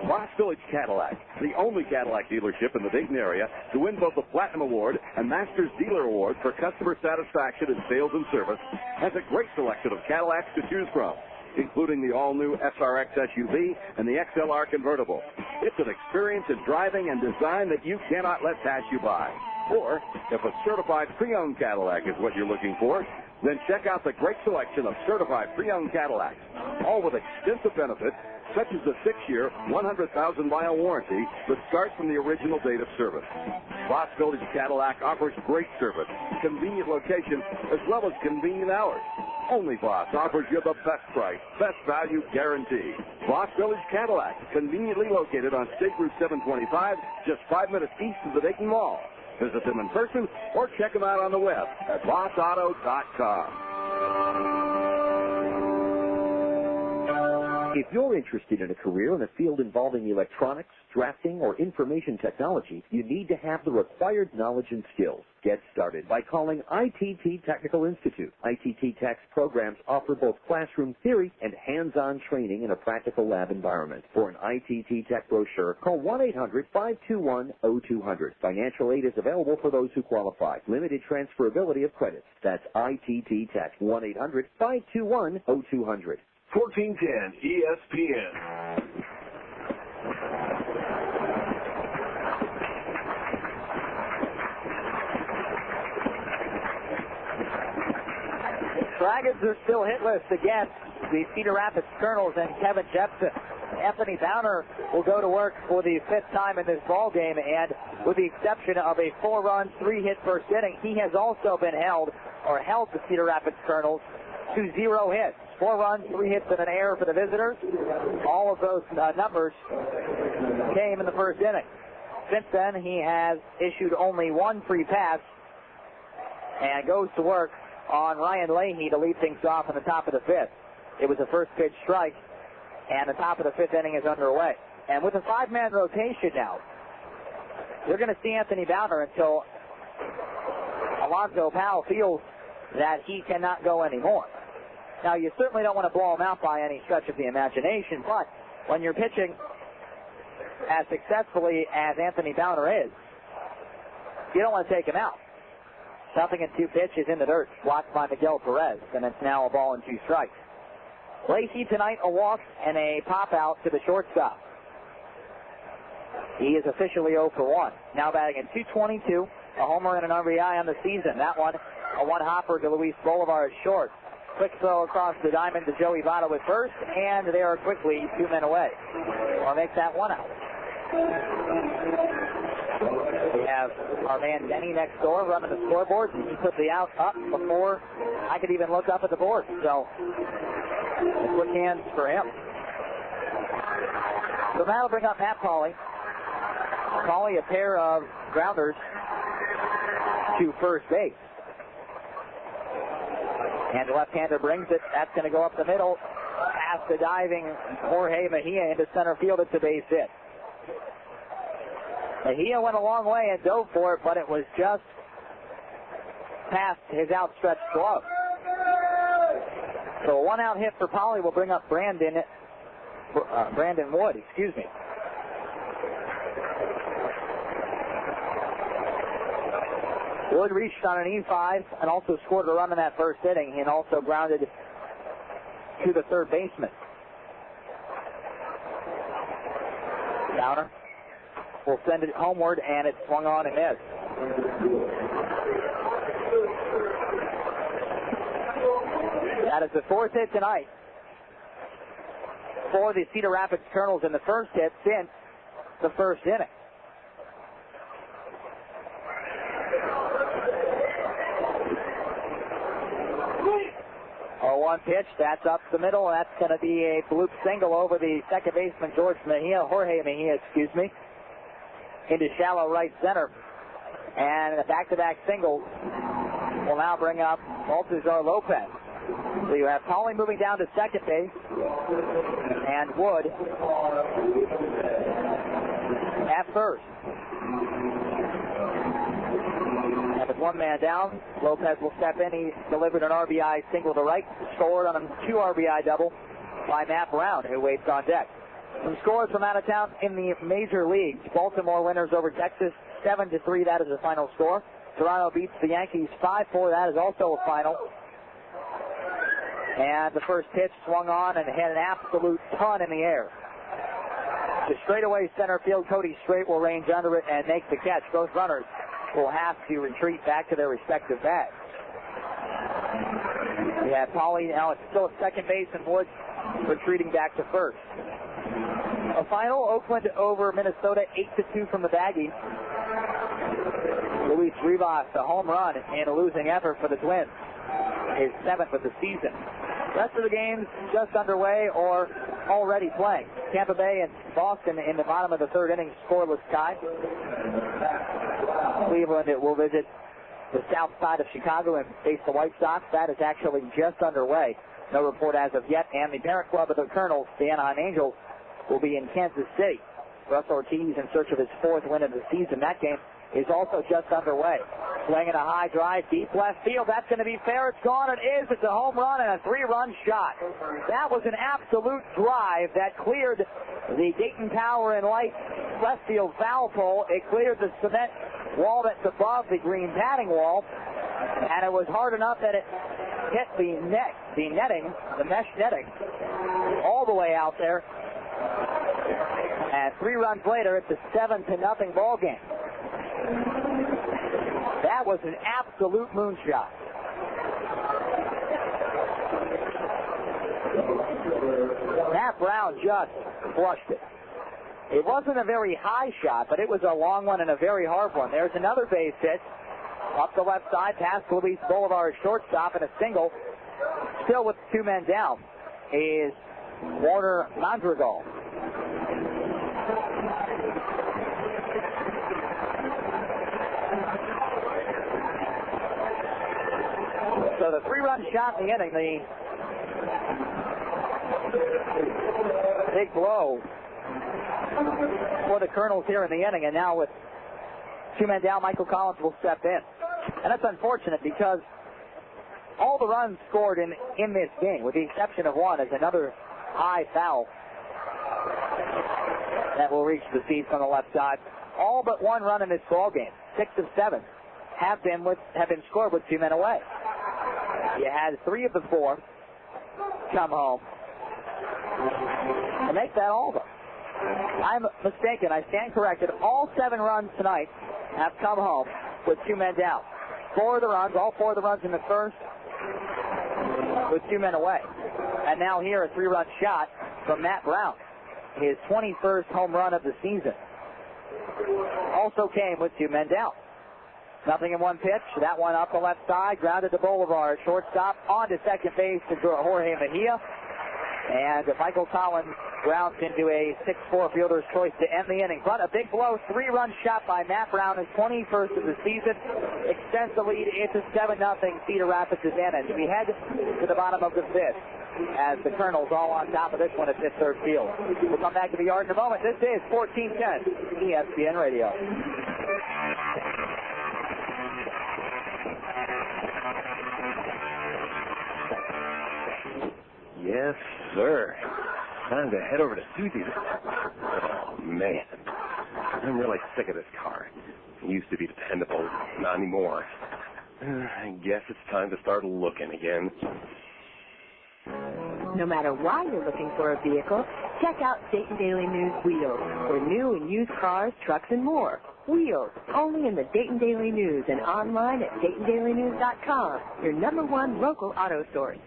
[SPEAKER 8] Ross Village Cadillac, the only Cadillac dealership in the Dayton area to win both the Platinum Award and Masters Dealer Award for customer satisfaction in sales and service, has a great selection of Cadillacs to choose from, including the all-new SRX SUV and the XLR convertible. It's an experience in driving and design that you cannot let pass you by. Or, if a certified pre-owned Cadillac is what you're looking for, then check out the great selection of certified pre-owned Cadillacs, all with extensive benefits, such as the 6-year, 100,000-mile warranty that starts from the original date of service. Ross Village Cadillac offers great service, convenient location, as well as convenient hours. Only Voss offers you the best price, best value guarantee. Ross Village Cadillac, conveniently located on State Route 725, just 5 minutes east of the Dayton Mall. Visit them in person or check them out on the web at VossAuto.com.
[SPEAKER 15] If you're interested in a career in a field involving electronics, drafting, or information technology, you need to have the required knowledge and skills. Get started by calling ITT Technical Institute. ITT Tech's programs offer both classroom theory and hands-on training in a practical lab environment. For an ITT Tech brochure, call 1-800-521-0200. Financial aid is available for those who qualify. Limited transferability of credits. That's ITT Tech. 1-800-521-0200.
[SPEAKER 9] 1410 ESPN.
[SPEAKER 3] Dragons are still hitless against the Cedar Rapids Kernels and Kevin Jepsen. Anthony Bowner will go to work for the 5th time in this ball game, and with the exception of a 4-run, 3-hit first inning, he has also been held the Cedar Rapids Kernels to 0 hits. 4 runs, 3 hits, and an error for the visitors. All of those numbers came in the first inning. Since then, he has issued only 1 free pass and goes to work on Ryan Leahy to lead things off in the top of the 5th. It was a first pitch strike, and the top of the 5th inning is underway. And with a 5-man rotation now, you're going to see Anthony Bowder until Alonzo Powell feels that he cannot go anymore. Now, you certainly don't want to blow him out by any stretch of the imagination, but when you're pitching as successfully as Anthony Bowder is, you don't want to take him out. 0-2 pitch is in the dirt, blocked by Miguel Perez, and it's now a ball and 2 strikes. Lacey tonight a walk and a pop out to the shortstop. He is officially 0 for 1. Now batting at .222, a homer and an RBI on the season. That one, a one-hopper to Luis Bolivar short. Quick throw across the diamond to Joey Votto at first, and they are quickly 2 men away. Or make that 1 out. We have our man Denny next door running the scoreboard, and he put the out up before I could even look up at the board. So, quick hands for him. So that'll bring up Matt Pauley. Pauley, a pair of grounders to first base. And the left-hander brings it. That's going to go up the middle. Past the diving Jorge Mejia into center field. It's a base hit. Mejia went a long way and dove for it, but it was just past his outstretched glove. So a one-out hit for Pauley will bring up Brandon Wood, excuse me. Wood reached on an E5 and also scored a run in that first inning and also grounded to the third baseman. Downer will send it homeward, and it's swung on and missed. That is the 4th hit tonight for the Cedar Rapids Kernels, and the first hit since the first inning. A 1 pitch, that's up the middle, and that's going to be a bloop single over the second baseman, Jorge Mejia, into shallow right center. And a back-to-back single will now bring up Baltazar Lopez. So you have Pauley moving down to second base, and Wood at first. And with 1 man down, Lopez will step in. He delivered an RBI single to right, scored on a 2 RBI double by Matt Brown, who waits on deck. Some scores from out of town in the major leagues. Baltimore winners over Texas 7-3. That is the final score. Toronto beats the Yankees 5-4. That is also a final. And the first pitch swung on and had an absolute ton in the air. To straightaway center field, Cody Strait will range under it and make the catch. Both runners will have to retreat back to their respective bags. We have Pauley now it's still at second base, and Wood retreating back to first. A final, Oakland over Minnesota, 8-2 from the Baggies. Luis Rivas, a home run and a losing effort for the Twins. His 7th of the season. Rest of the games just underway or already playing. Tampa Bay and Boston in the bottom of the third inning, scoreless tie. Cleveland will visit the south side of Chicago and face the White Sox. That is actually just underway. No report as of yet. And the parent club of the Kernels, the Anaheim Angels, will be in Kansas City. Russ Ortiz in search of his 4th win of the season. That game is also just underway. Swinging a high drive, deep left field. That's going to be fair. It's gone. It is. It's a home run and a 3-run shot. That was an absolute drive that cleared the Dayton Power and Light left field foul pole. It cleared the cement wall that's above the green padding wall, and it was hard enough that it hit the mesh netting, all the way out there. And 3 runs later, it's a 7-0 ball game. That was an absolute moonshot. Matt Brown just flushed it. It wasn't a very high shot, but it was a long one and a very hard one. There's another base hit up the left side, past Luis Bolivar, shortstop, and a single. Still with 2 men down is Warner Madrigal. So the 3-run shot in the inning, the big blow for the Kernels here in the inning, and now with 2 men down, Michael Collins will step in. And that's unfortunate because all the runs scored in this game, with the exception of one, is another high foul that will reach the seats on the left side. All but one run in this ball game, 6 of 7, have been scored with 2 men away. You had 3 of the 4 come home to make that all of them. I'm mistaken. I stand corrected. All 7 runs tonight have come home with 2 men down. 4 of the runs, all 4 of the runs in the first, with 2 men away. And now here, a 3-run shot from Matt Brown, his 21st home run of the season. Also came with 2 men down. Nothing in one pitch. That one up the left side, grounded to Boulevard. Shortstop on to second base to Jorge Mejia. And Michael Collins grounds into a 6-4 fielder's choice to end the inning. But a big blow, 3-run shot by Matt Brown, his 21st of the season. Extends the lead into 7-0 Cedar Rapids is in. And we head to the bottom of the 5th as the Kernels all on top of this one at Fifth Third Field. We'll come back to the yard in a moment. This is 1410 ESPN Radio.
[SPEAKER 16] Yes, sir. Time to head over to Susie's. Oh, man. I'm really sick of this car. It used to be dependable. Not anymore. I guess it's time to start looking again.
[SPEAKER 14] No matter why you're looking for a vehicle, check out Dayton Daily News Wheels for new and used cars, trucks, and more. Wheels, only in the Dayton Daily News and online at DaytonDailyNews.com, your #1 local auto source.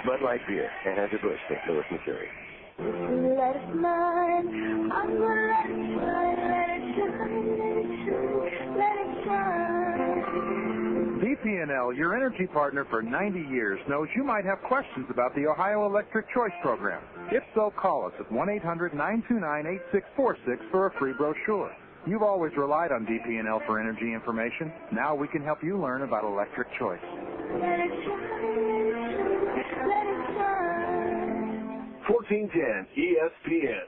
[SPEAKER 16] Bud Light Beer, Anheuser-Busch, St. Louis, Missouri.
[SPEAKER 4] Let it shine, I'm gonna let it shine, let it shine, let it shine, let it shine.
[SPEAKER 6] DP&L, your energy partner for 90 years, knows you might have questions about the Ohio Electric Choice Program. If so, call us at 1-800-929-8646 for a free brochure. You've always relied on DP&L for energy information. Now we can help you learn about electric choice.
[SPEAKER 4] Let it shine, let it shine.
[SPEAKER 9] 1410 ESPN.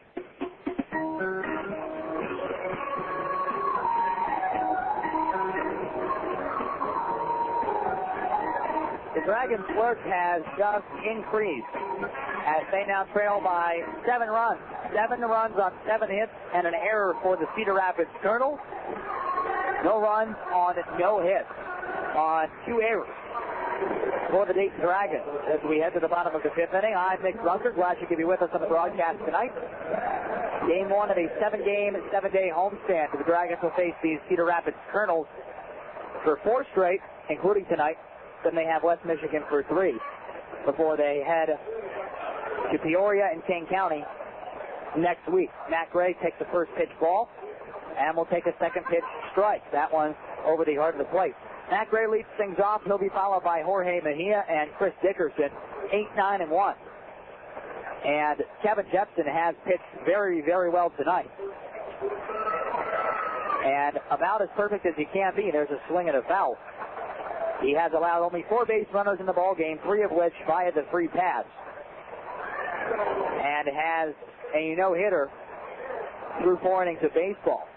[SPEAKER 3] The Dragons' work has just increased as they now trail by 7 runs. 7 runs on 7 hits and an error for the Cedar Rapids Kernels. No runs on no hits on 2 errors for the Dayton Dragons. As we head to the bottom of the 5th inning, I'm Nick Brunker. Glad you could be with us on the broadcast tonight. Game 1 of a 7-game, 7-day homestand. The Dragons will face these Cedar Rapids Kernels for 4 straight, including tonight. Then they have West Michigan for 3 before they head to Peoria and King County next week. Matt Gray takes the first pitch ball and will take a second pitch strike. That one over the heart of the plate. Matt Gray leads things off. He'll be followed by Jorge Mejia and Chris Dickerson, 8-9-1. And Kevin Jepsen has pitched very, very well tonight. And about as perfect as he can be. There's a swing and a foul. He has allowed only 4 base runners in the ball game, 3 of which via the free pass. And has a no-hitter through 4 innings of baseball.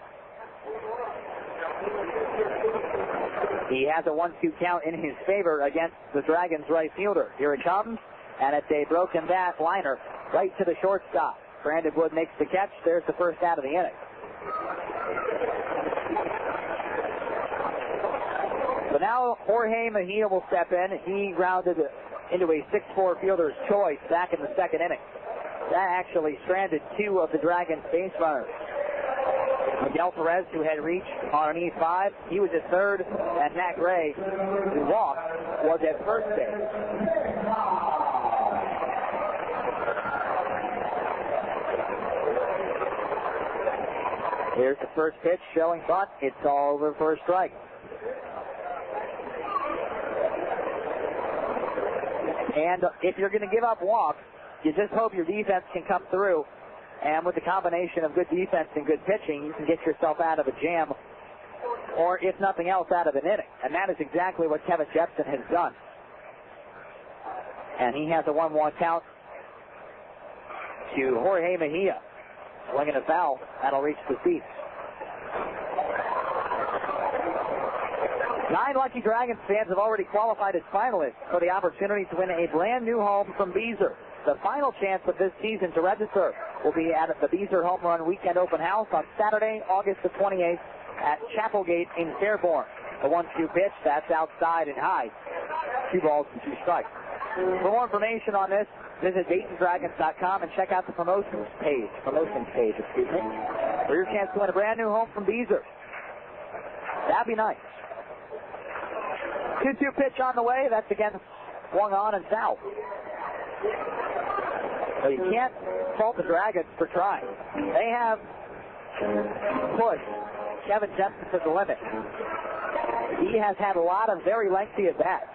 [SPEAKER 3] He has a 1-2 count in his favor against the Dragons' right fielder. Here it comes, and it's a broken bat liner right to the shortstop. Brandon Wood makes the catch. There's the first out of the inning. So now Jorge Mejia will step in. He grounded into a 6-4 fielder's choice back in the 2nd inning. That actually stranded 2 of the Dragons' base runners. Miguel Perez, who had reached on an E5, he was at 3rd, and Matt Gray, who walked, was at first base. Here's the first pitch showing bunt. It's all over for a strike. And if you're going to give up walks, you just hope your defense can come through. And with the combination of good defense and good pitching, you can get yourself out of a jam, or if nothing else, out of an inning. And that is exactly what Kevin Jepsen has done. And he has a 1-1 count to Jorge Mejia. Swinging a foul. That'll reach the seats. 9 Lucky Dragons fans have already qualified as finalists for the opportunity to win a brand new home from Beezer. The final chance of this season to register will be at the Beezer Home Run Weekend Open House on Saturday, August the 28th at Chapelgate in Fairborn. The 1-2 pitch, that's outside and high. 2 balls and 2 strikes. For more information on this, visit DaytonDragons.com and check out the promotions page, for your chance to win a brand new home from Beezer. That'd be nice. 2-2 pitch on the way. That's again swung on and foul. So you can't fault the Dragons for trying. They have pushed Kevin Jepsen to the limit. He has had a lot of very lengthy at-bats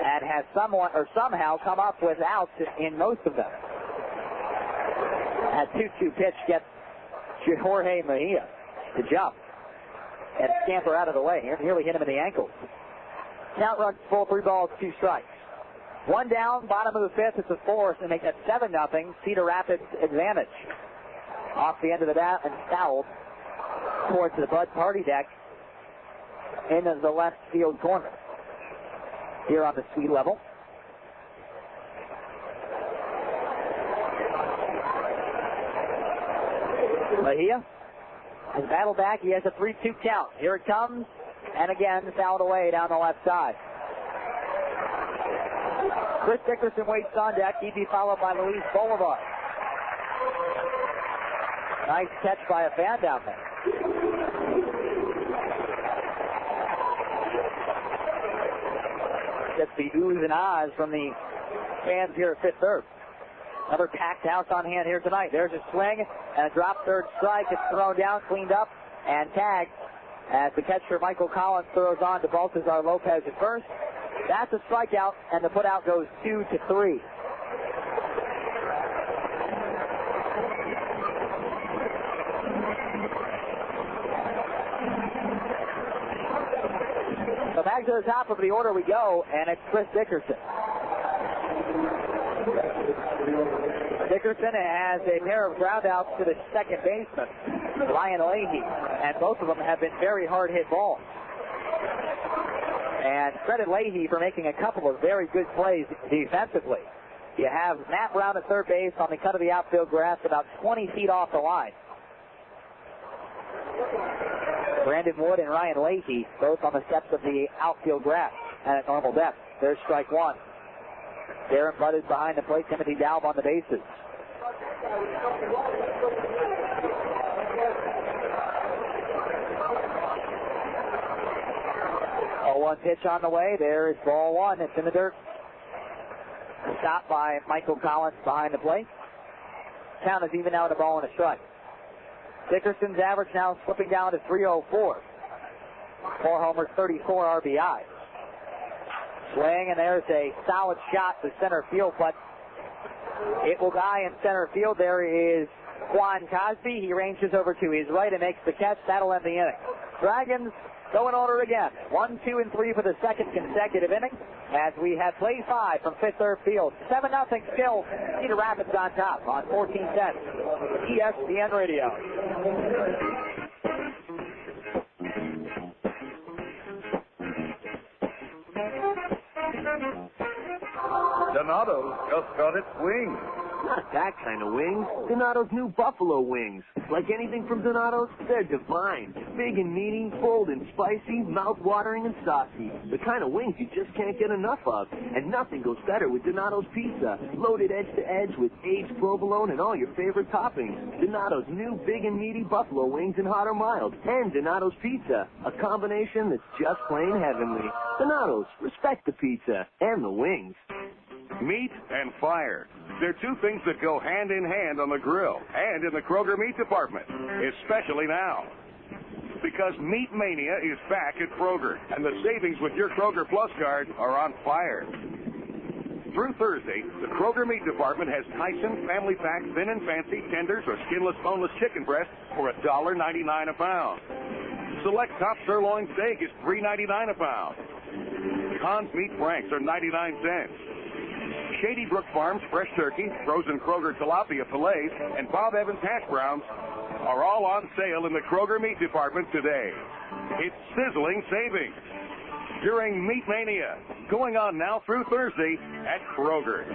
[SPEAKER 3] and has somehow come up with outs in most of them. That 2-2 pitch gets Jorge Mejia to jump and scamper out of the way. Nearly hit him in the ankles. Count runs full, 3 balls, 2 strikes. 1 down, bottom of the 5th. It's a 4th, and make that 7-0 Cedar Rapids advantage. Off the end of the bat and fouled towards the Bud Party deck into the left field corner. Here on the speed level. Mejia has battled back. He has a 3-2 count. Here it comes, and again fouled away down the left side. Chris Dickerson waits on deck. He'd be followed by Luis Bolivar. Nice catch by a fan down there. Gets the oohs and ahs from the fans here at Fifth Third. Another packed house on hand here tonight. There's a swing and a drop third strike. It's thrown down, cleaned up, and tagged as the catcher Michael Collins throws on to Baltazar Lopez at first. That's a strikeout, and the putout goes 2-3. So back to the top of the order we go, and it's Chris Dickerson. Dickerson has a pair of groundouts to the second baseman, Ryan Leahy, and both of them have been very hard-hit balls. And credit Leahy for making a couple of very good plays defensively. You have Matt Brown at third base on the cut of the outfield grass about 20 feet off the line. Brandon Wood and Ryan Leahy both on the steps of the outfield grass and at normal depth. There's strike 1. Darren Budd is behind the plate. Timothy Daub on the bases. Oh, 1 pitch on the way. There is ball 1. It's in the dirt. Stopped by Michael Collins behind the plate. Count is even out, a ball and a strike. Dickerson's average now slipping down to 304. 4 homers, 34 RBI. Swing, and there's a solid shot to center field, but it will die in center field. There is Juan Cosby. He ranges over to his right and makes the catch. That'll end the inning. Dragons go in order again. 1, 2, and 3 for the second consecutive inning as we have played 5 from Fifth Third Field. 7-0 still. Cedar Rapids on top on 1410 ESPN Radio.
[SPEAKER 5] Donato's just got its wings.
[SPEAKER 18] Not that kind of wings. Donato's new buffalo wings. Like anything from Donato's, they're divine. Big and meaty, bold and spicy, mouth-watering and saucy. The kind of wings you just can't get enough of. And nothing goes better with Donato's pizza. Loaded edge to edge with aged provolone and all your favorite toppings. Donato's new big and meaty buffalo wings in hot or mild. And Donato's pizza. A combination that's just plain heavenly. Donato's, respect the pizza and the wings.
[SPEAKER 1] Meat and fire. They're 2 things that go hand in hand on the grill and in the Kroger meat department, especially now. Because Meat Mania is back at Kroger, and the savings with your Kroger Plus card are on fire. through Thursday, the Kroger Meat Department has Tyson Family Pack Thin and Fancy Tenders or Skinless Boneless Chicken Breast for $1.99 a pound. Select Top Sirloin Steak is $3.99 a pound. Conn's Meat Franks are 99 cents. Shady Brook Farms Fresh Turkey, Frozen Kroger Tilapia Fillets, and Bob Evans Hash Browns are all on sale in the Kroger Meat Department today. It's sizzling savings during Meat Mania, going on now through Thursday at Kroger.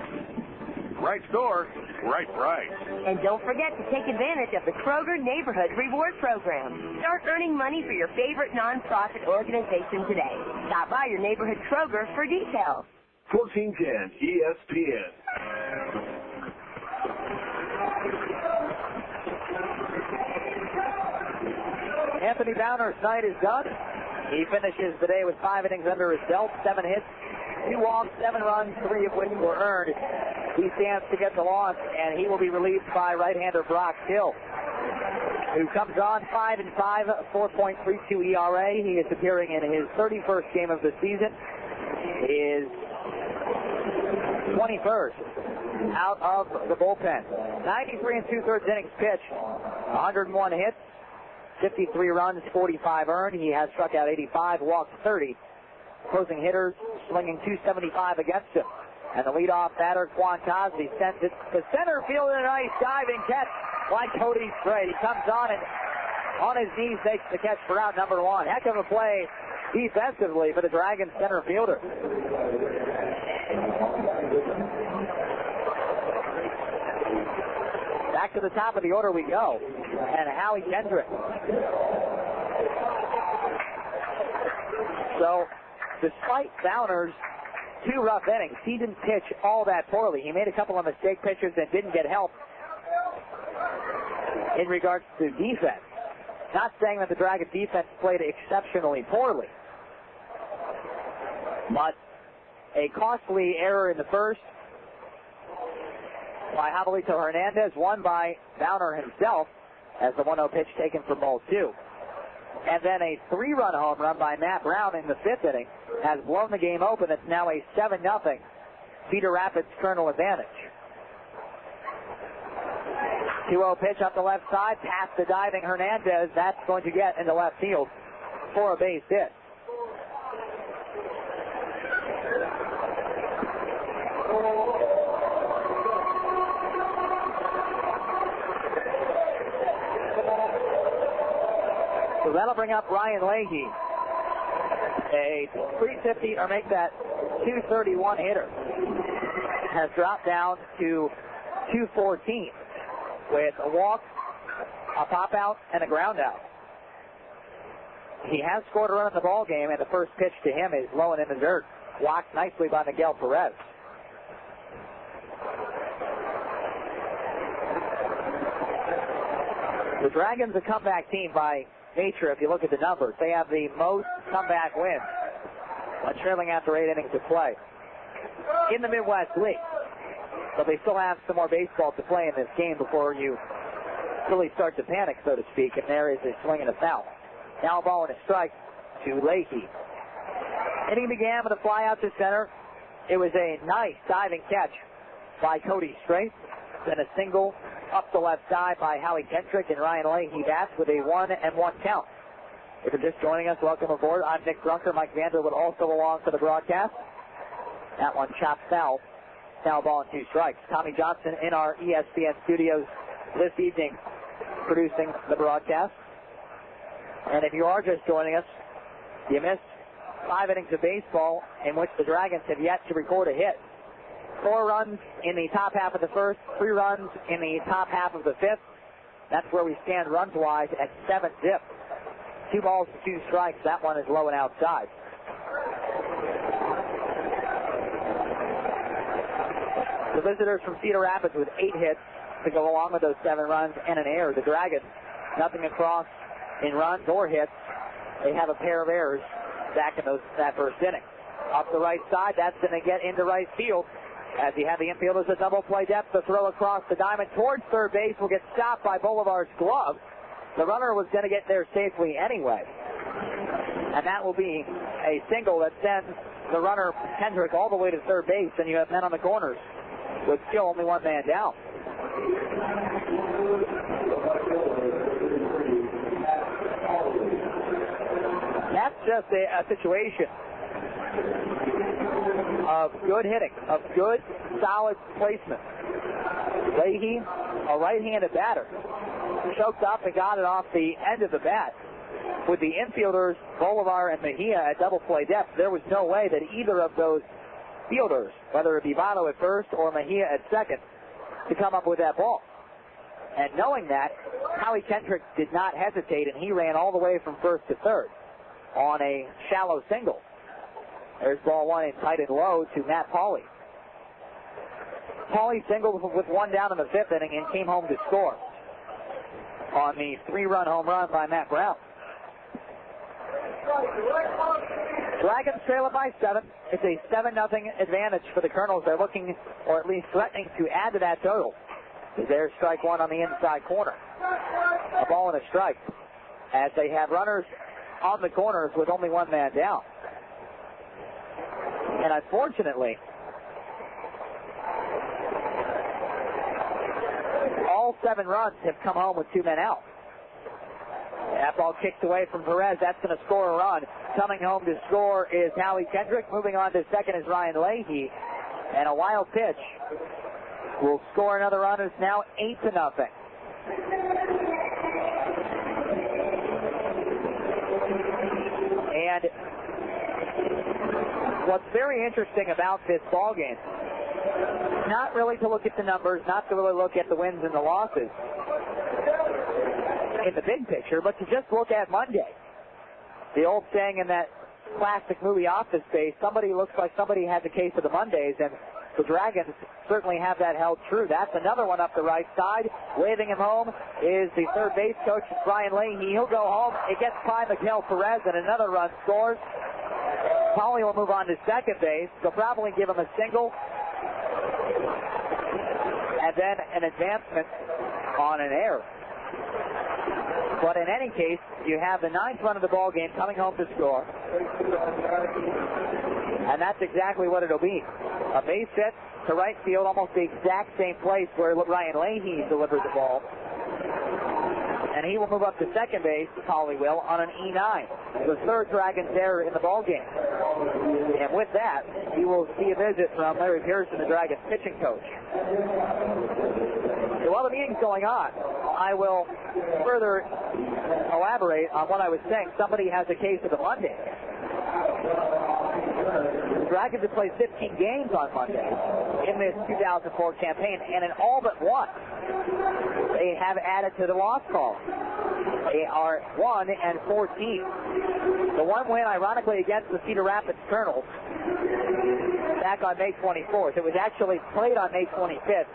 [SPEAKER 1] Right store, right price.
[SPEAKER 10] And don't forget to take advantage of the Kroger Neighborhood Reward Program. Start earning money for your favorite nonprofit organization today. Stop by your neighborhood Kroger for details.
[SPEAKER 9] 1410 ESPN.
[SPEAKER 3] Anthony Downer's night is done. He finishes the day with 5 innings under his belt, 7 hits, 2 walks, 7 runs, 3 of which were earned. He stands to get the loss, and he will be relieved by right-hander Brock Hill, who comes on 5-5, 4.32 ERA. He is appearing in his 31st game of the season, his 21st out of the bullpen. 93 2/3 innings pitched, 101 hits, 53 runs, 45 earned. He has struck out 85, walked 30. Closing hitters slinging 275 against him. And the leadoff batter, Quan Cosby, sends it to center field in a nice diving catch by Cody Strait. He comes on and on his knees makes the catch for out number 1. Heck of a play defensively for the Dragons center fielder. Back to the top of the order we go. And Howie Kendrick. So, despite Downer's 2 rough innings, he didn't pitch all that poorly. He made a couple of mistake pitches and didn't get help in regards to defense. Not saying that the Dragons defense played exceptionally poorly, but a costly error in the first by Javelito Hernandez, one by Downer himself, as the 1-0 pitch taken from ball 2. And then a 3-run home run by Matt Brown in the 5th inning has blown the game open. It's now a 7-0 Cedar Rapids Kernel advantage. 2-0 pitch up the left side, past the diving Hernandez. That's going to get into left field for a base hit. So that'll bring up Ryan Leahy, a 350, or make that 231 hitter. Has dropped down to 214 with a walk, a pop out, and a ground out. He has scored a run in the ball game, and the first pitch to him is low and in the dirt. Walked nicely by Miguel Perez. The Dragons, a comeback team by nature. If you look at the numbers, they have the most comeback wins, trailing after 8 innings of play in the Midwest League. But they still have some more baseball to play in this game before you really start to panic, so to speak. And there is a swing and a foul. Now a ball and a strike to Leahy. Inning began with a fly out to center. It was a nice diving catch by Cody Strait. Then a single up the left side by Howie Kendrick, and Ryan Leahy bats with a 1-1 count. If you're just joining us, welcome aboard. I'm Nick Brunker. Mike Vanderwood also along for the broadcast. That one chopped foul. Now a ball and 2 strikes. Tommy Johnson in our ESPN studios this evening producing the broadcast. And if you are just joining us, you missed 5 innings of baseball in which the Dragons have yet to record a hit. 4 runs in the top half of the first, 3 runs in the top half of the 5th. That's where we stand runs-wise at 7-zip. 2 balls, 2 strikes. That one is low and outside. The visitors from Cedar Rapids with 8 hits to go along with those 7 runs and an error. The Dragons, nothing across in runs or hits. They have a pair of errors back in that first inning. Up the right side, that's going to get into right field. As you have the infielders at double play depth, the throw across the diamond towards third base will get stopped by Boulevard's glove. The runner was going to get there safely anyway. And that will be a single that sends the runner Kendrick all the way to third base, and you have men on the corners with still only one man down. That's just a situation of good hitting, of good, solid placement. Leahy, a right-handed batter, choked up and got it off the end of the bat. With the infielders, Bolivar and Mejia at double play depth, there was no way that either of those fielders, whether it be Votto at first or Mejia at second, to come up with that ball. And knowing that, Howie Kendrick did not hesitate, and he ran all the way from first to third on a shallow single. There's ball one in tight and low to Matt Pauley. Pauley singled with one down in the fifth inning and came home to score on the 3-run home run by Matt Brown. Dragons trail it by 7. It's a 7-0 advantage for the Kernels. They're looking, or at least threatening, to add to that total. There's strike one on the inside corner. A ball and a strike as they have runners on the corners with only one man down. And unfortunately, all 7 runs have come home with 2 men out. That ball kicked away from Perez. That's going to score a run. Coming home to score is Howie Kendrick. Moving on to second is Ryan Leahy. And a wild pitch will score another run. It's now 8-0. And what's very interesting about this ball game, not really to look at the numbers, not to really look at the wins and the losses in the big picture, but to just look at Monday. The old saying in that classic movie Office Space, somebody looks like somebody has a case of the Mondays, and the Dragons certainly have that held true. That's another one up the right side. Waving him home is the third base coach, Brian Leahy. He'll go home. It gets by Miguel Perez, and another run scores. Pauley will move on to second base. They'll probably give him a single, and then an advancement on an error. But in any case, you have the 9th run of the ball game coming home to score. And that's exactly what it'll be. A base hit to right field, almost the exact same place where Ryan Leahy delivered the ball. And he will move up to second base, Pauley will, on an E9. The third Dragons error in the ball game. And with that, you will see a visit from Larry Pearson, the Dragons pitching coach. So while the meeting's going on, I will further elaborate on what I was saying. Somebody has a case of the Monday. The Dragons have played 15 games on Monday in this 2004 campaign, and in all but one, they have added to the loss column. They are 1-14. The one win, ironically, against the Cedar Rapids Kernels back on May 24th. It was actually played on May 25th.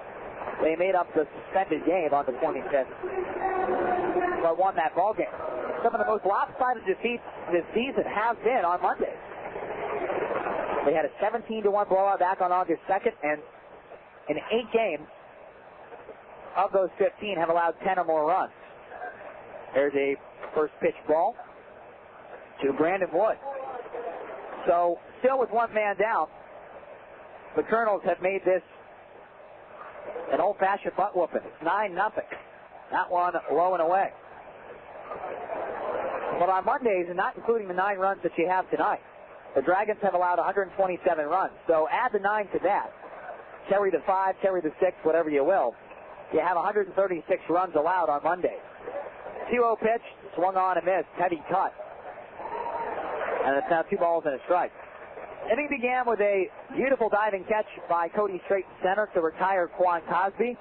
[SPEAKER 3] They made up the suspended game on the 25th, but won that ball game. Some of the most lopsided defeats this season have been on Mondays. They had a 17-1 blowout back on August 2nd, and in 8 games of those 15 have allowed 10 or more runs. There's a first pitch ball to Brandon Wood. So, still with one man down, the Kernels have made this an old-fashioned butt whooping. It's 9-0. That one low and away. But on Mondays, and not including the 9 runs that you have tonight, the Dragons have allowed 127 runs. So add the 9 to that. Carry the 5, carry the 6, whatever you will. You have 136 runs allowed on Monday. 2-0 pitch, swung on and missed, heavy cut. And it's now 2 balls and a strike. Inning began with a beautiful diving catch by Cody Strait center to retire Quan Cosby.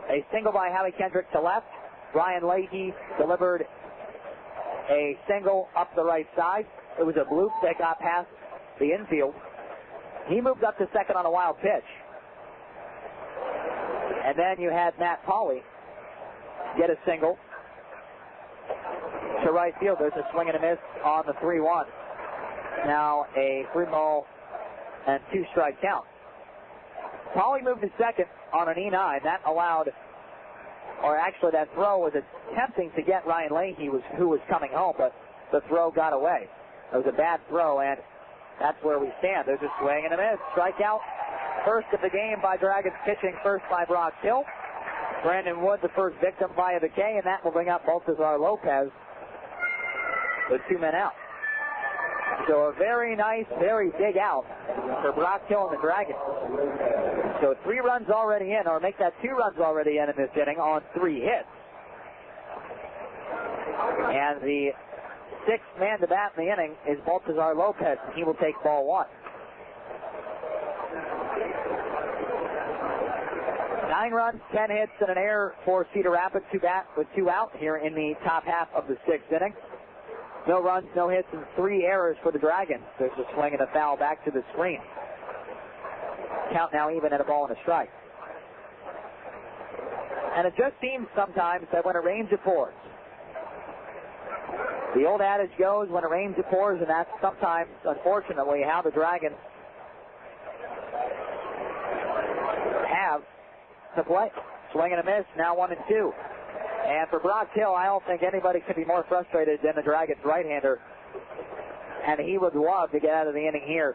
[SPEAKER 3] A single by Howie Kendrick to left. Ryan Leahy delivered a single up the right side. It was a bloop that got past the infield. He moved up to second on a wild pitch. And then you had Matt Pauley get a single to right field. There's a swing and a miss on the 3-1. Now a 3-ball and 2-strike count. Pauley moved to second on an E9. That allowed, or actually that throw was attempting to get Ryan Leahy, who was coming home, but the throw got away. It was a bad throw, and that's where we stand. There's a swing and a miss. Strikeout. First of the game by Dragons pitching, first by Brock Hill. Brandon Wood, the first victim via the K, and that will bring up Baltazar Lopez with 2 men out. So a very nice, very big out for Brock Hill and the Dragons. So 3 runs already in, or make that 2 runs already in this inning on 3 hits. And the 6th man to bat in the inning is Baltazar Lopez, and he will take ball 1. 9 runs, 10 hits, and an error for Cedar Rapids to bat with 2 out here in the top half of the 6th inning. No runs, no hits, and 3 errors for the Dragons. There's a swing and a foul back to the screen. Count now even at a ball and a strike. And it just seems sometimes that when it rains, it pours. The old adage goes, when it rains, it pours, and that's sometimes, unfortunately, how the Dragons have to play. Swing and a miss, now 1-2. And for Brock Hill, I don't think anybody could be more frustrated than the Dragons right-hander. And he would love to get out of the inning here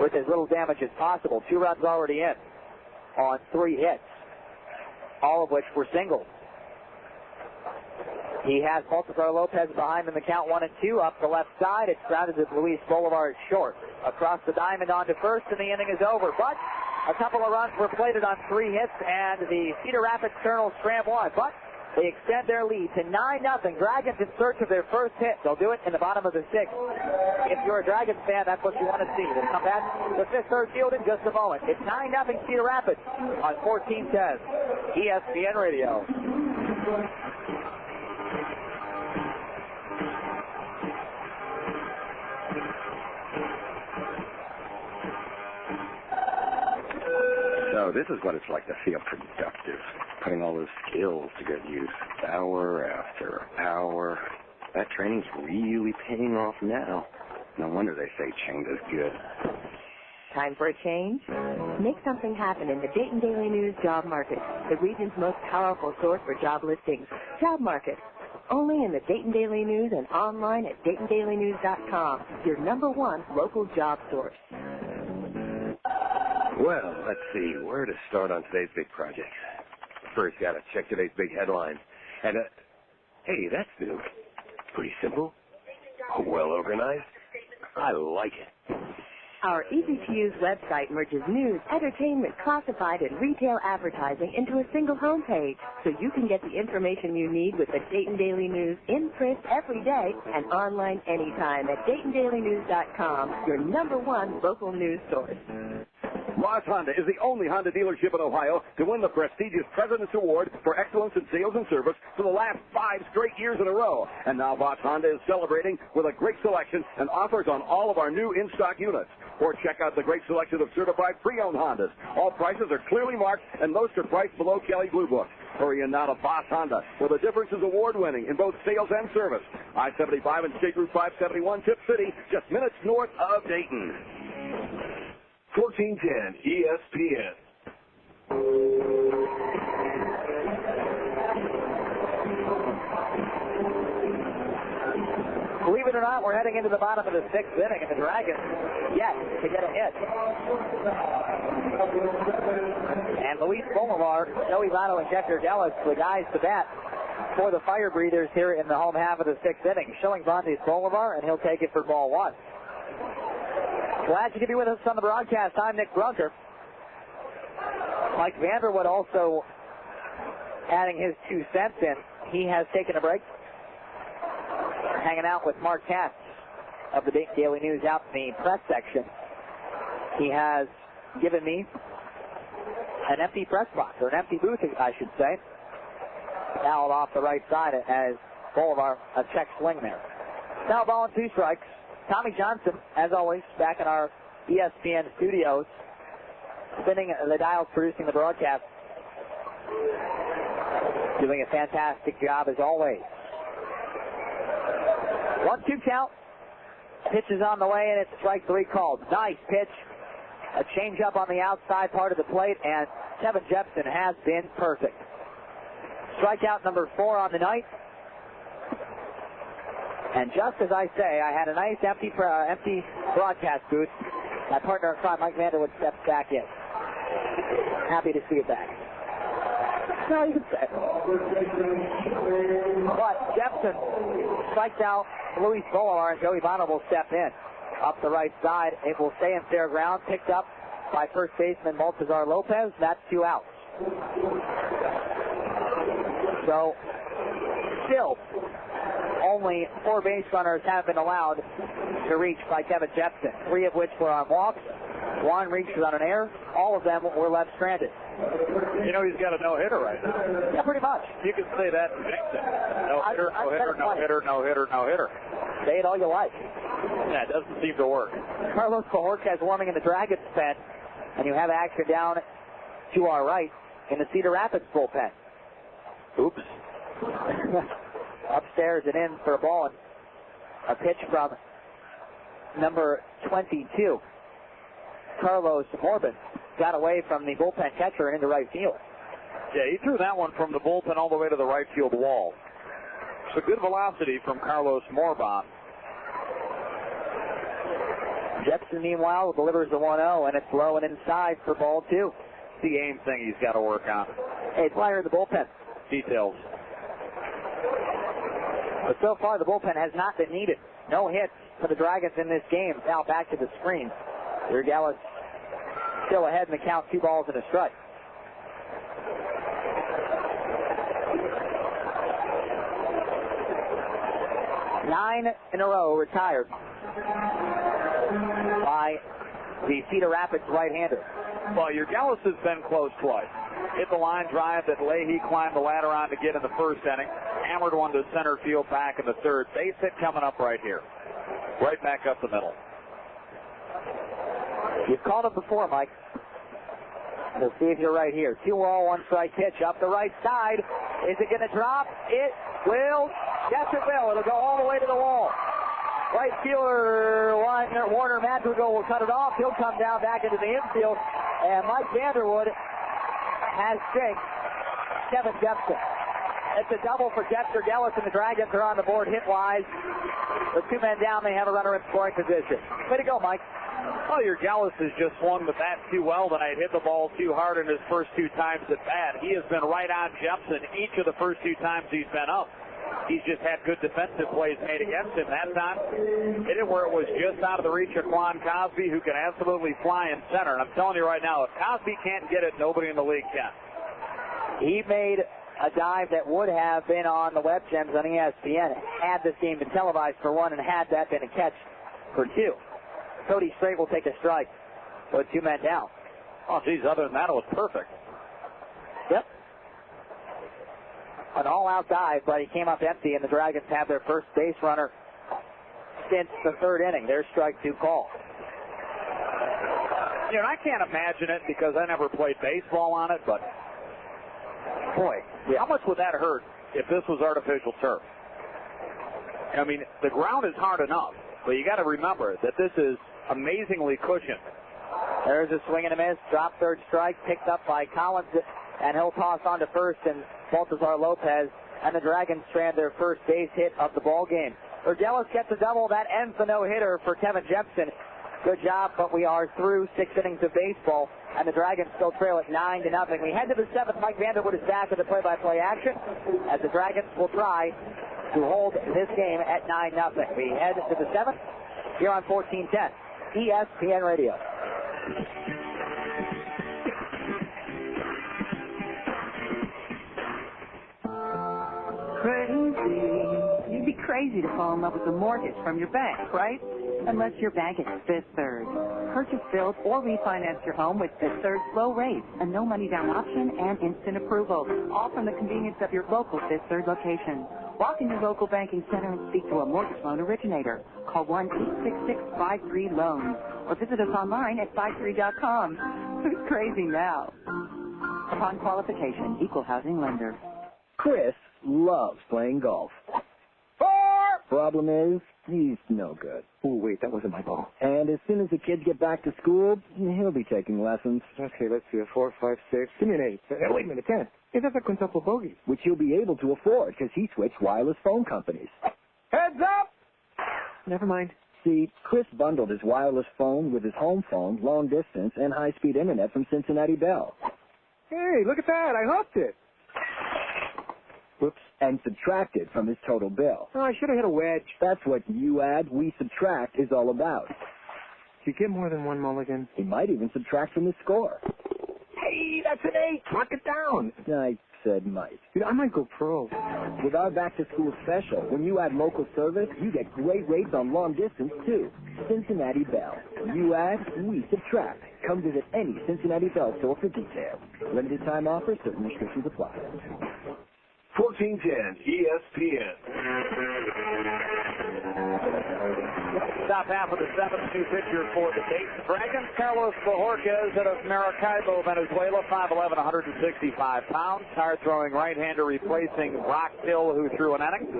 [SPEAKER 3] with as little damage as possible. 2 runs already in on 3 hits, all of which were singles. He has Baltazar Lopez behind in the count 1-2. Up the left side, it's grounded to Luis Bolivar short. Across the diamond onto first, and the inning is over. But a couple of runs were plated on 3 hits, and the Cedar Rapids Kernels scram 1. But they extend their lead to 9-0. Dragons in search of their first hit. They'll do it in the bottom of the 6th. If you're a Dragons fan, that's what you want to see. They'll come back to the 5th third field in just a moment. It's 9-0 Cedar Rapids on 1410 ESPN Radio.
[SPEAKER 16] So this is what it's like to feel productive, putting all those skills to good use, hour after hour. That training's really paying off now. No wonder they say change is good.
[SPEAKER 14] Time for a change? Make something happen in the Dayton Daily News Job Market, the region's most powerful source for job listings. Job Market, only in the Dayton Daily News and online at DaytonDailyNews.com, your #1 local job source.
[SPEAKER 16] Well, let's see where to start on today's big project. First, got to check today's big headline. And, hey, that's new. Pretty simple. Well organized. I like it.
[SPEAKER 14] Our easy-to-use website merges news, entertainment, classified, and retail advertising into a single homepage, so you can get the information you need with the Dayton Daily News in print every day and online anytime at DaytonDailyNews.com, your #1 local news source.
[SPEAKER 8] Ross Honda is the only Honda dealership in Ohio to win the prestigious President's Award for Excellence in Sales and Service for the last 5 straight years in a row. And now Ross Honda is celebrating with a great selection and offers on all of our new in-stock units. Or check out the great selection of certified pre-owned Hondas. All prices are clearly marked, and most are priced below Kelley Blue Book. Hurry in now to Boss Honda, where the difference is award-winning in both sales and service. I-75 and State Route 571, Tip City, just minutes north of Dayton.
[SPEAKER 9] 1410 ESPN.
[SPEAKER 3] Believe it or not, we're heading into the bottom of the 6th inning, and the Dragons yet to get a hit. And Luis Bolivar, Joey Votto, and Jeffrey Dellis, the guys to bat for the Fire Breathers here in the home half of the 6th inning. Showing Vontaze Bolivar, and he'll take it for ball 1. Glad you could be with us on the broadcast. I'm Nick Brunker. Mike Vanderwood also adding his 2 cents in. He has taken a break, hanging out with Mark Katz of the Dayton Daily News out in the press section. He has given me an empty press box, or an empty booth, I should say. Fouled off the right side as Bolivar, a check swing there. Now ball and 2 strikes. Tommy Johnson, as always, back in our ESPN studios, spinning the dials, producing the broadcast. Doing a fantastic job as always. 1-2 count. Pitch is on the way, and it's strike 3 called. Nice pitch. A changeup on the outside part of the plate, and Kevin Jepsen has been perfect. Strikeout number 4 on the night. And just as I say, I had a nice empty broadcast booth. My partner in crime, Mike Vanderwood, steps back in. Happy to see it back. No, you can say. But Jepsen strikes out Luis Bolar, and Joey Votto will step in. Up the right side, it will stay in fair ground, picked up by first baseman Baltazar Lopez. That's 2 outs. So, still, only 4 base runners have been allowed to reach by Kevin Jepsen, 3 of which were on walks. 1 reached on an error. All of them were left stranded.
[SPEAKER 2] You know, he's got a no-hitter right now.
[SPEAKER 3] Yeah, pretty much.
[SPEAKER 2] You can say that and jinx it. No-hitter, no-hitter, no-hitter, no-hitter, no-hitter.
[SPEAKER 3] Say it all you like.
[SPEAKER 2] Yeah, it doesn't seem to work.
[SPEAKER 3] Carlos Bojorquez warming in the Dragons pen, and you have action down to our right in the Cedar Rapids bullpen.
[SPEAKER 2] Oops.
[SPEAKER 3] Upstairs and in for a ball, and a pitch from number 22. Carlos Morbin got away from the bullpen catcher and into right field.
[SPEAKER 2] Yeah, he threw that one from the bullpen all the way to the right field wall. So good velocity from Carlos Morbin.
[SPEAKER 3] Jepsen, meanwhile, delivers the 1-0, and it's low and inside for ball 2.
[SPEAKER 2] The aim thing he's got to work on.
[SPEAKER 3] Hey, flyer in the bullpen.
[SPEAKER 2] Details.
[SPEAKER 3] But so far, the bullpen has not been needed. No hits for the Dragons in this game. Now back to the screen. Gallis still ahead in the count, 2 balls and a strike. Nine in a row retired by the Cedar Rapids right-hander.
[SPEAKER 2] Well, Gallis has been close twice. Hit the line drive that Leahy climbed the ladder on to get in the first inning. Hammered one to center field back in the third. Base hit coming up right here. Right back up the middle.
[SPEAKER 3] You've called it before, Mike. We'll see if you're right here. 2-0, 1 strike pitch up the right side. Is it going to drop? It will. Yes, it will. It'll go all the way to the wall. Right fielder Warner Madrigal will cut it off. He'll come down back into the infield. And Mike Vanderwood has jinxed Kevin Jepsen. It's a double for Dexter Gallis, and the Dragons are on the board hit-wise. With 2 men down, they have a runner in scoring position. Way to go, Mike.
[SPEAKER 2] Well, Gallis has just swung the bat too well tonight, hit the ball too hard in his first 2 times at bat. He has been right on Jepsen each of the first 2 times he's been up. He's just had good defensive plays made against him. That time, hit it where it was just out of the reach of Quan Cosby, who can absolutely fly in center. And I'm telling you right now, if Cosby can't get it, nobody in the league can.
[SPEAKER 3] He made a dive that would have been on the web gems on ESPN had this game been televised for 1 and had that been a catch for 2. Cody Strait will take a strike with 2 men down.
[SPEAKER 2] Oh, geez, other than that, it was perfect.
[SPEAKER 3] Yep. An all-out dive, but he came up empty, and the Dragons have their first base runner since the 3rd inning. Their strike 2 call.
[SPEAKER 2] You know, I can't imagine it because I never played baseball on it, but boy, how much would that hurt if this was artificial turf? I mean, the ground is hard enough, but you got to remember that this is amazingly cushioned.
[SPEAKER 3] There's a swing and a miss. Drop 3rd strike, picked up by Collins, and he'll toss on to first, and Baltazar Lopez and the Dragons strand their first base hit of the ball game. Urgelis gets a double. That ends the no-hitter for Kevin Jepsen. Good job, but we are through 6 innings of baseball, and the Dragons still trail at 9-0. We head to the 7th. Mike Vanderwood is back with the play-by-play action as the Dragons will try to hold this game at 9-0. We head to the 7th here on 1410 ESPN Radio.
[SPEAKER 17] Crazy. You'd be crazy to fall in love with a mortgage from your bank, right? Unless your bank is Fifth Third. Purchase, build, or refinance your home with Fifth Third's low rates, a no money down option, and instant approval. All from the convenience of your local Fifth Third location. Walk in your local banking center and speak to a mortgage loan originator. Call 1-866-53-LOAN or visit us online at 53.com. Who's crazy now? Upon qualification, equal housing lender.
[SPEAKER 12] Chris loves playing golf. Problem is, he's no good.
[SPEAKER 13] Oh, wait, that wasn't my ball.
[SPEAKER 12] And as soon as the kids get back to school, he'll be taking lessons.
[SPEAKER 13] Okay, let's see, a 4, 5, 6. Give me an 8. Wait a minute, 10. Hey, that's a quintuple bogey.
[SPEAKER 12] Which he'll be able to afford because he switched wireless phone companies.
[SPEAKER 13] Heads up! Never mind.
[SPEAKER 12] See, Chris bundled his wireless phone with his home phone, long distance, and high-speed internet from Cincinnati Bell.
[SPEAKER 13] Hey, look at that. I hooked it.
[SPEAKER 12] Whoops. And subtracted from his total bill.
[SPEAKER 13] Oh, I should have hit a wedge.
[SPEAKER 12] That's what you add, we subtract is all about.
[SPEAKER 13] Did you get more than one mulligan?
[SPEAKER 12] He might even subtract from his score.
[SPEAKER 13] Hey, that's an 8. Knock it down.
[SPEAKER 12] I said might.
[SPEAKER 13] Dude, I might go pro.
[SPEAKER 12] With our back-to-school special, when you add local service, you get great rates on long distance, too. Cincinnati Bell. You add, we subtract. Come visit any Cincinnati Bell store for details. Limited time offer, certain restrictions apply.
[SPEAKER 9] 1410 ESPN.
[SPEAKER 2] Top half of the seventh, new pitcher for the Dayton Dragons, Carlos Bojorquez out of Maracaibo, Venezuela, 5'11", 165 pounds. Hard-throwing right-hander replacing Brock Till, who threw an inning.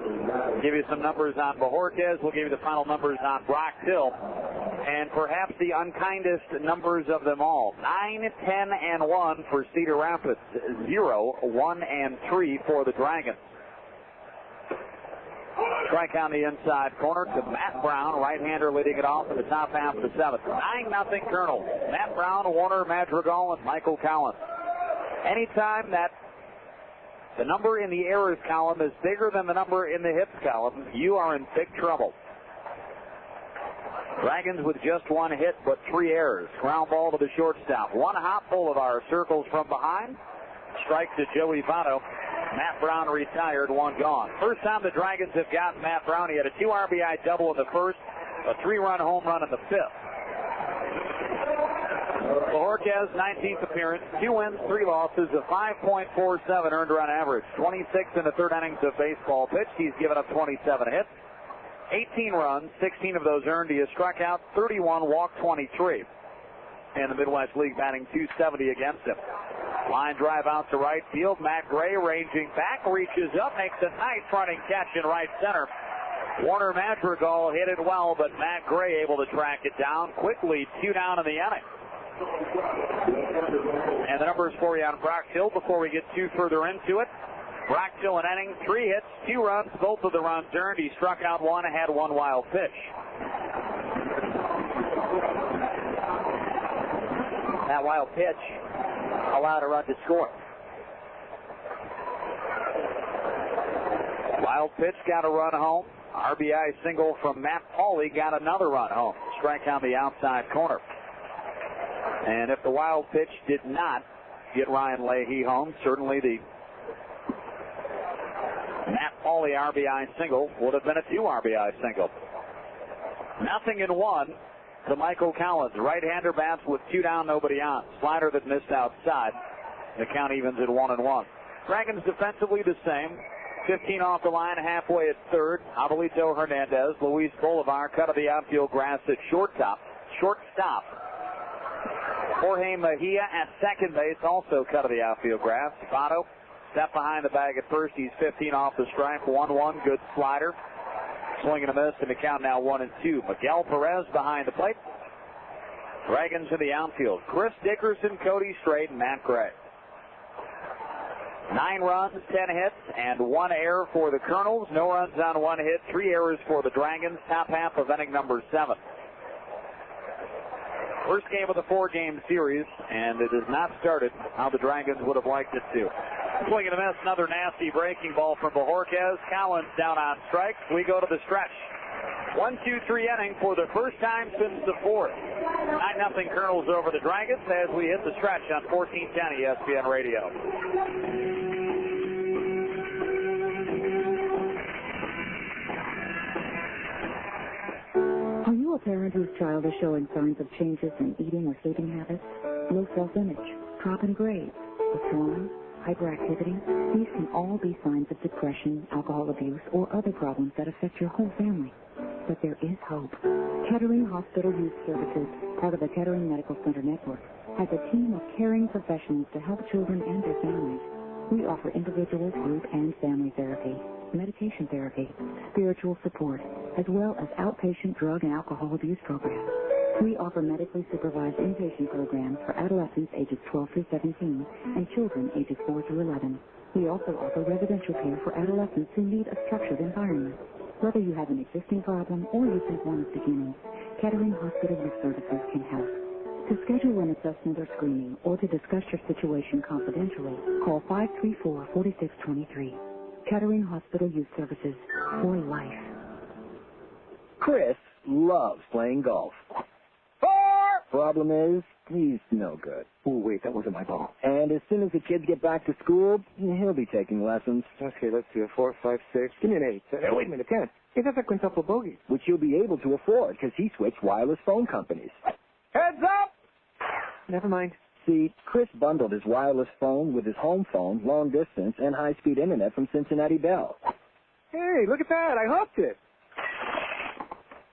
[SPEAKER 2] Give you some numbers on Bojorquez. We'll give you the final numbers on Brock Till. And perhaps the unkindest numbers of them all. 9, 10, and 1 for Cedar Rapids. 0, 1, and 3 for the Dragons. Strike on the inside corner to Matt Brown, right-hander leading it off in the top half of the seventh. 9-0 Kernels. Matt Brown, Warner, Madrigal, and Michael Collins. Anytime that the number in the errors column is bigger than the number in the hits column, you are in big trouble. Dragons with just one hit but 3 errors. Ground ball to the shortstop. One hop Bolivar circles from behind. Strike to Joey Votto. Matt Brown retired, 1 gone. First time the Dragons have gotten Matt Brown. He had a 2 RBI double in the first, a 3-run home run in the fifth. Bojorquez, 19th appearance, 2 wins, 3 losses, a 5.47 earned run average. 26 in the third innings of baseball pitched. He's given up 27 hits. 18 runs, 16 of those earned. He has struck out 31, walked 23. And the Midwest League batting .270 against him. Line drive out to right field. Matt Gray ranging back, reaches up, makes a nice running catch in right center. Warner Madrigal hit it well, but Matt Gray able to track it down quickly. 2 down in the inning. And the numbers for you on Brock Till before we get too further into it. Brock Till an inning, 3 hits, 2 runs, both of the runs earned. He struck out 1 and had 1 wild pitch.
[SPEAKER 3] That wild pitch allowed a run to score.
[SPEAKER 2] Wild pitch got a run home. RBI single from Matt Pauley got another run home. Strike on the outside corner. And if the wild pitch did not get Ryan Leahy home, certainly the Matt Pauley RBI single would have been a 2 RBI single. 0-1 to Michael Collins. Right-hander bats with 2 down, nobody on. Slider that missed outside. The count evens at 1-1. Dragons defensively the same. 15 off the line, halfway at third. Abuelito Hernandez, Luis Bolivar, cut of the outfield grass at shortstop. Jorge Mejia at second base, also cut of the outfield grass. Votto, step behind the bag at first. He's 15 off the stripe. 1-1, good slider. Swing and a miss, and the count now 1-2. Miguel Perez behind the plate. Dragons in the outfield. Chris Dickerson, Cody Strait, and Matt Gray. 9 runs, 10 hits, and 1 error for the Kernels. No runs on 1 hit, 3 errors for the Dragons. Top half of inning number 7. First game of the 4-game series, and it has not started how the Dragons would have liked it to. Swing and a miss, another nasty breaking ball from Bojorquez. Collins down on strikes. We go to the stretch. 1-2-3 inning for the first time since the 4th. 9-0 Kernels over the Dragons as we hit the stretch on 1410 ESPN Radio.
[SPEAKER 19] Are you a parent whose child is showing signs of changes in eating or sleeping habits? Low self-image, drop in grades, withdrawal, hyperactivity? These can all be signs of depression, alcohol abuse, or other problems that affect your whole family. But there is hope. Kettering Hospital Youth Services, part of the Kettering Medical Center Network, has a team of caring professionals to help children and their families. We offer individual, group, and family therapy, medication therapy, spiritual support, as well as outpatient drug and alcohol abuse programs. We offer medically supervised inpatient programs for adolescents ages 12 through 17 and children ages 4 through 11. We also offer residential care for adolescents who need a structured environment. Whether you have an existing problem or you think one is beginning, Kettering Hospital Youth Services can help. To schedule an assessment or screening or to discuss your situation confidentially, call 534-4623. Kettering Hospital Youth Services for life.
[SPEAKER 12] Chris loves playing golf. 4! Problem is, he's no good.
[SPEAKER 13] Oh, wait, that wasn't my ball.
[SPEAKER 12] And as soon as the kids get back to school, he'll be taking lessons.
[SPEAKER 13] Okay, let's see. 4, 5, 6. Give me an 8. Wait a minute, 10. Hey, that's a quintuple bogey.
[SPEAKER 12] Which you'll be able to afford because he switched wireless phone companies. Heads up!
[SPEAKER 13] Never mind.
[SPEAKER 12] See, Chris bundled his wireless phone with his home phone, long distance, and high-speed internet from Cincinnati Bell.
[SPEAKER 13] Hey, look at that. I hooked it.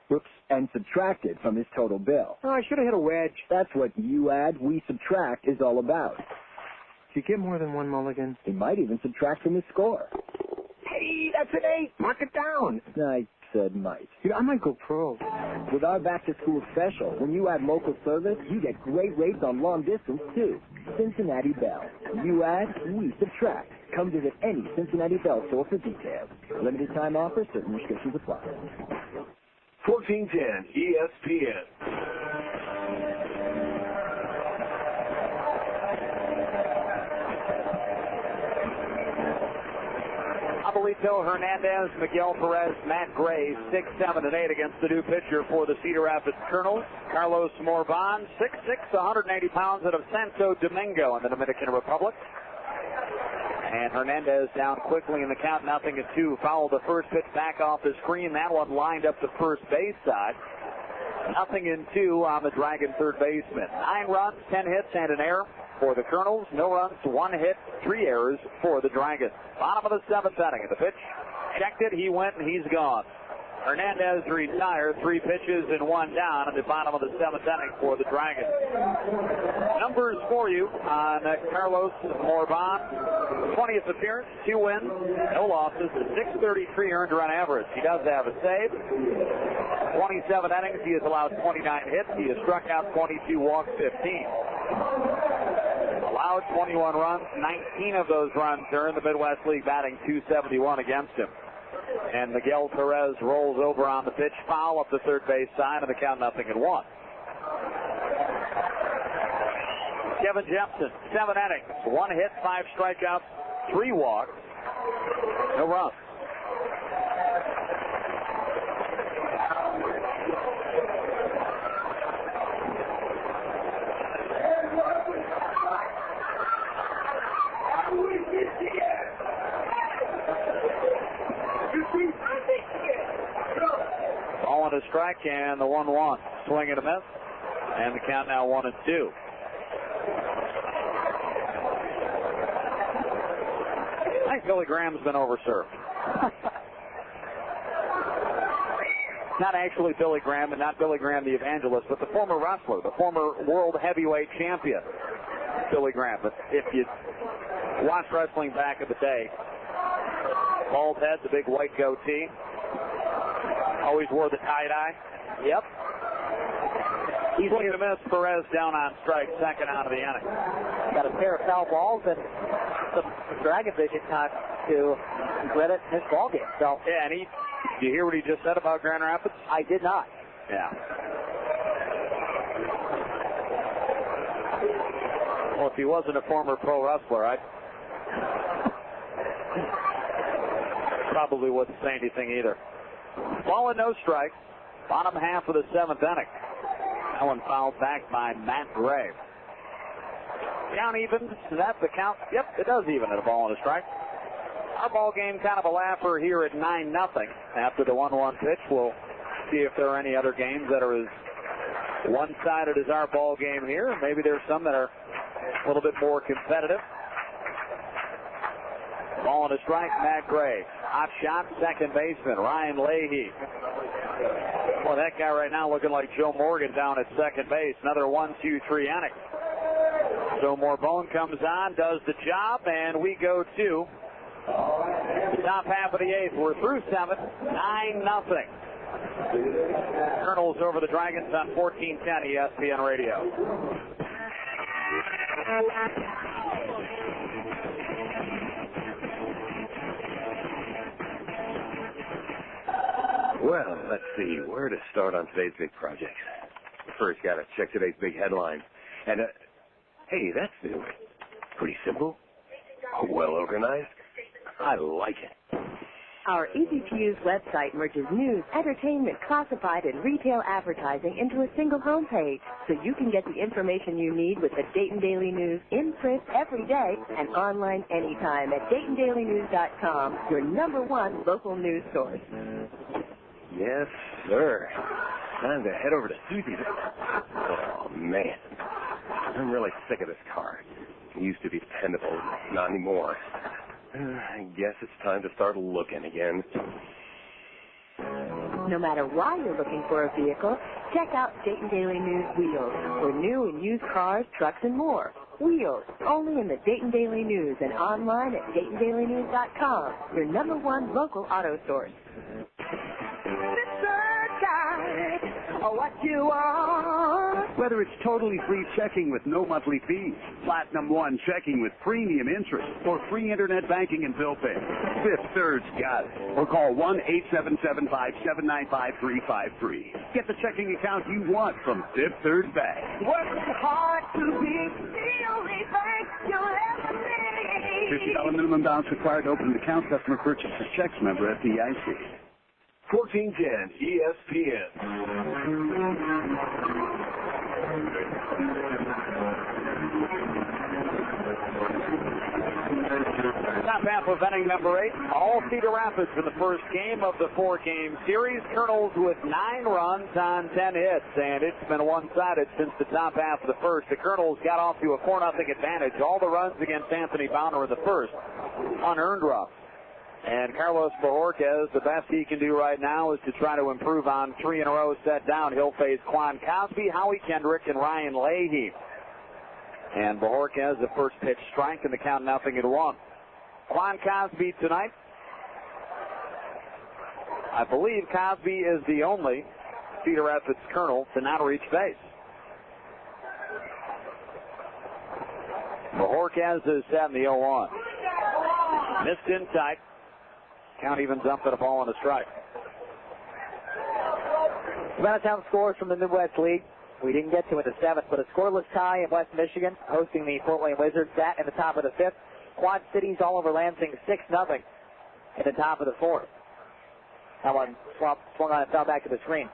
[SPEAKER 12] Whoops, and subtracted from his total bill.
[SPEAKER 13] Oh, I should have hit a wedge.
[SPEAKER 12] That's what you add, we subtract is all about.
[SPEAKER 13] Did you get more than one mulligan?
[SPEAKER 12] He might even subtract from his score.
[SPEAKER 13] Hey, that's an 8. Mark it down.
[SPEAKER 12] I said might.
[SPEAKER 13] Dude, I might go pro.
[SPEAKER 12] With our back-to-school special, when you add local service, you get great rates on long distance, too. Cincinnati Bell. You add, we subtract. Come visit any Cincinnati Bell store for details. Limited time offer, certain restrictions apply.
[SPEAKER 9] 1410 ESPN.
[SPEAKER 2] Abuelito, Hernandez, Miguel Perez, Matt Gray, 6, 7, and 8 against the new pitcher for the Cedar Rapids Kernels. Carlos Morban, 6'6", 180 pounds out of Santo Domingo in the Dominican Republic. And Hernandez down quickly in the count, 0-2. Fouled the first pitch back off the screen. That one lined up the first base side. 0-2 on the Dragon third baseman. 9 runs, 10 hits, and an error for the Kernels. No runs, 1 hit, 3 errors for the Dragons. Bottom of the 7th inning. The pitch checked it. He went, and he's gone. Hernandez retired, 3 pitches and 1 down at the bottom of the 7th inning for the Dragons. Numbers for you on Carlos Morban. 20th appearance, 2 wins, no losses, a 633 earned run average. He does have a save. 27 innings, he has allowed 29 hits. He has struck out 22, walked 15. Allowed 21 runs, 19 of those runs are in the Midwest League, batting .271 against him. And Miguel Perez rolls over on the pitch, foul up the third base side, and the count 0-1. Kevin Jepsen, 7 innings, 1 hit, 5 strikeouts, 3 walks, no runs. Ball and a strike, and the 1-1. Swing and a miss, and the count now 1-2. I think Billy Graham's been overserved. Not actually Billy Graham, and not Billy Graham the evangelist, but the former wrestler, the former world heavyweight champion, Billy Graham. But if you watch wrestling back in the day, bald head, the big white goatee, always wore the tie-dye. Yep. He's going to miss. Perez down on strike, second out of the inning.
[SPEAKER 3] Got a pair of foul balls and some Dragon vision time to credit his ball game. So
[SPEAKER 2] yeah, and did you hear what he just said about Grand Rapids?
[SPEAKER 3] I did not.
[SPEAKER 2] Yeah. Well, if he wasn't a former pro wrestler, I probably wouldn't say anything either. Ball and no strikes. Bottom half of the 7th inning. That one fouled back by Matt Gray. Count evens. That's the count. Yep, it does even at a ball and a strike. Our ball game kind of a laugher here at 9-0. After the 1-1 pitch, we'll see if there are any other games that are as one-sided as our ball game here. Maybe there's some that are a little bit more competitive. Ball and a strike, Matt Gray. Hot shot, second baseman, Ryan Leahy. Well, that guy right now looking like Joe Morgan down at second base. Another 1-2-3 inning. So Morbone comes on, does the job, and we go to the top half of the 8th. We're through 7, 9-0. Kernels over the Dragons on 1410 ESPN Radio.
[SPEAKER 16] Well, let's see where to start on today's big project. First, got to check today's big headlines. And, hey, that's new. Pretty simple. Well organized. I like it.
[SPEAKER 14] Our easy-to-use website merges news, entertainment, classified, and retail advertising into a single homepage, so you can get the information you need with the Dayton Daily News in print every day and online anytime at DaytonDailyNews.com, your #1 local news source.
[SPEAKER 16] Yes, sir. Time to head over to Susie's. Oh, man. I'm really sick of this car. It used to be dependable, not anymore. I guess it's time to start looking again.
[SPEAKER 14] No matter why you're looking for a vehicle, check out Dayton Daily News Wheels for new and used cars, trucks, and more. Wheels, only in the Dayton Daily News and online at DaytonDailyNews.com, your #1 local auto source.
[SPEAKER 11] What you want. Whether it's totally free checking with no monthly fees, Platinum One checking with premium interest, or free internet banking and bill pay, Fifth Third's got it. Or call 1-877-579-5353. Get the checking account you want from Fifth Third Bank.
[SPEAKER 4] Working hard to be the only bank you'll ever need.
[SPEAKER 11] $50 minimum balance required to open an account. Customer purchases checks. Member FDIC.
[SPEAKER 9] 1410 ESPN.
[SPEAKER 2] Top half of inning number 8. All Cedar Rapids in the first game of the 4-game series. Kernels with 9 runs on 10 hits, and it's been one-sided since the top half of the first. The Kernels got off to a 4-0 advantage. All the runs against Anthony Bauner in the first. Unearned runs. And Carlos Bojorquez, the best he can do right now is to try to improve on 3 in a row set down. He'll face Quan Cosby, Howie Kendrick, and Ryan Leahy. And Bojorquez, the first pitch strike, and the count 0-1. Quan Cosby tonight. I believe Cosby is the only Cedar Rapids Colonel to not reach base. Bojorquez is set in the 0-1. Missed in tight. Count evens up at a ball and a strike.
[SPEAKER 3] Out-of-town scores from the Midwest League. We didn't get to it in the 7th, but a scoreless tie in West Michigan, hosting the Fort Wayne Wizards. That in the top of the 5th. Quad Cities all over Lansing, 6-0 in the top of the 4th. That one swung on and fell back to the screen.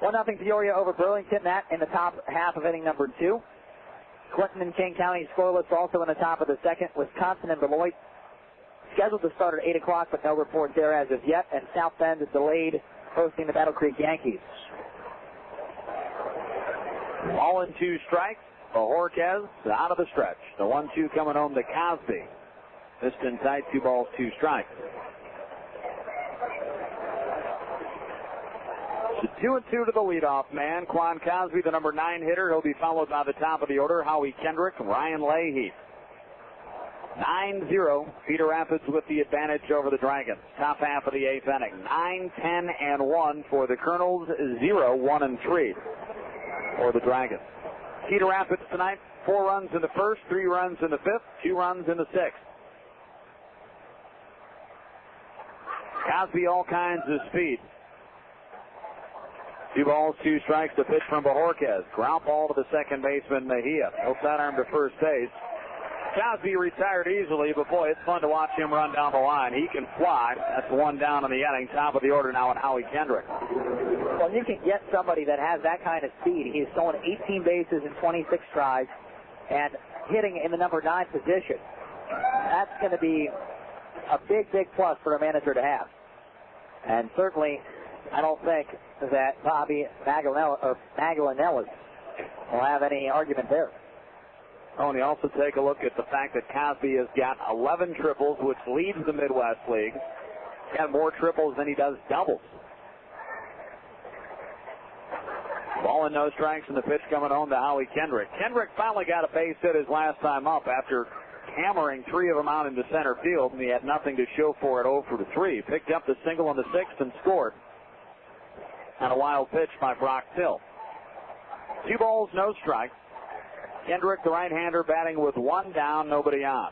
[SPEAKER 3] 1-0 Peoria over Burlington. That in the top half of inning number 2. Clinton and King County scoreless also in the top of the 2nd. Wisconsin and Beloit scheduled to start at 8 o'clock, but no report there as of yet. And South Bend is delayed, hosting the Battle Creek Yankees.
[SPEAKER 2] Ball and 2 strikes. Bojorquez out of the stretch. The 1-2 coming home to Cosby. Missed in tight, 2 balls, 2 strikes. So 2-2 to the leadoff man. Quan Cosby, the number 9 hitter. He'll be followed by the top of the order, Howie Kendrick and Ryan Leahy. 9-0, Cedar Rapids with the advantage over the Dragons. Top half of the 8th inning. 9-10-1 for the Kernels. 0-1-3 for the Dragons. Cedar Rapids tonight, 4 runs in the first, 3 runs in the 5th, 2 runs in the 6th. Cosby, all kinds of speed. 2 balls, 2 strikes. The pitch from Bojorquez. Ground ball to the second baseman, Mejia. No sidearm to first base. Cosby retired easily, but boy, it's fun to watch him run down the line. He can fly. That's 1 down in the inning. Top of the order now at Howie Kendrick.
[SPEAKER 3] Well, you can get somebody that has that kind of speed. He's stolen 18 bases in 26 tries and hitting in the number 9 position. That's going to be a big, big plus for a manager to have. And certainly, I don't think that Bobby Magallanelis will have any argument there.
[SPEAKER 2] Oh, and you also take a look at the fact that Cosby has got 11 triples, which leads the Midwest League. He's got more triples than he does doubles. Ball and no strikes, and the pitch coming home to Howie Kendrick. Kendrick finally got a base hit his last time up after hammering 3 of them out into center field, and he had nothing to show for it 0-for-3. Picked up the single in the 6th and scored on a wild pitch by Brock Till. 2 balls, no strikes. Kendrick, the right-hander, batting with 1 down, nobody on.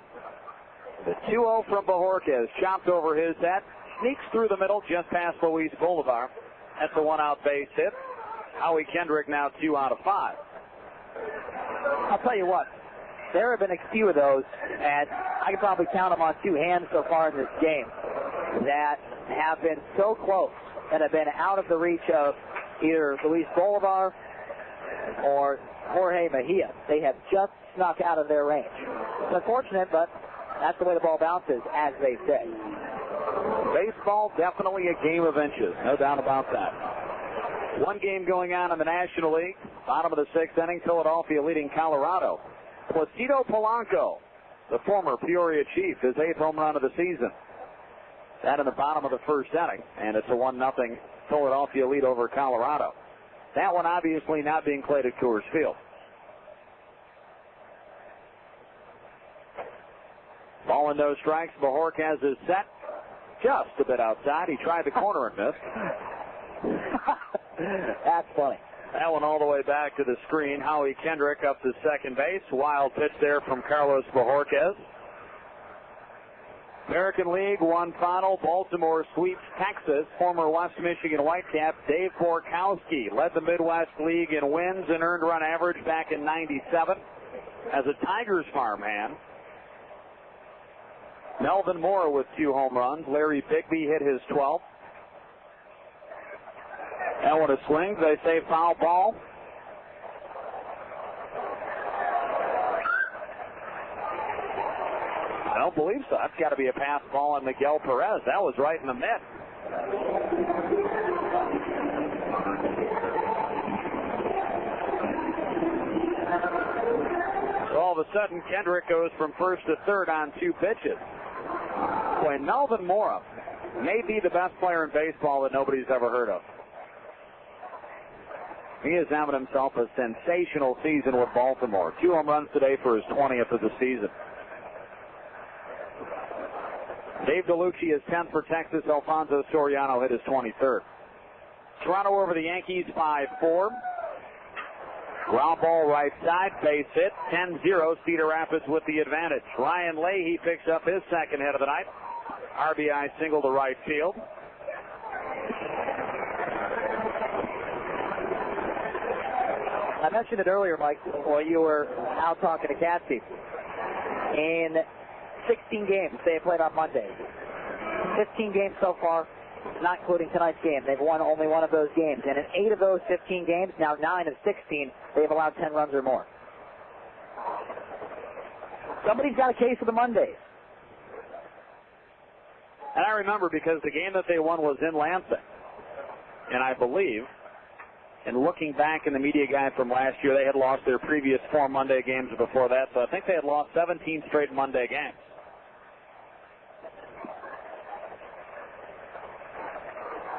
[SPEAKER 2] The 2-0 from Bojorquez, chopped over his head, sneaks through the middle just past Louise Boulevard, That's a one-out base hit. Howie Kendrick now 2 out of 5.
[SPEAKER 3] I'll tell you what, there have been a few of those, and I can probably count them on 2 hands so far in this game, that have been so close, that have been out of the reach of either Luis Bolivar or Jorge Mejia. They have just snuck out of their range. It's unfortunate, but that's the way the ball bounces, as they say.
[SPEAKER 2] Baseball, definitely a game of inches, no doubt about that. One game going on in the National League. Bottom of the 6th inning, Philadelphia leading Colorado. Placido Polanco, the former Peoria Chief, his 8th home run of the season. That in the bottom of the 1st inning, and it's a 1-0 Philadelphia lead over Colorado. That one obviously not being played at Coors Field. Ball and no strikes. Bojorquez is set just a bit outside. He tried the corner and missed.
[SPEAKER 3] That's funny.
[SPEAKER 2] That one all the way back to the screen. Howie Kendrick up to second base. Wild pitch there from Carlos Bojorquez. American League one final. Baltimore sweeps Texas. Former West Michigan Whitecap Dave Borkowski led the Midwest League in wins and earned run average back in '97 as a Tigers farmhand. Melvin Moore with 2 home runs. Larry Bigby hit his 12th. That one a swing. They say foul ball. I don't believe so. That's got to be a pass ball on Miguel Perez. That was right in the mitt. So all of a sudden, Kendrick goes from first to third on 2 pitches. Boy, Melvin Moore may be the best player in baseball that nobody's ever heard of. He is having himself a sensational season with Baltimore. 2 home runs today for his 20th of the season. Dave DeLucci is 10th for Texas. Alfonso Soriano hit his 23rd. Toronto over the Yankees 5-4. Ground ball right side, base hit, 10-0. Cedar Rapids with the advantage. Ryan Leahy picks up his 2nd hit of the night. RBI single to right field.
[SPEAKER 3] I mentioned it earlier, Mike, while you were out talking to Cassie. In 16 games they have played on Monday. 15 games so far, not including tonight's game. They've won only one of those games. And in 8 of those 15 games, now 9 of 16, they've allowed 10 runs or more. Somebody's got a case of the Mondays.
[SPEAKER 2] And I remember because the game that they won was in Lansing. And I believe, and looking back in the media guide from last year, they had lost their previous 4 Monday games before that. So I think they had lost 17 straight Monday games.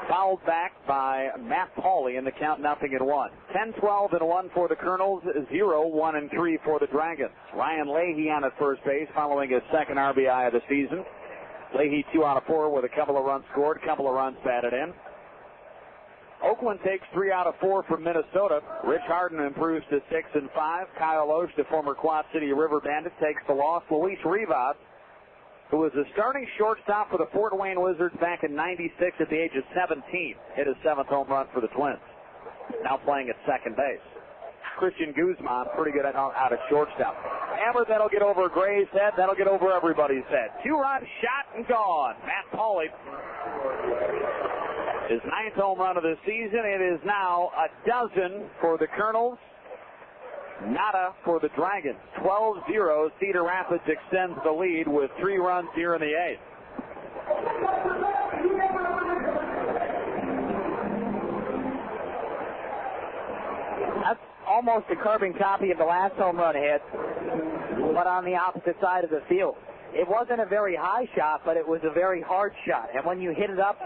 [SPEAKER 2] Fouled back by Matt Pauley in the count 0-1. 10-12-1 for the Kernels, 0-1-3 for the Dragons. Ryan Leahy on at first base following his 2nd RBI of the season. Leahy 2 out of 4 with a couple of runs scored, couple of runs batted in. Oakland takes 3 out of 4 from Minnesota. Rich Harden improves to 6-5. Kyle Osh, the former Quad City River Bandit, takes the loss. Luis Rivas, who was a starting shortstop for the Fort Wayne Wizards back in '96 at the age of 17, hit his 7th home run for the Twins. Now playing at second base. Christian Guzman, pretty good out of shortstop. Hammer, that'll get over Gray's head. That'll get over everybody's head. 2-run shot and gone. Matt Pauley, his 9th home run of the season. It is now a dozen for the Kernels. Nada for the Dragons. 12-0. Cedar Rapids extends the lead with 3 runs here in the 8th.
[SPEAKER 3] That's almost a carbon copy of the last home run hit, but on the opposite side of the field. It wasn't a very high shot, but it was a very hard shot. And when you hit it up,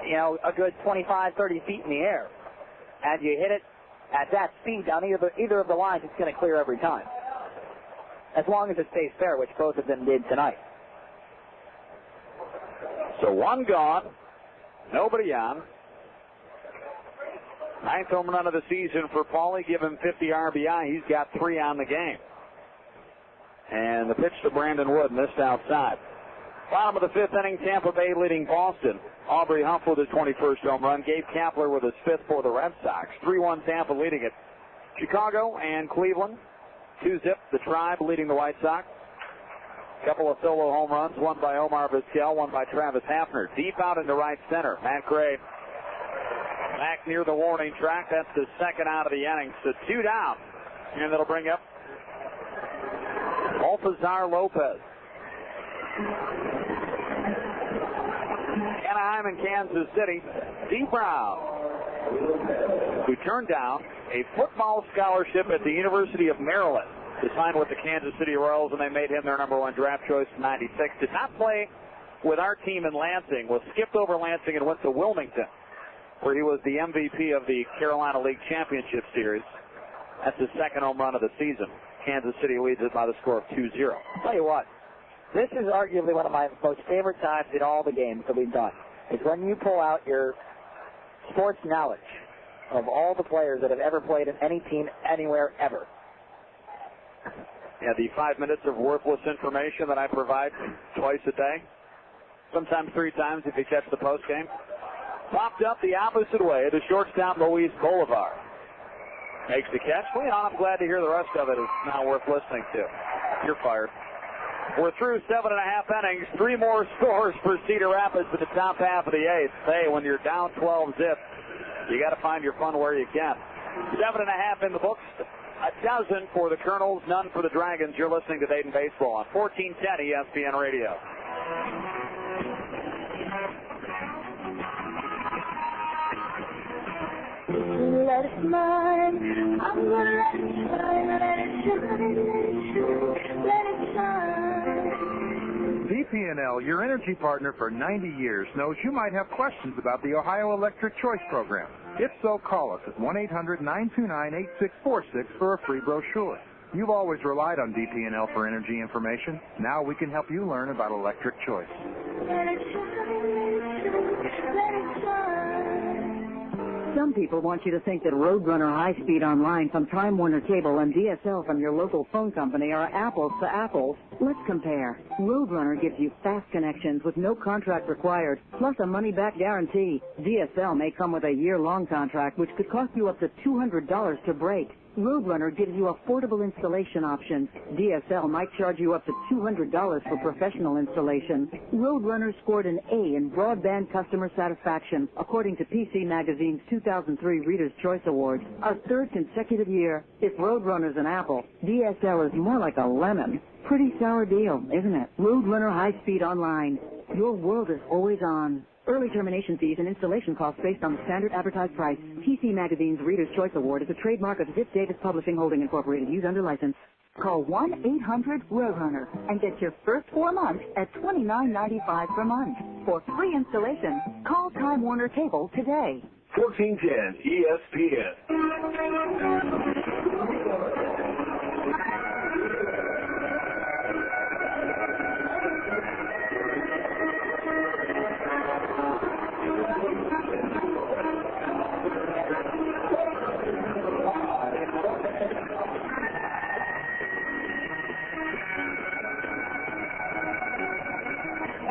[SPEAKER 3] a good 25, 30 feet in the air, and you hit it at that speed down either of the lines, it's going to clear every time. As long as it stays fair, which both of them did tonight.
[SPEAKER 2] So 1 gone, nobody on. 9th home run of the season for Paulie. Give him 50 RBI. He's got 3 on the game. And the pitch to Brandon Wood missed outside. Bottom of the fifth inning, Tampa Bay leading Boston. Aubrey Humph with his 21st home run. Gabe Kapler with his fifth for the Red Sox. 3-1 Tampa leading it. Chicago and Cleveland. 2-zip, the Tribe leading the White Sox. Couple of solo home runs, one by Omar Vizquel, one by Travis Hafner. Deep out into right center. Matt Gray back near the warning track. That's the second out of the inning. So 2 down. And that'll bring up Baltazar Lopez. Anaheim and Kansas City. D. Brown, who turned down a football scholarship at the University of Maryland to sign with the Kansas City Royals, and they made him their number 1 draft choice in '96. Did not play with our team in Lansing, was skipped over Lansing and went to Wilmington, where he was the MVP of the Carolina League Championship Series. That's his second home run of the season. Kansas City leads it by the score of 2-0.
[SPEAKER 3] Tell you what, this is arguably one of my most favorite times in all the games that we've done. It's when you pull out your sports knowledge of all the players that have ever played in any team anywhere ever.
[SPEAKER 2] Yeah, the 5 minutes of worthless information that I provide twice a day, sometimes 3 times if you catch the post game. Popped up the opposite way to shortstop Luis Bolivar. Makes the catch. Well, I'm glad to hear the rest of it is now worth listening to. You're fired. We're through 7.5 innings. 3 more scores for Cedar Rapids in the top half of the 8th. Hey, when you're down 12-zip, you got to find your fun where you can. 7.5 in the books. A dozen for the Kernels, none for the Dragons. You're listening to Dayton Baseball on 1410 ESPN Radio.
[SPEAKER 4] Let it shine. I'm gonna let it shine. Let it shine. Let it shine.
[SPEAKER 6] DP&L, your energy partner for 90 years, knows you might have questions about the Ohio Electric Choice Program. If so, call us at 1-800-929-8646 for a free brochure. You've always relied on DP&L for energy information. Now we can help you learn about electric choice.
[SPEAKER 4] Let it shine. Let it shine.
[SPEAKER 17] Some people want you to think that Roadrunner High Speed Online from Time Warner Cable and DSL from your local phone company are apples to apples. Let's compare. Roadrunner gives you fast connections with no contract required, plus a money-back guarantee. DSL may come with a year-long contract, which could cost you up to $200 to break. Roadrunner gives you affordable installation options. DSL might charge you up to $200 for professional installation. Roadrunner scored an A in broadband customer satisfaction, according to PC Magazine's 2003 Reader's Choice Awards, our 3rd consecutive year. If Roadrunner's an apple, DSL is more like a lemon. Pretty sour deal, isn't it? Roadrunner High Speed Online. Your world is always on. Early termination fees and installation costs based on the standard advertised price. PC Magazine's Reader's Choice Award is a trademark of Zip Davis Publishing Holding Incorporated. Used under license. Call 1-800-ROADRUNNER and get your first 4 months at $29.95 per month. For free installation, call Time Warner Cable today.
[SPEAKER 9] 1410 ESPN.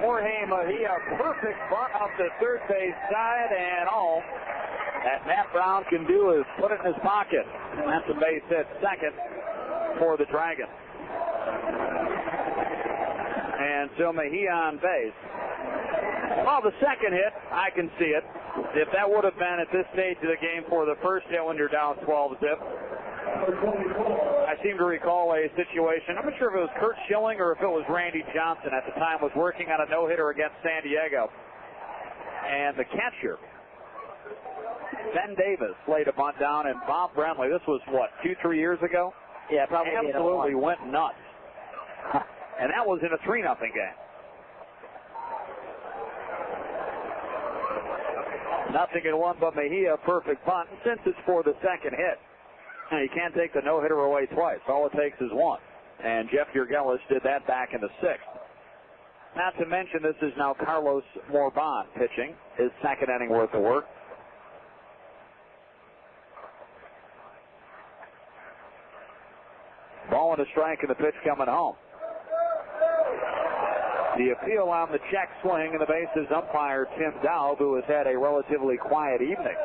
[SPEAKER 2] Jorge Mejia, perfect bunt up the third base side, and all that Matt Brown can do is put it in his pocket. And that's a base hit, second for the Dragons. And so Mejia on base. Well, the second hit, I can see it. If that would have been at this stage of the game for the first hit when you're down 12-zip, I seem to recall a situation, I'm not sure if it was Kurt Schilling or if it was Randy Johnson at the time, was working on a no-hitter against San Diego. And the catcher, Ben Davis, laid a bunt down, and Bob Brentley, this was what, 2-3 years ago?
[SPEAKER 3] Yeah, probably.
[SPEAKER 2] Absolutely went nuts. And that was in a 3-0 game. Nothing in one but Mejia, perfect bunt. Since it's for the second hit, you can't take the no-hitter away twice. All it takes is one. And Jeff Urgelis did that back in the 6th. Not to mention, this is now Carlos Morban pitching, his second inning worth of work. Ball and a strike, and the pitch coming home. The appeal on the check swing, and the bases umpire Tim Dowd, who has had a relatively quiet evening,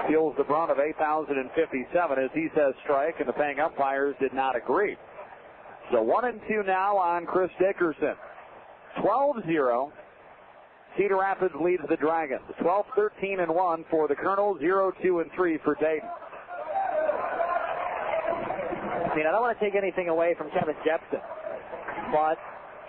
[SPEAKER 2] feels the brunt of 8,057 as he says strike, and the paying umpires did not agree. So 1-2 now on Chris Dickerson. 12-0. Cedar Rapids leads the Dragons. 12-13-1 for the Kernels. 0-2-3 for Dayton.
[SPEAKER 3] I don't want to take anything away from Kevin Jepsen, but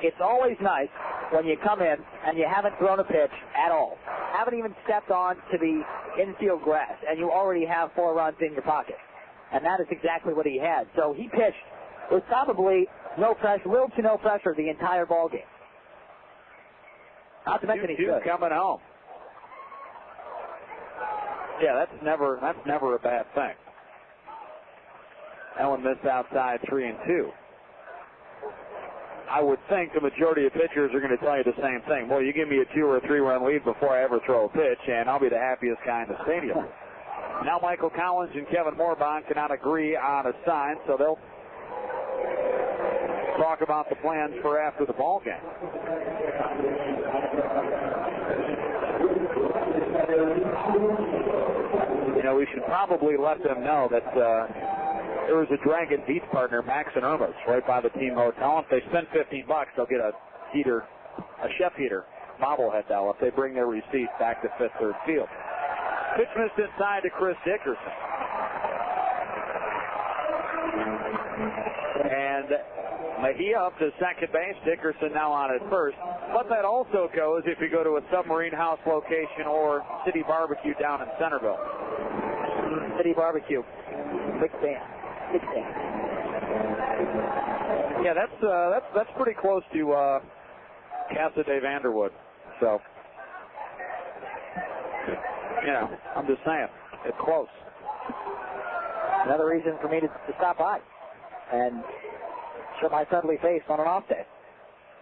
[SPEAKER 3] it's always nice when you come in and you haven't thrown a pitch at all. Haven't even stepped on to the infield grass, and you already have 4 runs in your pocket. And that is exactly what he had. So he pitched with probably no pressure, little to no pressure the entire ball game. Not to mention he's good.
[SPEAKER 2] Coming home. Yeah, that's never a bad thing. Ellen missed outside 3-2. I would think the majority of pitchers are going to tell you the same thing. Well, you give me a 2 or 3 run lead before I ever throw a pitch, and I'll be the happiest guy in the stadium. Now Michael Collins and Kevin Morbon cannot agree on a sign, so they'll talk about the plans for after the ball game. We should probably let them know that there is a Dragon Beach partner, Max and Irma's, right by the team hotel. If they spend $15, they'll get a chef heater bobblehead doll if they bring their receipt back to Fifth Third Field. Pitch missed inside to Chris Dickerson. And Mejia up to second base. Dickerson now on at first. But that also goes if you go to a Submarine House location or City Barbecue down in Centerville.
[SPEAKER 3] City Barbecue. Big fan.
[SPEAKER 2] Yeah, that's pretty close to Casa de Vanderwood. So, I'm just saying, it's close.
[SPEAKER 3] Another reason for me to stop by and show my friendly face on an off day,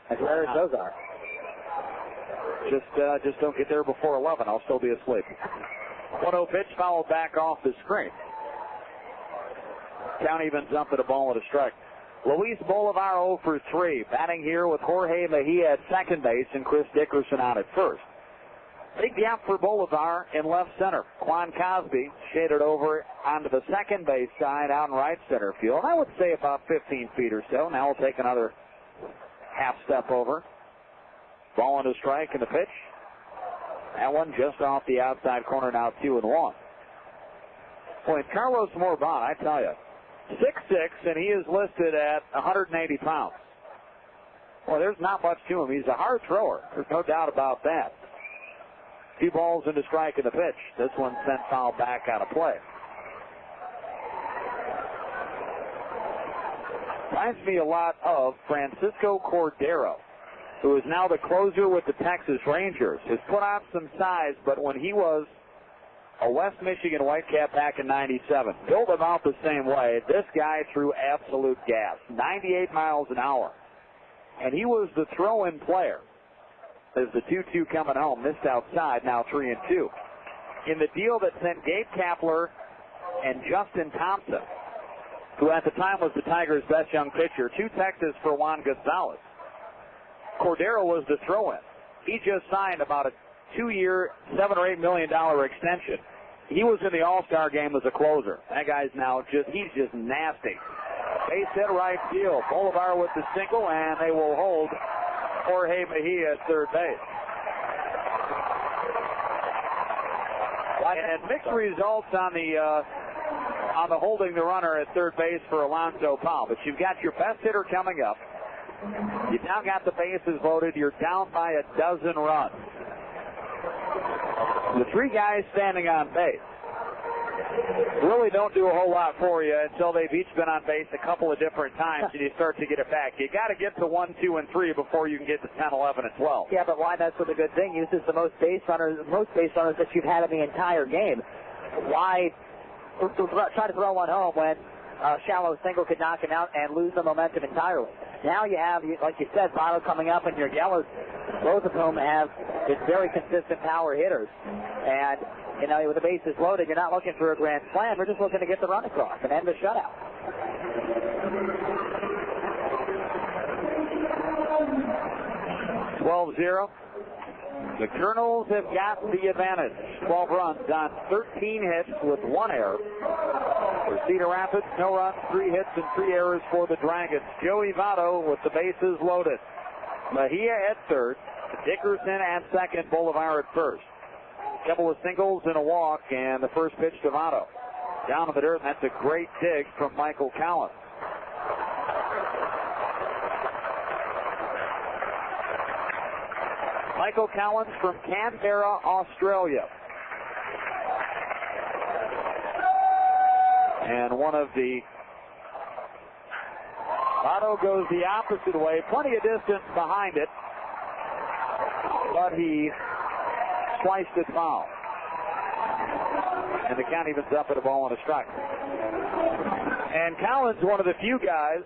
[SPEAKER 3] as rare as those are.
[SPEAKER 2] Just don't get there before 11. I'll still be asleep. 1-0 pitch fouled back off the screen. Count evens up at a ball and a strike. Luis Bolivar 0 for 3. Batting here with Jorge Mejia at second base and Chris Dickerson out at first. Big gap for Bolivar in left center. Quan Cosby shaded over onto the second base side out in right center field. I would say about 15 feet or so. Now we'll take another half step over. Ball and a strike and the pitch. That one just off the outside corner, now 2-1. Boy, Carlos Morbon, I tell you, 6'6", and he is listed at 180 pounds. Well, there's not much to him. He's a hard thrower. There's no doubt about that. 2 balls and a strike in the pitch. This one sent foul back out of play. Reminds me a lot of Francisco Cordero, who is now the closer with the Texas Rangers. Has put on some size, but when he was a West Michigan Whitecap back in '97, built about the same way. This guy threw absolute gas, 98 miles an hour. And he was the throw-in player. As the 2-2 coming home, missed outside, now 3-2. In the deal that sent Gabe Kapler and Justin Thompson, who at the time was the Tigers' best young pitcher, to Texas for Juan Gonzalez. Cordero was the throw-in. He just signed about a 2-year, $7 or $8 million extension. He was in the All-Star game as a closer. That guy's now he's just nasty. Base hit right field. Bolivar with the single, and they will hold Jorge Mejia at third base. And mixed results on the holding the runner at third base for Alonzo Powell. But you've got your best hitter coming up. You've now got the bases loaded. You're down by a dozen runs. The 3 guys standing on base really don't do a whole lot for you until they've each been on base a couple of different times and you start to get it back. You got to get to 1, 2, and 3 before you can get to 10, 11, and 12.
[SPEAKER 3] Yeah, but why? That's what the good thing uses the most base runners that you've had in the entire game. Why try to throw one home when a shallow single could knock him out and lose the momentum entirely? Now you have, like you said, Votto coming up and your yellows, both of whom have been very consistent power hitters. And, with the bases loaded, you're not looking for a grand slam. We're just looking to get the run across and end the shutout.
[SPEAKER 2] 12-0. The Kernels have got the advantage. 12 runs on 13 hits with 1 error. For Cedar Rapids, no runs, 3 hits, and 3 errors for the Dragons. Joey Votto with the bases loaded. Mejia at third. Dickerson at second. Bolivar at first. A couple of singles and a walk, and the first pitch to Votto. Down in the dirt, and that's a great dig from Michael Collins. Michael Collins from Canberra, Australia. And one of the... Votto goes the opposite way, plenty of distance behind it, but he sliced it foul. And the count evens up at a ball and a strike. And Collins, one of the few guys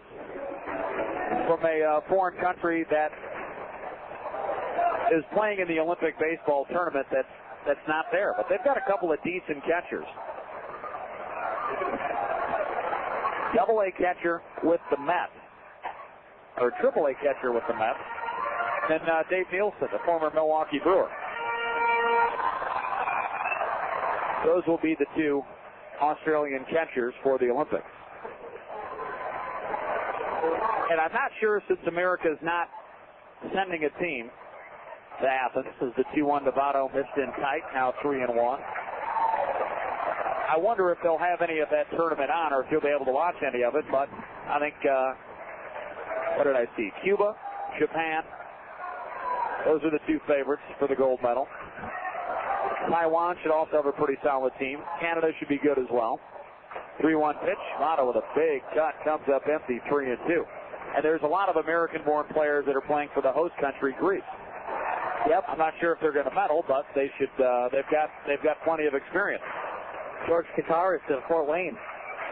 [SPEAKER 2] from a foreign country that is playing in the Olympic baseball tournament that's not there. But they've got a couple of decent catchers. Double-A catcher with the Mets, or Triple-A catcher with the Mets, and Dave Nielsen, the former Milwaukee Brewer. Those will be the 2 Australian catchers for the Olympics. And I'm not sure, since America's not sending a team to Athens, as the 2-1 to Votto missed in tight, now 3-1. I wonder if they'll have any of that tournament on, or if you'll be able to watch any of it, but I think, what did I see? Cuba, Japan, those are the 2 favorites for the gold medal. Taiwan should also have a pretty solid team. Canada should be good as well. 3-1 pitch. Votto with a big cut, comes up empty, 3-2. And there's a lot of American-born players that are playing for the host country, Greece. Yep, I'm not sure if they're going to medal, but they should. They've got plenty of experience. George Kataris of Fort Wayne,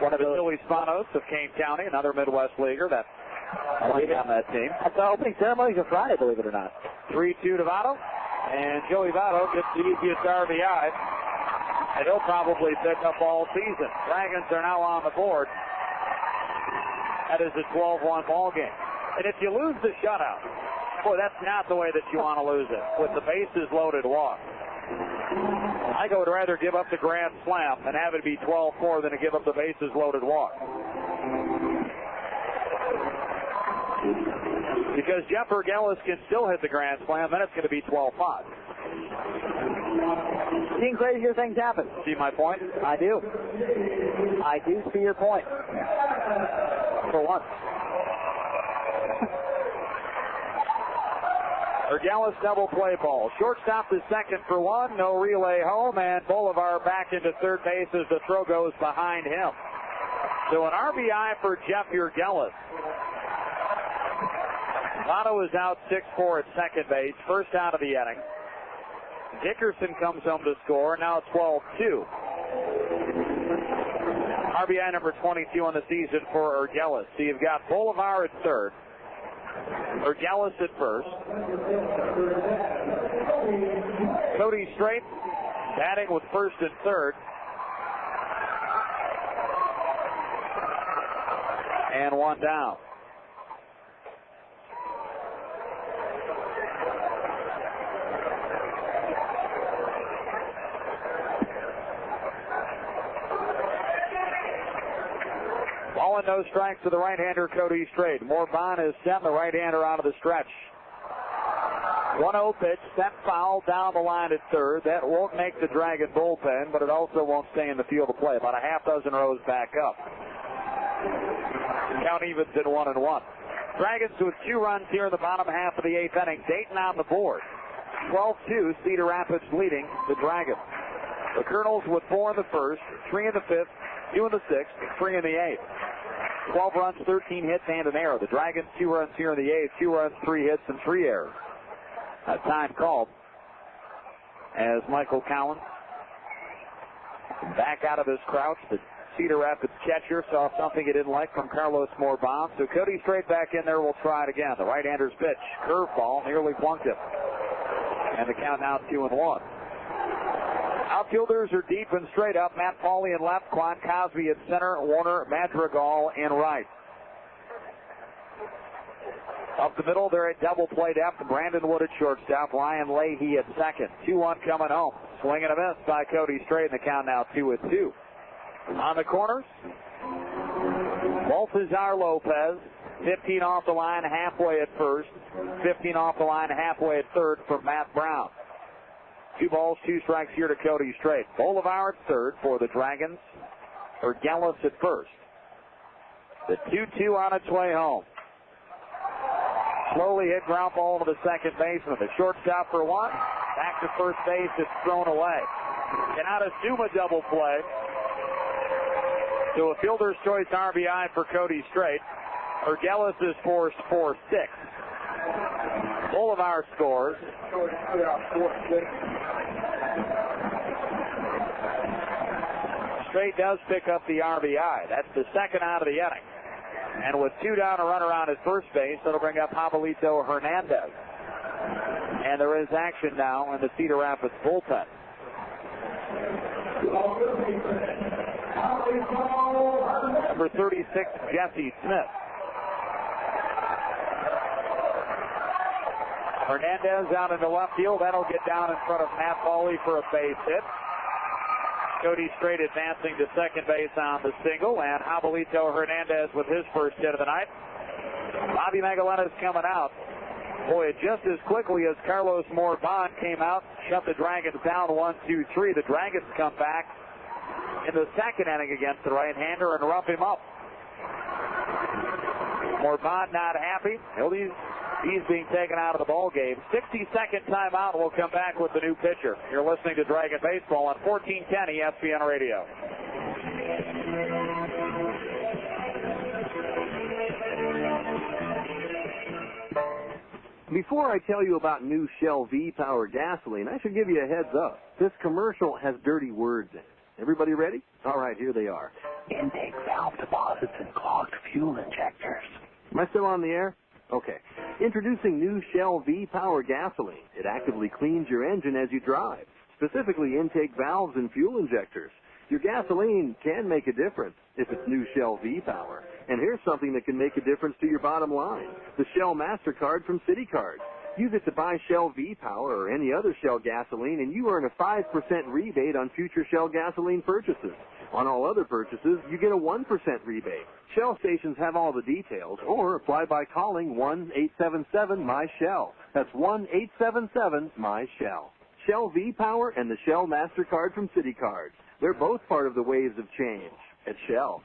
[SPEAKER 2] one of the Philly Spanos of Kane County, another Midwest leaguer that's playing on that team.
[SPEAKER 3] That's the opening ceremony for Friday, believe it or not.
[SPEAKER 2] 3-2 to Votto, and Joey Votto gets the easiest RBI, and he'll probably pick up all season. Dragons are now on the board. That is a 12-1 ball game. And if you lose the shutout, boy, that's not the way that you want to lose it, with the bases loaded walk. I would rather give up the grand slam and have it be 12-4 than to give up the bases loaded walk. Because Jeff Urgelis can still hit the grand slam, then it's going to be 12-5.
[SPEAKER 3] Seeing crazier things happen.
[SPEAKER 2] See my point?
[SPEAKER 3] I do. I do see your point. For once.
[SPEAKER 2] Urgelis double play ball. Shortstop is second for 1. No relay home, and Bolivar back into third base as the throw goes behind him. So an RBI for Jeff Urgelis. Votto is out 6-4 at second base, first out of the inning. Dickerson comes home to score, now 12-2. RBI number 22 on the season for Urgelis. So you've got Bolivar at third, Urgelis at first, Cody Strait batting with first and third, and 1 down. Ball and no strikes to the right-hander Cody Strait. Morban has sent the right-hander out of the stretch. 1-0 pitch, sent foul down the line at third. That won't make the Dragon bullpen, but it also won't stay in the field of play. About a half dozen rows back up. Count evens at 1-1. Dragons with 2 runs here in the bottom half of the 8th inning. Dayton on the board. 12-2, Cedar Rapids leading the Dragons. The Kernels with 4 in the first, 3 in the 5th, 2 in the 6th, 3 in the 8th. 12 runs, 13 hits, and an error. The Dragons 2 runs here in the 8th, 2 runs, 3 hits, and 3 errors. A time called as Michael Collins back out of his crouch. The Cedar Rapids catcher saw something he didn't like from Carlos Morban. So Cody Strait back in there will try it again. The right-hander's pitch, curveball, nearly flunked him. And the count now 2-1. Outfielders are deep and straight up. Matt Pauley in left, Quan Cosby at center, Warner Madrigal in right. Up the middle, they're at double play depth. Brandon Wood at shortstop. Ryan Leahy at second. 2-1 coming home. Swing and a miss by Cody Strait, and the count now 2-2. On the corners, Baltazar Lopez, 15 off the line, halfway at first. 15 off the line, halfway at third for Matt Brown. 2 balls, 2 strikes here to Cody Strait. Bolivar at third for the Dragons. Urgelis at first. The 2-2 on its way home. Slowly hit ground ball to the second baseman. The shortstop for 1. Back to first base. It's thrown away. Cannot assume a double play. So a fielder's choice RBI for Cody Strait. Urgelis is forced 4-6. Bolivar scores. Strait does pick up the RBI. That's the second out of the inning. And with 2 down, a runner on at first base, that'll bring up Jovelito Hernandez. And there is action now in the Cedar Rapids bullpen. Number 36, Jesse Smith. Hernandez out into left field. That'll get down in front of Matt Bawley for a base hit. Cody Strait advancing to second base on the single, and Jovelito Hernandez with his first hit of the night. Bobby Magalena's coming out. Boy, just as quickly as Carlos Morban came out, shut the Dragons down 1-2-3. The Dragons come back in the second inning against the right-hander and rough him up. Morban not happy. He's being taken out of the ball game. 60-second timeout. We'll come back with the new pitcher. You're listening to Dragon Baseball on 1410 ESPN Radio.
[SPEAKER 18] Before I tell you about new Shell V-Power gasoline, I should give you a heads up. This commercial has dirty words in it. Everybody ready? All right, here they are. Intake valve deposits and clogged fuel injectors. Am I still on the air? Okay. Introducing new Shell V-Power gasoline. It actively cleans your engine as you drive, specifically intake valves and fuel injectors. Your gasoline can make a difference if it's new Shell V-Power. And here's something that can make a difference to your bottom line. The Shell MasterCard from CityCard. Use it to buy Shell V-Power or any other Shell gasoline, and you earn a 5% rebate on future Shell gasoline purchases. On all other purchases, you get a 1% rebate. Shell stations have all the details, or apply by calling 1-877-MY-SHELL. That's 1-877-MY-SHELL. Shell V-Power and the Shell MasterCard from CityCard. They're both part of the waves of change at Shell.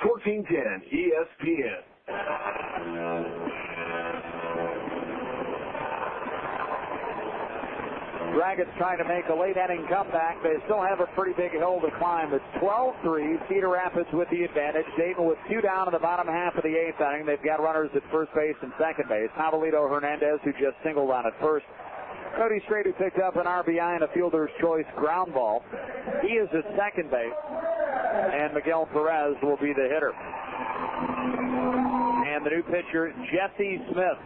[SPEAKER 9] 1410 ESPN.
[SPEAKER 2] Dragons trying to make a late inning comeback. They still have a pretty big hill to climb. It's 12-3. Cedar Rapids with the advantage. Dayton with 2 down in the bottom half of the 8th inning. They've got runners at first base and second base. Jovelito Hernandez, who just singled on at first. Cody Strait, who picked up an RBI and a fielder's choice ground ball. He is at second base. And Miguel Perez will be the hitter. And the new pitcher, Jesse Smith.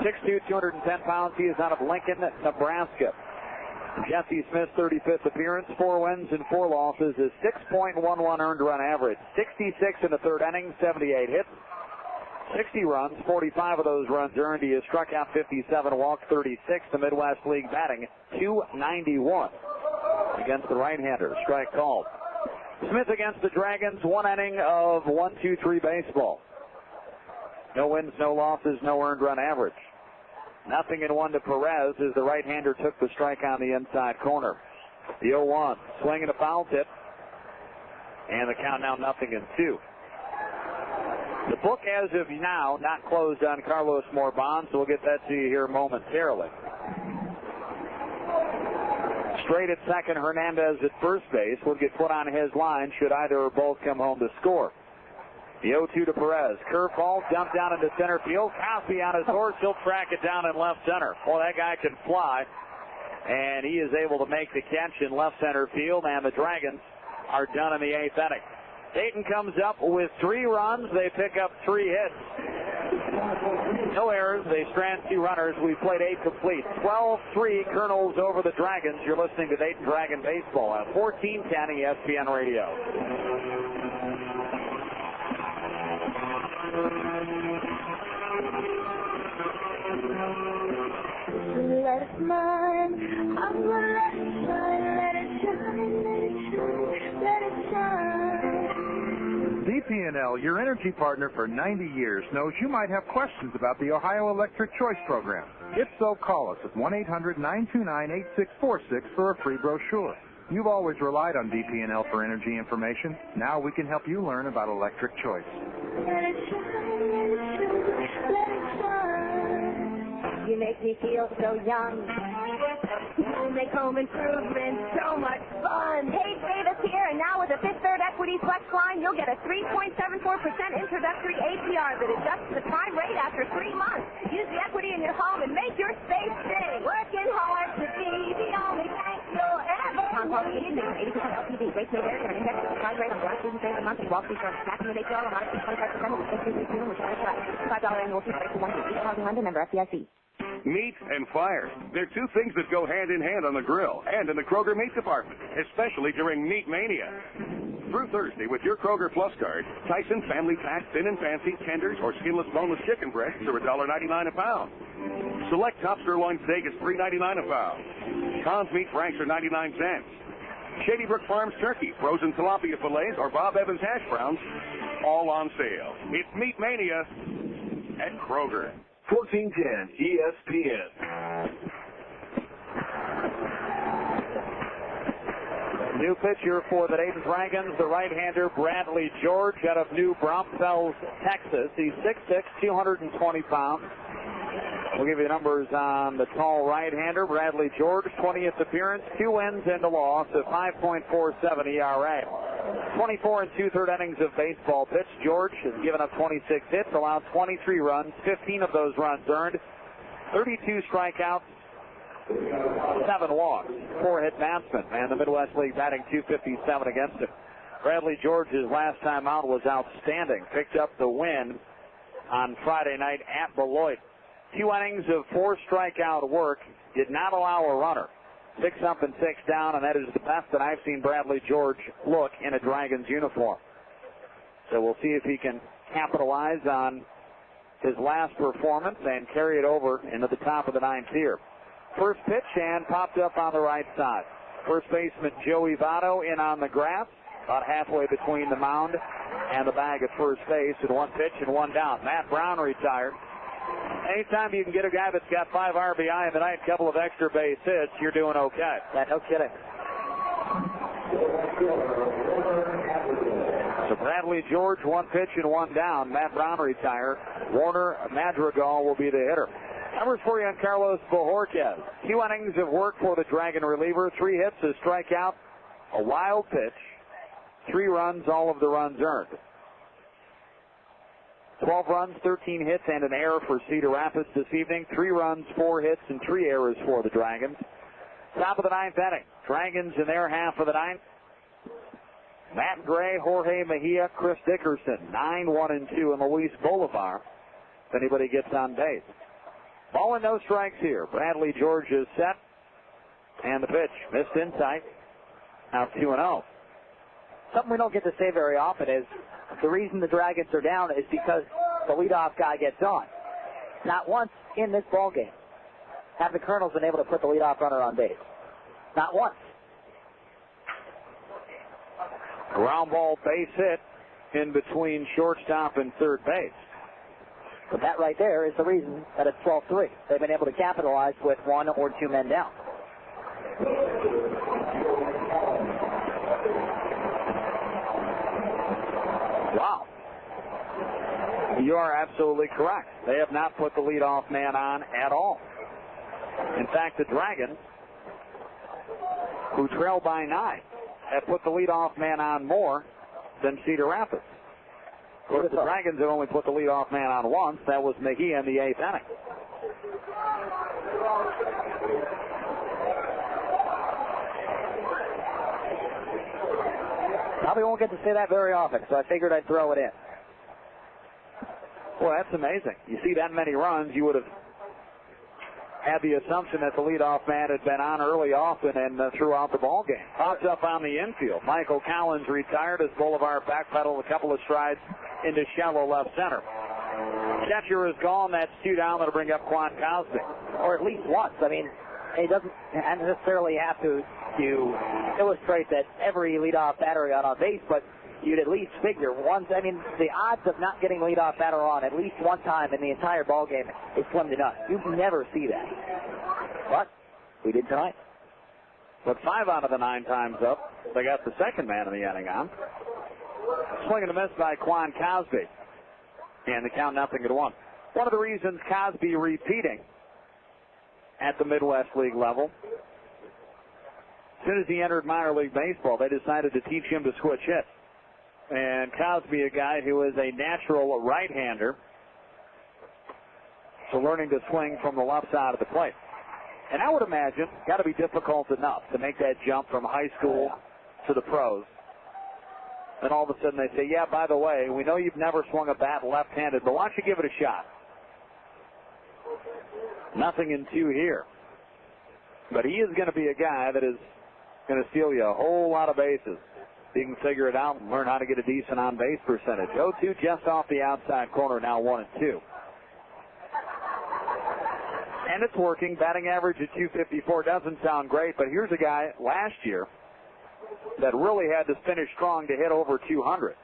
[SPEAKER 2] 6'2", 210 pounds. He is out of Lincoln, Nebraska. Jesse Smith's 35th appearance, 4 wins and 4 losses, is 6.11 earned run average. 66 in the third inning, 78 hits, 60 runs, 45 of those runs earned. He has struck out 57, walked 36. The Midwest League batting .291 against the right-hander. Strike called. Smith against the Dragons, 1 inning of 1-2-3 baseball. No wins, no losses, no earned run average. 0-1 to Perez as the right-hander took the strike on the inside corner. The 0-1, swinging a foul tip. And the count now 0-2. The book as of now not closed on Carlos Morban, so we'll get that to you here momentarily. Strait at second, Hernandez at first base will get put on his line should either or both come home to score. The 0-2 to Perez. Curveball dumped down into center field. Cosby on his horse. He'll track it down in left center. Well, that guy can fly. And he is able to make the catch in left center field. And the Dragons are done in the 8th inning. Dayton comes up with 3 runs. They pick up 3 hits. No errors. They strand 2 runners. We played 8 complete. 12-3 Kernels over the Dragons. You're listening to Dayton Dragon Baseball on 1410 ESPN Radio.
[SPEAKER 4] Let it mine. I'm gonna let it shine, let it shine, let it shine, let it shine.
[SPEAKER 6] DP&L, your energy partner for 90 years, knows you might have questions about the Ohio Electric Choice Program. If so, call us at 1-800-929-8646 for a free brochure. You've always relied on DP&L for energy information. Now we can help you learn about electric choice.
[SPEAKER 4] Let it shine, let it shine, let it shine.
[SPEAKER 10] You make me feel so young. You make home improvement so much fun. Hey, Davis here, and now with a Fifth Third Equity Flex line, you'll get a 3.74% introductory APR that adjusts the prime rate after 3 months. Use the equity in your home and make your space sing. Working hard to be the only bank you'll ever need. 80% LTV. Rates may vary. An index with the prime rate on Black Season Save a month and Wall Street Journal. Maximum APR on our 25% of the 50 with $5 annual fee for 1 week. Housing lender member FDIC.
[SPEAKER 1] Meat and fire. They're two things that go hand in hand on the grill and in the Kroger meat department, especially during Meat Mania. Through Thursday, with your Kroger Plus card, Tyson Family Pack Thin and Fancy Tenders or Skinless Boneless Chicken Breasts are $1.99 a pound. Select Top Sirloin Steak is $3.99 a pound. Conn's Meat Franks are 99 cents. Shady Brook Farms Turkey, Frozen Tilapia Fillets, or Bob Evans Hash Browns, all on sale. It's Meat Mania at Kroger.
[SPEAKER 9] 1410 ESPN.
[SPEAKER 2] New pitcher for the Dayton Dragons, the right-hander Bradley George out of New Braunfels, Texas. He's 6'6", 220 pounds. We'll give you the numbers on the tall right-hander, Bradley George. 20th appearance, 2 wins and a loss, a 5.47 ERA. 24 and 2/3 innings of baseball pitched. George has given up 26 hits, allowed 23 runs, 15 of those runs earned, 32 strikeouts, 7 walks, 4-hit batsman, and the Midwest League batting .257 against him. Bradley George's last time out was outstanding. Picked up the win on Friday night at Beloit. 2 innings of 4 strikeout work, did not allow a runner. 6 up and 6 down, and that is the best that I've seen Bradley George look in a Dragons uniform. So we'll see if he can capitalize on his last performance and carry it over into the top of the 9th here. First pitch and popped up on the right side. First baseman Joey Votto in on the grass, about halfway between the mound and the bag at first base, and 1 pitch and 1 down. Matt Brown retired. Anytime you can get a guy that's got 5 RBI in the night, a couple of extra base hits, you're doing okay.
[SPEAKER 3] No kidding.
[SPEAKER 2] So Bradley George, 1 pitch and 1 down. Matt Brown retired. Warner Madrigal will be the hitter. Numbers for you on Carlos Bojorquez. 2 innings of work for the Dragon reliever. 3 hits, a strikeout, a wild pitch, 3 runs, all of the runs earned. 12 runs, 13 hits, and an error for Cedar Rapids this evening. 3 runs, 4 hits, and 3 errors for the Dragons. Top of the 9th inning. Dragons in their half of the 9th. Matt Gray, Jorge Mejia, Chris Dickerson. 9, 1, and 2, and Luis Bolivar, if anybody gets on base. Ball and no strikes here. Bradley George is set. And the pitch. Missed inside. Now 2-0.
[SPEAKER 3] Something we don't get to say very often is the reason the Dragons are down is because the leadoff guy gets on. Not once in this ball game have the Kernels been able to put the leadoff runner on base. Not once.
[SPEAKER 2] Ground ball base hit in between shortstop and third base.
[SPEAKER 3] But that right there is the reason that it's 12-3. They've been able to capitalize with 1 or 2 men down.
[SPEAKER 2] Wow. You are absolutely correct. They have not put the leadoff man on at all. In fact, the Dragons, who trail by 9, have put the leadoff man on more than Cedar Rapids. Of course, the Dragons have only put the leadoff man on once. That was Mejia in the 8th inning.
[SPEAKER 3] Probably won't get to say that very often, so I figured I'd throw it in.
[SPEAKER 2] Well, that's amazing. You see that many runs, you would have had the assumption that the leadoff man had been on early often and throughout the ball game. Pops up on the infield. Michael Collins retired as Bolivar backpedaled a couple of strides into shallow left center. Catcher is gone. That's 2 down. That'll bring up Quan Cosby.
[SPEAKER 3] Or at least once. I mean, it doesn't necessarily have to illustrate that every leadoff batter got on base, but you'd at least figure once. I mean, the odds of not getting leadoff batter on at least one time in the entire ball game is slim to none. You never see that. But we did tonight.
[SPEAKER 2] But 5 out of the 9 times up, they got the second man of the inning on. Swing and a miss by Quan Cosby. And the count 0-1. One of the reasons Cosby repeating at the Midwest League level, as soon as he entered minor league baseball, they decided to teach him to switch hits. And Cosby, a guy who is a natural right-hander, so learning to swing from the left side of the plate. And I would imagine got to be difficult enough to make that jump from high school to the pros. And all of a sudden they say, yeah, by the way, we know you've never swung a bat left-handed, but why don't you give it a shot? 0-2 here. But he is going to be a guy that is going to steal you a whole lot of bases. You can figure it out and learn how to get a decent on-base percentage. 0-2 just off the outside corner, now 1-2. And it's working. Batting average at .254 doesn't sound great, but here's a guy last year that really had to finish strong to hit over 200.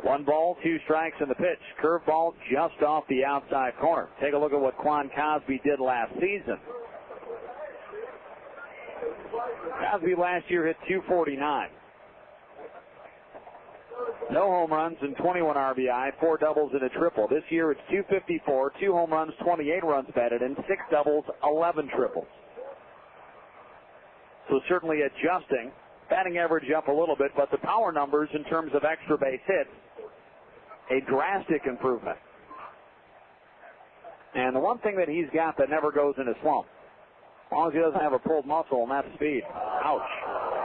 [SPEAKER 2] 1 ball, 2 strikes in the pitch. Curveball just off the outside corner. Take a look at what Quan Cosby did last season. Cosby last year hit .249. No home runs and 21 RBI, 4 doubles and a triple. This year it's .254, 2 home runs, 28 runs batted, and 6 doubles, 11 triples. So certainly adjusting. Batting average up a little bit, but the power numbers in terms of extra base hits, a drastic improvement. And the one thing that he's got that never goes in a slump, as long as he doesn't have a pulled muscle, and that's speed. Ouch.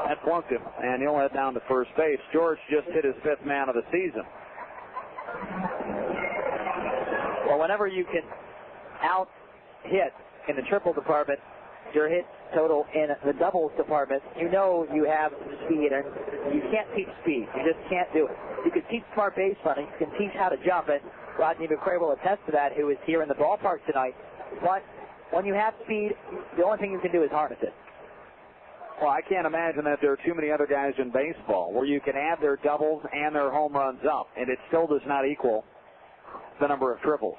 [SPEAKER 2] That flunked him, and he'll head down to first base. George just hit his 5th man of the season.
[SPEAKER 3] Well, whenever you can out-hit in the triple department your hit total in the doubles department, you know you have speed, and you can't teach speed. You just can't do it. You can teach smart base running. You can teach how to jump it. Rodney McCray will attest to that, who is here in the ballpark tonight. But when you have speed, the only thing you can do is harness it.
[SPEAKER 2] Well, I can't imagine that there are too many other guys in baseball where you can add their doubles and their home runs up, and it still does not equal the number of triples.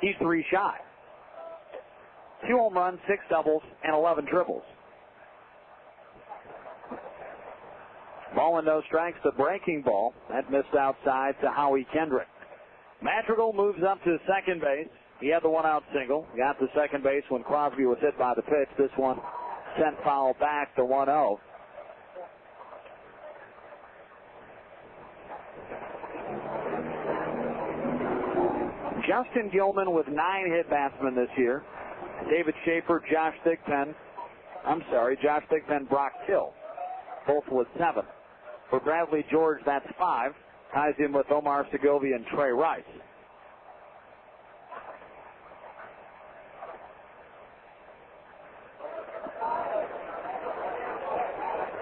[SPEAKER 2] He's 3 shy. 2 home runs, 6 doubles, and 11 triples. Ball and no strikes, the breaking ball. That missed outside to Howie Kendrick. Madrigal moves up to second base. He had the 1-out single. Got to second base when Crosby was hit by the pitch. This one sent foul back to 1-0. Justin Gilman with 9 hit batsmen this year. David Schaefer, Josh Thigpen, Brock Hill, both with 7. For Bradley George, that's 5. Ties him with Omar Segovia and Trey Rice.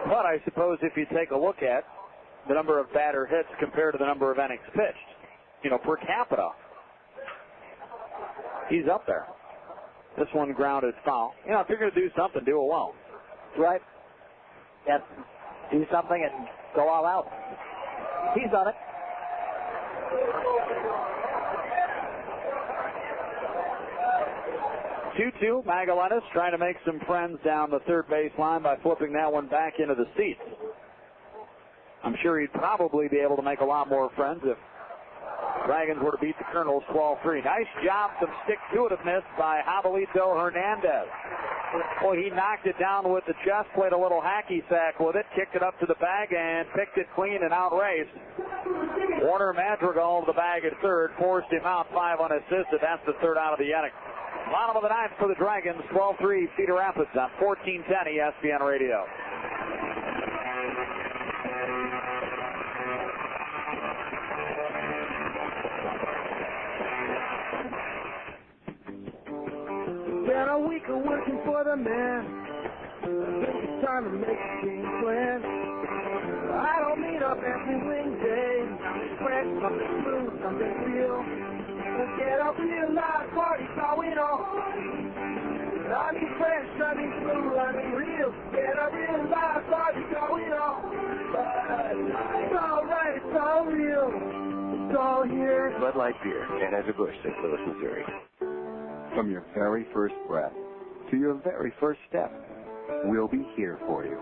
[SPEAKER 2] But I suppose if you take a look at the number of batter hits compared to the number of innings pitched, per capita, he's up there. This one grounded foul. If you're going to do something, do it well.
[SPEAKER 3] Right. Yes. Do something and go all out. He's done it.
[SPEAKER 2] Two Magalenis trying to make some friends down the third base line by flipping that one back into the seats. I'm sure he'd probably be able to make a lot more friends if Dragons were to beat the Kernels 12-3. Nice job, some stick-to-itiveness by Javelito Hernandez. Well, he knocked it down with the chest, played a little hacky sack with it, kicked it up to the bag, and picked it clean and outraced. Warner Madrigal of the bag at third, forced him out, 5 unassisted. That's the 3rd out of the inning. Bottom of the 9th for the Dragons, 12-3 Cedar Rapids on 1410 ESPN Radio.
[SPEAKER 21] Been a week of working for the man. It's time to make a game plan. up every weekday. Fresh, something smooth, something real. Let's get a real live party going on. I mean fresh, I mean smooth, I mean real. Get a real live party going on. It's alright, it's all real. It's all here.
[SPEAKER 16] Bud Light Beer, Anheuser-Busch, St. Louis, Missouri.
[SPEAKER 7] From your very first breath to your very first step, we'll be here for you.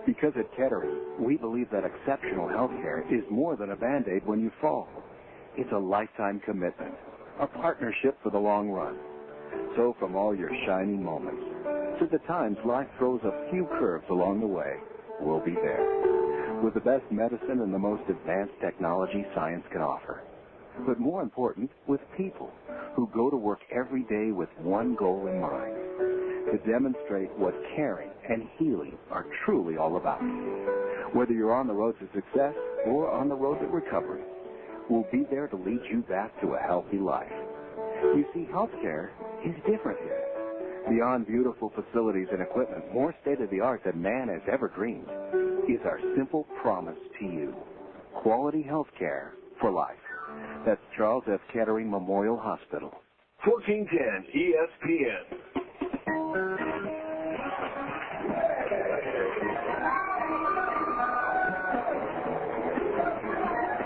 [SPEAKER 7] Because at Kettering, we believe that exceptional health care is more than a Band-Aid when you fall. It's a lifetime commitment, a partnership for the long run. So from all your shining moments to the times life throws a few curves along the way, we'll be there. With the best medicine and the most advanced technology science can offer. But more important, with people who go to work every day with one goal in mind, to demonstrate what caring and healing are truly all about. Whether you're on the road to success or on the road to recovery, we'll be there to lead you back to a healthy life. You see, healthcare is different here. Beyond beautiful facilities and equipment, more state-of-the-art than man has ever dreamed, is our simple promise to you. Quality health care for life. That's Charles F. Kettering Memorial Hospital.
[SPEAKER 9] 1410 ESPN.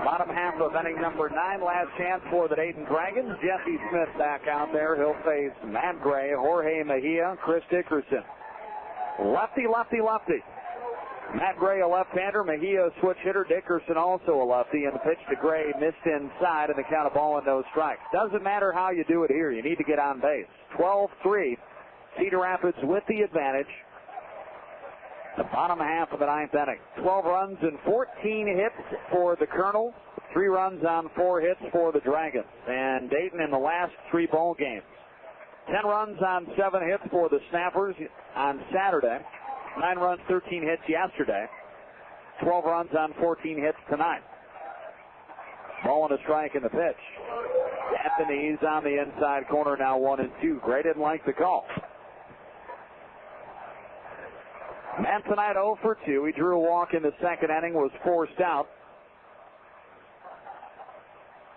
[SPEAKER 2] Bottom half of inning number 9, last chance for the Dayton Dragons. Jesse Smith back out there. He'll face Matt Gray, Jorge Mejia, Chris Dickerson. Lefty, lefty, lefty. Matt Gray, a left-hander. Mejia, a switch hitter. Dickerson, also a lefty. And the pitch to Gray missed inside, and the count of ball and no strikes. Doesn't matter how you do it here. You need to get on base. 12-3. Cedar Rapids with the advantage. The bottom half of the 9th inning. 12 runs and 14 hits for the Kernels. 3 runs on 4 hits for the Dragons. And Dayton in the last 3 ball games. 10 runs on 7 hits for the Snappers on Saturday. 9 runs, 13 hits yesterday. 12 runs on 14 hits tonight. Ball and a strike in the pitch. Anthony's on the inside corner now, 1-2. Gray didn't like the call. Man tonight 0 for 2. He drew a walk in the second inning, was forced out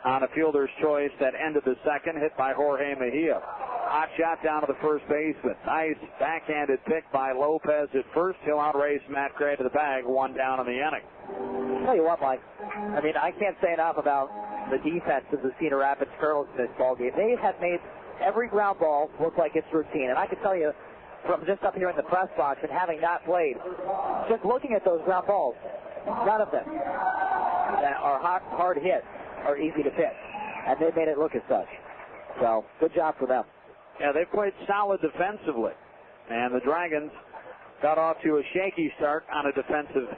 [SPEAKER 2] on a fielder's choice that ended the second, hit by Jorge Mejia. Hot shot down to the first baseman. Nice backhanded pick by Lopez at first. He'll outrace Matt Gray to the bag, 1 down in the inning.
[SPEAKER 3] Tell you what, Mike, I mean, I can't say enough about the defense of the Cedar Rapids Kernels in this ballgame. They have made every ground ball look like it's routine. And I can tell you, from just up here in the press box and having not played, just looking at those ground balls, none of them that are hard hit are easy to pitch. And they made it look as such. So, good job for them.
[SPEAKER 2] Yeah, they played solid defensively. And the Dragons got off to a shaky start on a defensive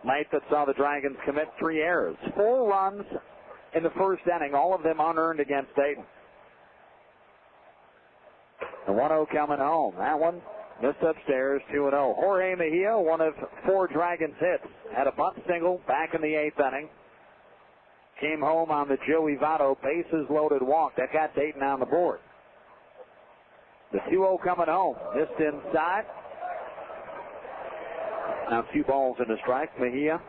[SPEAKER 2] night that saw the Dragons commit 3 errors. 4 runs in the first inning, all of them unearned against Dayton. The 1-0 coming home. That one missed upstairs, 2-0. Jorge Mejia, one of 4 Dragons hits, had a bunt single back in the 8th inning. Came home on the Joey Votto bases loaded walk. That got Dayton on the board. The 2-0 coming home. Missed inside. Now 2 balls and a strike. Mejia.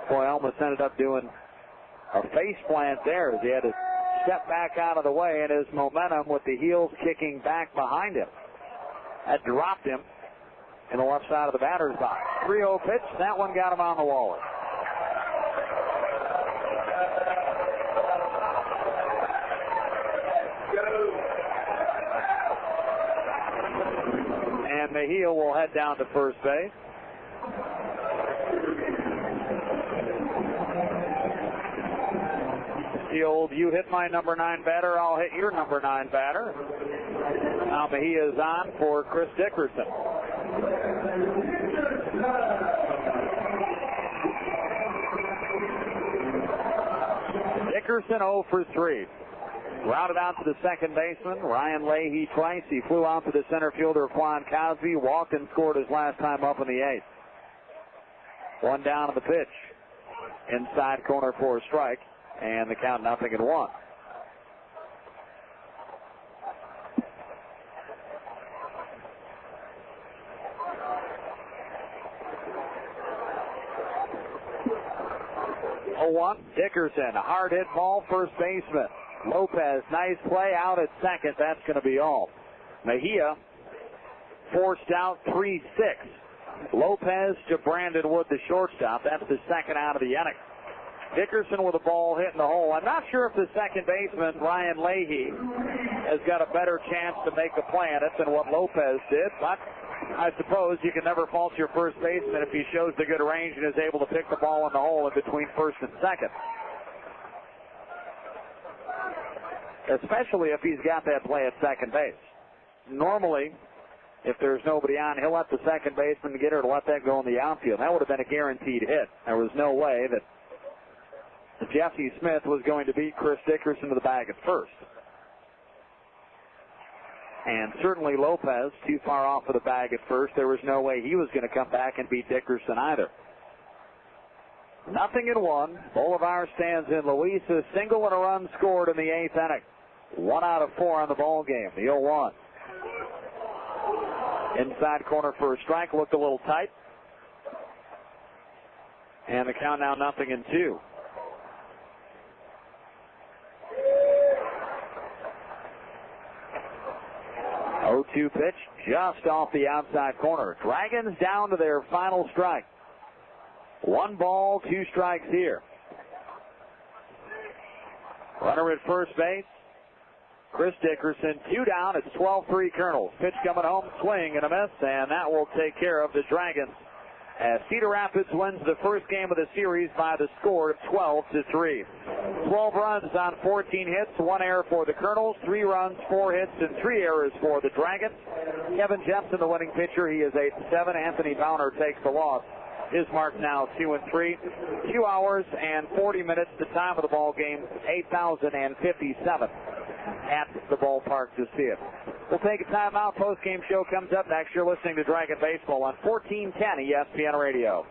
[SPEAKER 2] Boy, almost ended up doing a face plant there as he had to step back out of the way, and his momentum with the heels kicking back behind him had dropped him in the left side of the batter's box. 3-0 pitch. That one got him on the wall. And Mejia will head down to first base. The old, you hit my number 9 batter, I'll hit your number 9 batter. Now Mejia is on for Chris Dickerson. Dickerson 0 for 3. Routed out to the second baseman, Ryan Leahy twice. He flew out to the center fielder, Juan Cosby, walked and scored his last time up in the 8th. 1 down on the pitch. Inside corner for a strike, and the count 0-1. 0-1. Dickerson, a hard hit ball, first baseman. Lopez, nice play out at second. That's going to be all. Mejia forced out 3-6. Lopez to Brandon Wood, the shortstop. That's the second out of the inning. Dickerson with a ball hit in the hole. I'm not sure if the second baseman, Ryan Leahy, has got a better chance to make a play at it than what Lopez did, but I suppose you can never fault your first baseman if he shows the good range and is able to pick the ball in the hole in between first and second. Especially if he's got that play at second base. Normally, if there's nobody on, he'll let the second baseman get her to let that go in the outfield. That would have been a guaranteed hit. There was no way that Jesse Smith was going to beat Chris Dickerson to the bag at first. And certainly Lopez, too far off of the bag at first. There was no way he was going to come back and beat Dickerson either. 0-1. Bolivar stands in. Luis, a single and a run scored in the 8th inning. 1 out of 4 on the ball game. The 0-1. Inside corner for a strike. Looked a little tight. And the count now 0-2. 0-2 pitch just off the outside corner. Dragons down to their final strike. 1 ball, 2 strikes here. Runner at first base. Chris Dickerson, 2 down. It's 12-3 Kernels. Pitch coming home, swing and a miss, and that will take care of the Dragons as Cedar Rapids wins the first game of the series by the score of 12-3. 12 runs on 14 hits, 1 error for the Kernels, 3 runs, 4 hits, and 3 errors for the Dragons. Kevin Jepsen, the winning pitcher, he is 8-7. Anthony Bowner takes the loss. His mark now 2-3. 2 hours and 40 minutes. The time of the ball game, 8,057 at the ballpark to see it. We'll take a timeout. Post-game show comes up next. You're listening to Dragon Baseball on 1410 ESPN Radio.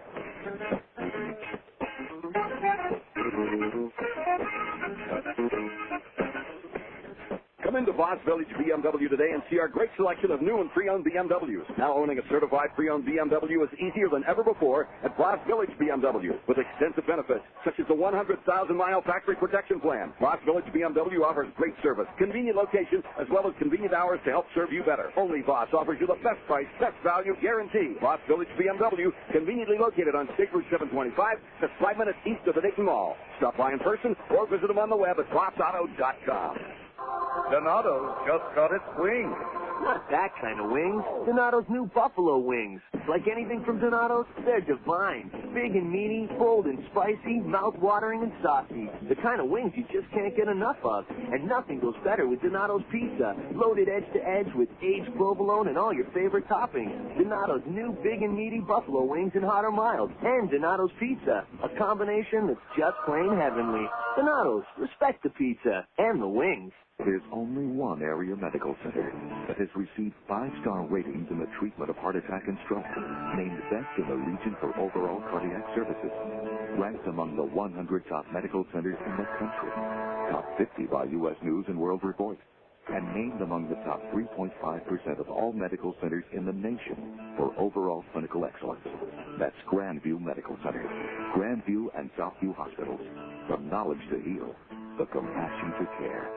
[SPEAKER 8] Come into Voss Village BMW today and see our great selection of new and pre-owned BMWs. Now owning a certified pre-owned BMW is easier than ever before at Voss Village BMW with extensive benefits such as the 100,000-mile factory protection plan. Voss Village BMW offers great service, convenient location, as well as convenient hours to help serve you better. Only Voss offers you the best price, best value guarantee. Voss Village BMW, conveniently located on State Route 725, just 5 minutes east of the Dayton Mall. Stop by in person or visit them on the web at vossauto.com.
[SPEAKER 1] Donato's just got its wings.
[SPEAKER 20] Not that kind of wings. Donato's new buffalo wings. Like anything from Donato's, they're divine. Big and meaty, bold and spicy, mouth-watering and saucy. The kind of wings you just can't get enough of. And nothing goes better with Donato's pizza. Loaded edge to edge with aged provolone and all your favorite toppings. Donato's new big and meaty buffalo wings in hot or mild. And Donato's pizza. A combination that's just plain heavenly. Donato's. Respect the pizza. And the wings.
[SPEAKER 22] There's only one area medical center that has received 5-star ratings in the treatment of heart attack and stroke, named best in the region for overall cardiac services, ranked among the 100 top medical centers in the country, top 50 by U.S. News and World Report, and named among the top 3.5% of all medical centers in the nation for overall clinical excellence. That's Grandview Medical Center, Grandview and Southview Hospitals. From knowledge to heal, the compassion to care.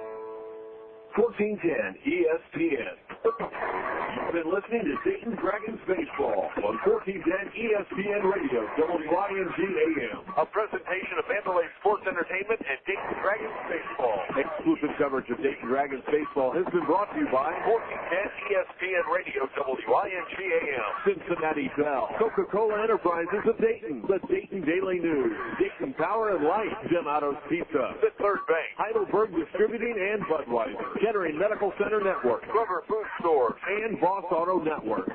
[SPEAKER 9] 1410 ESPN. You've been listening to Dayton Dragons Baseball on 1410 ESPN Radio, WING AM. A presentation of Mandalay Sports Entertainment and Dayton Dragons Baseball. Exclusive coverage of Dayton Dragons Baseball has been brought to you by 1410 ESPN Radio, WING AM. Cincinnati Bell. Coca-Cola Enterprises of Dayton. The Dayton Daily News. Dayton Power and Light. Donato's Pizza. Fifth Third Bank. Heidelberg Distributing and Budweiser. Kettering Medical Center Network, Kroger Food Stores, and Boss Auto Network.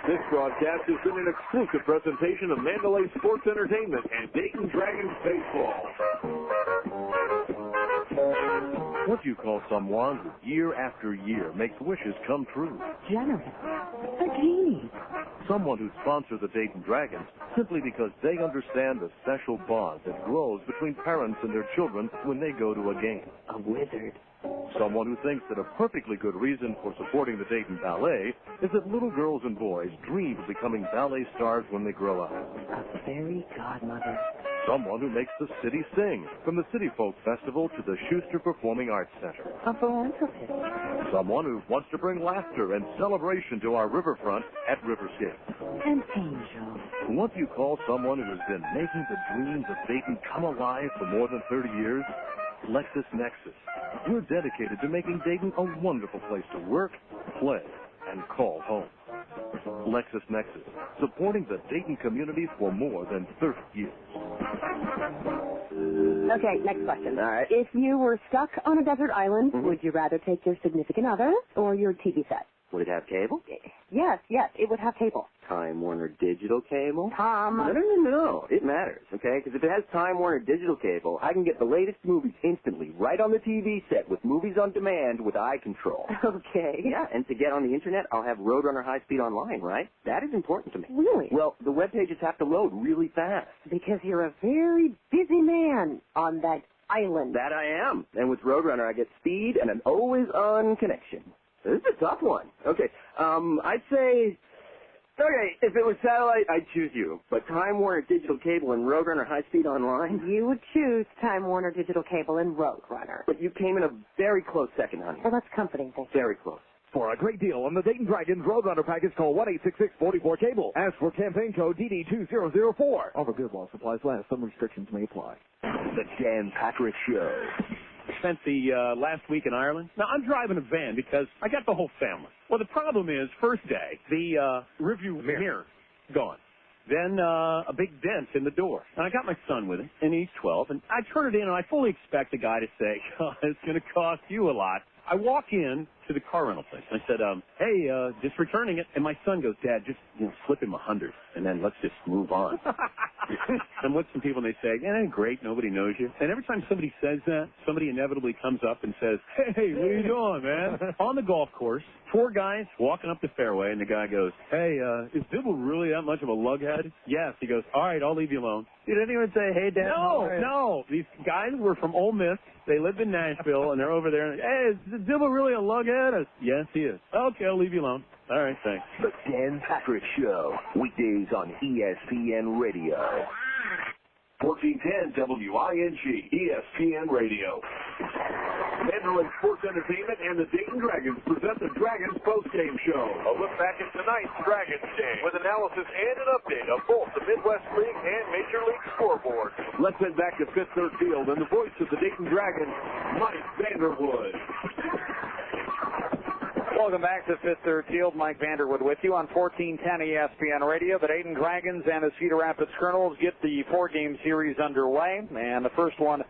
[SPEAKER 9] This broadcast has been an exclusive presentation of Mandalay Sports Entertainment and Dayton Dragons Baseball. What do you call someone who year after year makes wishes come true?
[SPEAKER 19] Generous. A genie.
[SPEAKER 9] Someone who sponsors the Dayton Dragons simply because they understand the special bond that grows between parents and their children when they go to a game.
[SPEAKER 19] A wizard.
[SPEAKER 9] Someone who thinks that a perfectly good reason for supporting the Dayton Ballet is that little girls and boys dream of becoming ballet stars when they grow up.
[SPEAKER 19] A fairy godmother.
[SPEAKER 9] Someone who makes the city sing, from the City Folk Festival to the Schuster Performing Arts Center.
[SPEAKER 17] A philanthropist.
[SPEAKER 9] Someone who wants to bring laughter and celebration to our riverfront at Riverscape.
[SPEAKER 17] An angel.
[SPEAKER 9] What do you call someone who has been making the dreams of Dayton come alive for more than 30 years? LexisNexis. We're dedicated to making Dayton a wonderful place to work, play, and call home. LexisNexis, supporting the Dayton community for more than 30 years.
[SPEAKER 10] Okay, next question.
[SPEAKER 20] All right.
[SPEAKER 10] If you were stuck on a desert island, would you rather take your significant other or your TV set?
[SPEAKER 20] Would it have cable?
[SPEAKER 10] Yes, it would have cable.
[SPEAKER 20] Time Warner Digital Cable?
[SPEAKER 10] Tom.
[SPEAKER 20] No. It matters, okay? Because if it has Time Warner Digital Cable, I can get the latest movies instantly right on the TV set with movies on demand with eye control.
[SPEAKER 10] Okay.
[SPEAKER 20] Yeah, and to get on the Internet, I'll have Roadrunner High Speed Online, right? That is important to me.
[SPEAKER 10] Really?
[SPEAKER 20] Well, the web pages have to load really fast.
[SPEAKER 10] Because you're a very busy man on that island.
[SPEAKER 20] That I am. And with Roadrunner, I get speed and an always-on connection. This is a tough one. Okay, I'd say... Okay, if it was satellite, I'd choose you. But Time Warner Digital Cable and Roadrunner High Speed Online?
[SPEAKER 10] You would choose Time Warner Digital Cable and Roadrunner.
[SPEAKER 20] But you came in a very close second, honey.
[SPEAKER 10] Well, that's comforting. Thank you.
[SPEAKER 20] Very close.
[SPEAKER 5] For a great deal on the Dayton Dragons Roadrunner package, call 1-866-44-CABLE. Ask for campaign code DD2004. Offer good while supplies last. Some restrictions may apply.
[SPEAKER 22] The Dan Patrick Show.
[SPEAKER 15] Spent the last week in Ireland. Now, I'm driving a van because I got the whole family. Well, the problem is, first day, the rearview mirror gone. Then a big dent in the door. And I got my son with it, and he's 12. And I turn it in, and I fully expect the guy to say, oh, it's going to cost you a lot. I walk in to the car rental place. I said, hey, just returning it. And my son goes, Dad, just slip him $100, and then let's just move on. I'm with some people, and they say, great, nobody knows you. And every time somebody says that, somebody inevitably comes up and says, hey, what are you doing, man? On the golf course, 4 guys walking up the fairway, and the guy goes, hey, is Dibble really that much of a lughead? Yes. He goes, all right, I'll leave you alone. Did anyone say, hey, Dad? No. These guys were from Ole Miss. They lived in Nashville, and they're over there. And, hey, is Dibble really a lughead? Yes, he is. Okay, I'll leave you alone. All right, thanks.
[SPEAKER 22] The Dan Patrick Show, weekdays on ESPN Radio.
[SPEAKER 1] 1410 WING, ESPN Radio. Mandolin Sports Entertainment and the Dayton Dragons present the Dragons postgame show. A look back at tonight's Dragons game with analysis and an update of both the Midwest League and Major League scoreboard. Let's head back to Fifth Third Field and the voice of the Dayton Dragons, Mike Vanderwood.
[SPEAKER 2] Welcome back to Fifth Third Field. Mike Vanderwood with you on 1410 ESPN Radio. The Dayton Dragons and the Cedar Rapids Kernels get the 4-game series underway. And the first one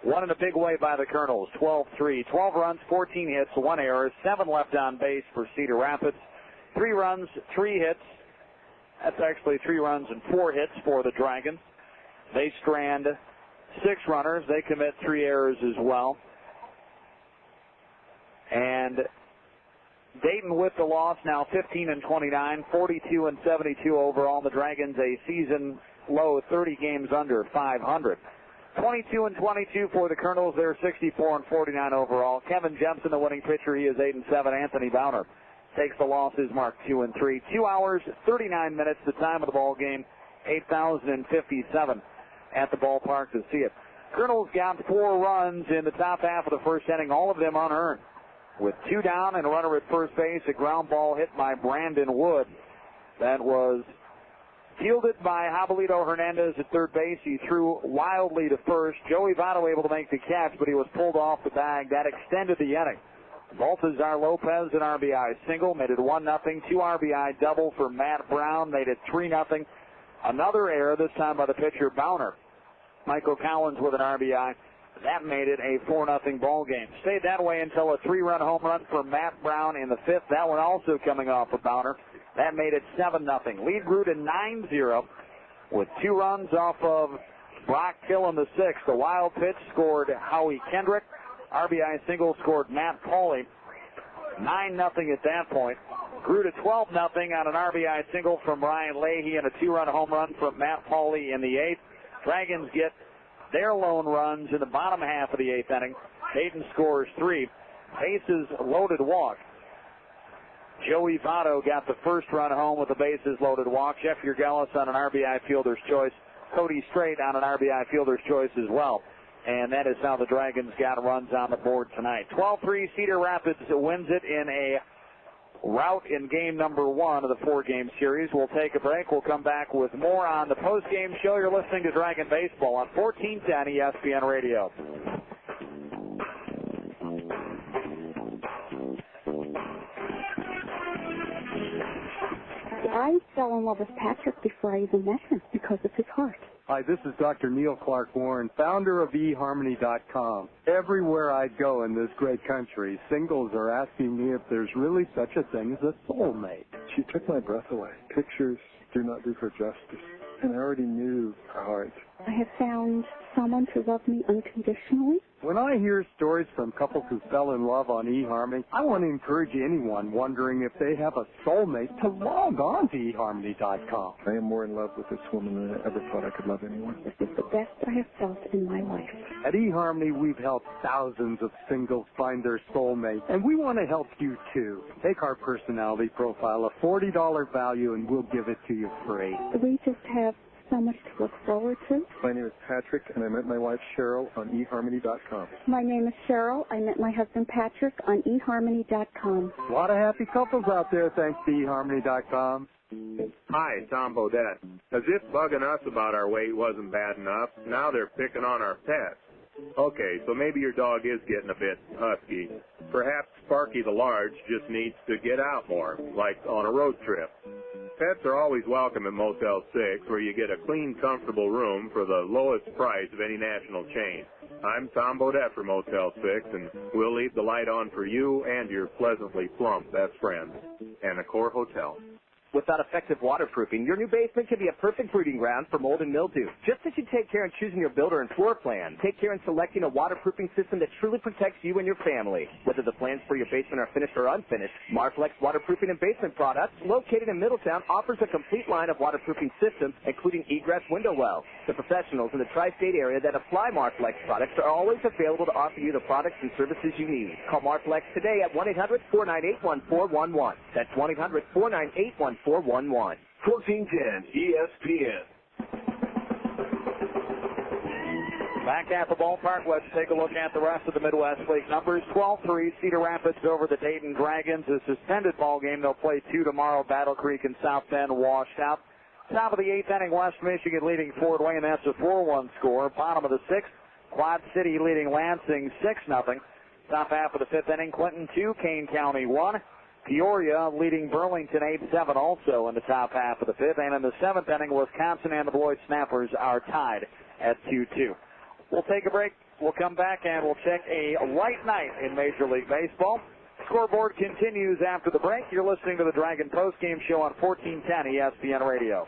[SPEAKER 2] won in a big way by the Kernels, 12-3. 12 runs, 14 hits, 1 error, 7 left on base for Cedar Rapids. 3 runs, 3 hits. That's actually 3 runs and 4 hits for the Dragons. They strand 6 runners. They commit 3 errors as well. And Dayton with the loss now 15-29, 42-72 overall. The Dragons a season low 30 games under 500. 22-22 for the Kernels. They're 64-49 overall. Kevin Jepsen, the winning pitcher, he is 8-7. Anthony Bowner takes the losses, marked 2-3. 2 hours, 39 minutes. The time of the ball game, 8,057 at the ballpark to see it. Kernels got 4 runs in the top half of the first inning, all of them unearned. With 2 down and a runner at first base, a ground ball hit by Brandon Wood. That was fielded by Jabalito Hernandez at third base. He threw wildly to first. Joey Votto able to make the catch, but he was pulled off the bag. That extended the inning. Baltazar Lopez, an RBI single, made it 1-0. 2 RBI double for Matt Brown, made it 3-0. Another error, this time by the pitcher Bowner. Michael Collins with an RBI. That made it a 4-0 ball game. Stayed that way until a 3-run home run for Matt Brown in the 5th. That one also coming off of Bowner. That made it 7-0. Lead grew to 9-0 with 2 runs off of Brock Hill in the 6th. The wild pitch scored Howie Kendrick. RBI single scored Matt Pauley. 9-0 at that point. Grew to 12-0 on an RBI single from Ryan Leahy and a 2-run home run from Matt Pauley in the 8th. Dragons get their lone runs in the bottom half of the 8th inning. Dayton scores 3. Bases loaded walk. Joey Votto got the first run home with a bases loaded walk. Jeff Urgelis on an RBI fielder's choice Cody Strait on an RBI fielder's choice as well. And that is how the Dragons got runs on the board tonight. 12-3, Cedar Rapids wins it in a rout in game number 1 of the 4-game series. We'll take a break. We'll come back with more on the post-game show. You're listening to Dragon Baseball on 1410 ESPN Radio.
[SPEAKER 12] I fell in love with Patrick before I even met him because of his heart.
[SPEAKER 13] Hi, this is Dr. Neil Clark Warren, founder of eHarmony.com. Everywhere I go in this great country, singles are asking me if there's really such a thing as a soulmate.
[SPEAKER 23] She took my breath away. Pictures do not do her justice. And I already knew her heart.
[SPEAKER 12] I have found someone to love me unconditionally.
[SPEAKER 13] When I hear stories from couples who fell in love on eHarmony, I want to encourage anyone wondering if they have a soulmate to log on to eHarmony.com.
[SPEAKER 23] I am more in love with this woman than I ever thought I could love anyone.
[SPEAKER 12] This is the best I have felt in my life.
[SPEAKER 13] At eHarmony, we've helped thousands of singles find their soulmate, and we want to help you too. Take our personality profile, a $40 value, and we'll give it to you free.
[SPEAKER 12] We just have so much to look forward to.
[SPEAKER 23] My name is Patrick, and I met my wife Cheryl on eHarmony.com.
[SPEAKER 12] My name is Cheryl. I met my husband Patrick on eHarmony.com.
[SPEAKER 13] A lot of happy couples out there thanks to eHarmony.com.
[SPEAKER 24] Hi, Tom Bodette. As if bugging us about our weight wasn't bad enough, now they're picking on our pets. Okay, so maybe your dog is getting a bit husky. Perhaps Sparky the Large just needs to get out more, like on a road trip. Pets are always welcome at Motel 6, where you get a clean, comfortable room for the lowest price of any national chain. I'm Tom Bodette for Motel 6, and we'll leave the light on for you and your pleasantly plump best friend. Anacor Hotel.
[SPEAKER 20] Without effective waterproofing, your new basement can be a perfect breeding ground for mold and mildew. Just as you take care in choosing your builder and floor plan, take care in selecting a waterproofing system that truly protects you and your family. Whether the plans for your basement are finished or unfinished, Marflex Waterproofing and Basement Products, located in Middletown, offers a complete line of waterproofing systems, including egress window wells. The professionals in the tri-state area that apply Marflex products are always available to offer you the products and services you need. Call Marflex today at 1-800-498-1411. That's 1-800-498-1411.
[SPEAKER 9] 1410 ESPN.
[SPEAKER 2] Back at the ballpark, let's take a look at the rest of the Midwest League numbers. 12-3, Cedar Rapids over the Dayton Dragons. A suspended ball game. They'll play 2 tomorrow. Battle Creek and South Bend washed out. Top of the 8th inning, West Michigan leading Fort Wayne. That's a 4-1 score. Bottom of the 6th, Quad City leading Lansing 6-0. Top half of the 5th inning, Clinton 2, Kane County 1. Peoria leading Burlington 8-7 also in the top half of the 5th. And in the 7th inning, Wisconsin and the Beloit Snappers are tied at 2-2. We'll take a break. We'll come back and we'll check a light night in Major League Baseball. Scoreboard continues after the break. You're listening to the Dragon Post Game Show on 1410 ESPN Radio.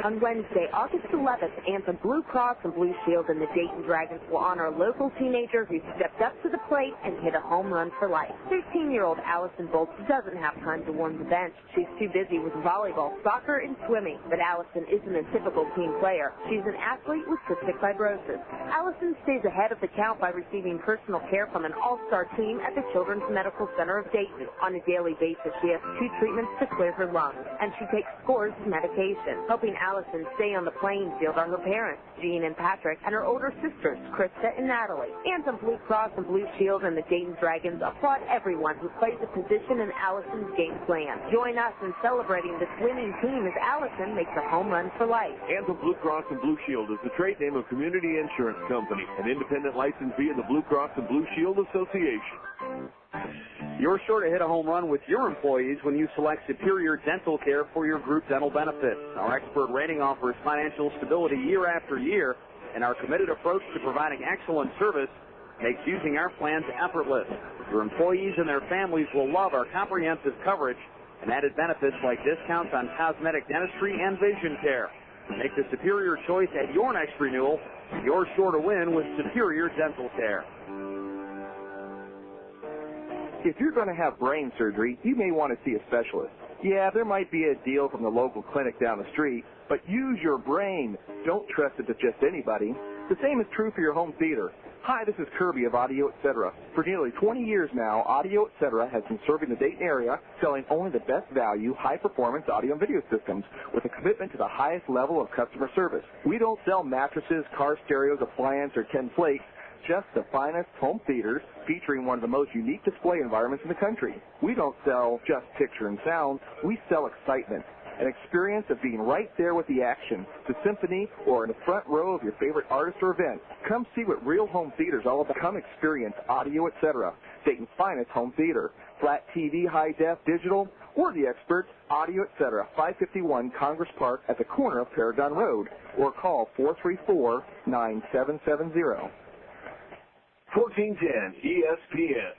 [SPEAKER 14] On Wednesday, August 11th, Anthem Blue Cross and Blue Shield and the Dayton Dragons will honor a local teenager who stepped up to the plate and hit a home run for life. 13-year-old Allison Bolts doesn't have time to warm the bench. She's too busy with volleyball, soccer, and swimming. But Allison isn't a typical team player. She's an athlete with cystic fibrosis. Allison stays ahead of the count by receiving personal care from an all-star team at the Children's Medical Center of Dayton. On a daily basis, she has 2 treatments to clear her lungs, and she takes scores of medication. Helping Allison stay on the playing field are her parents, Jean and Patrick, and her older sisters, Krista and Natalie. Anthem Blue Cross and Blue Shield and the Dayton Dragons applaud everyone who plays a position in Allison's game plan. Join us in celebrating this winning team as Allison makes a home run for life.
[SPEAKER 9] Anthem Blue Cross and Blue Shield is the trade name of Community Insurance Company, an independent license via the Blue Cross and Blue Shield Association.
[SPEAKER 2] You're sure to hit a home run with your employees when you select Superior Dental Care for your group dental benefits. Our expert rating offers financial stability year after year, and our committed approach to providing excellent service makes using our plans effortless. Your employees and their families will love our comprehensive coverage and added benefits like discounts on cosmetic dentistry and vision care. Make the superior choice at your next renewal. You're sure to win with Superior Dental Care.
[SPEAKER 20] If you're going to have brain surgery, you may want to see a specialist. Yeah, there might be a deal from the local clinic down the street, but use your brain. Don't trust it to just anybody. The same is true for your home theater.
[SPEAKER 4] Hi, this is Kirby of Audio Etc. For nearly 20 years now, Audio Etc. has been serving the Dayton area, selling only the best value, high-performance audio and video systems with a commitment to the highest level of customer service. We don't sell mattresses, car stereos, appliances, or Ken Flakes, just the finest home theaters featuring one of the most unique display environments in the country. We don't sell just picture and sound, we sell excitement. An experience of being right there with the action, the symphony, or in the front row of your favorite artist or event. Come see what real home theater is all about. Come experience Audio Etc., Dayton's finest home theater. Flat TV, high def, digital, or the experts, Audio Etc., 551 Congress Park at the corner of Paragon Road, or call 434-9770.
[SPEAKER 9] 1410 ESPN.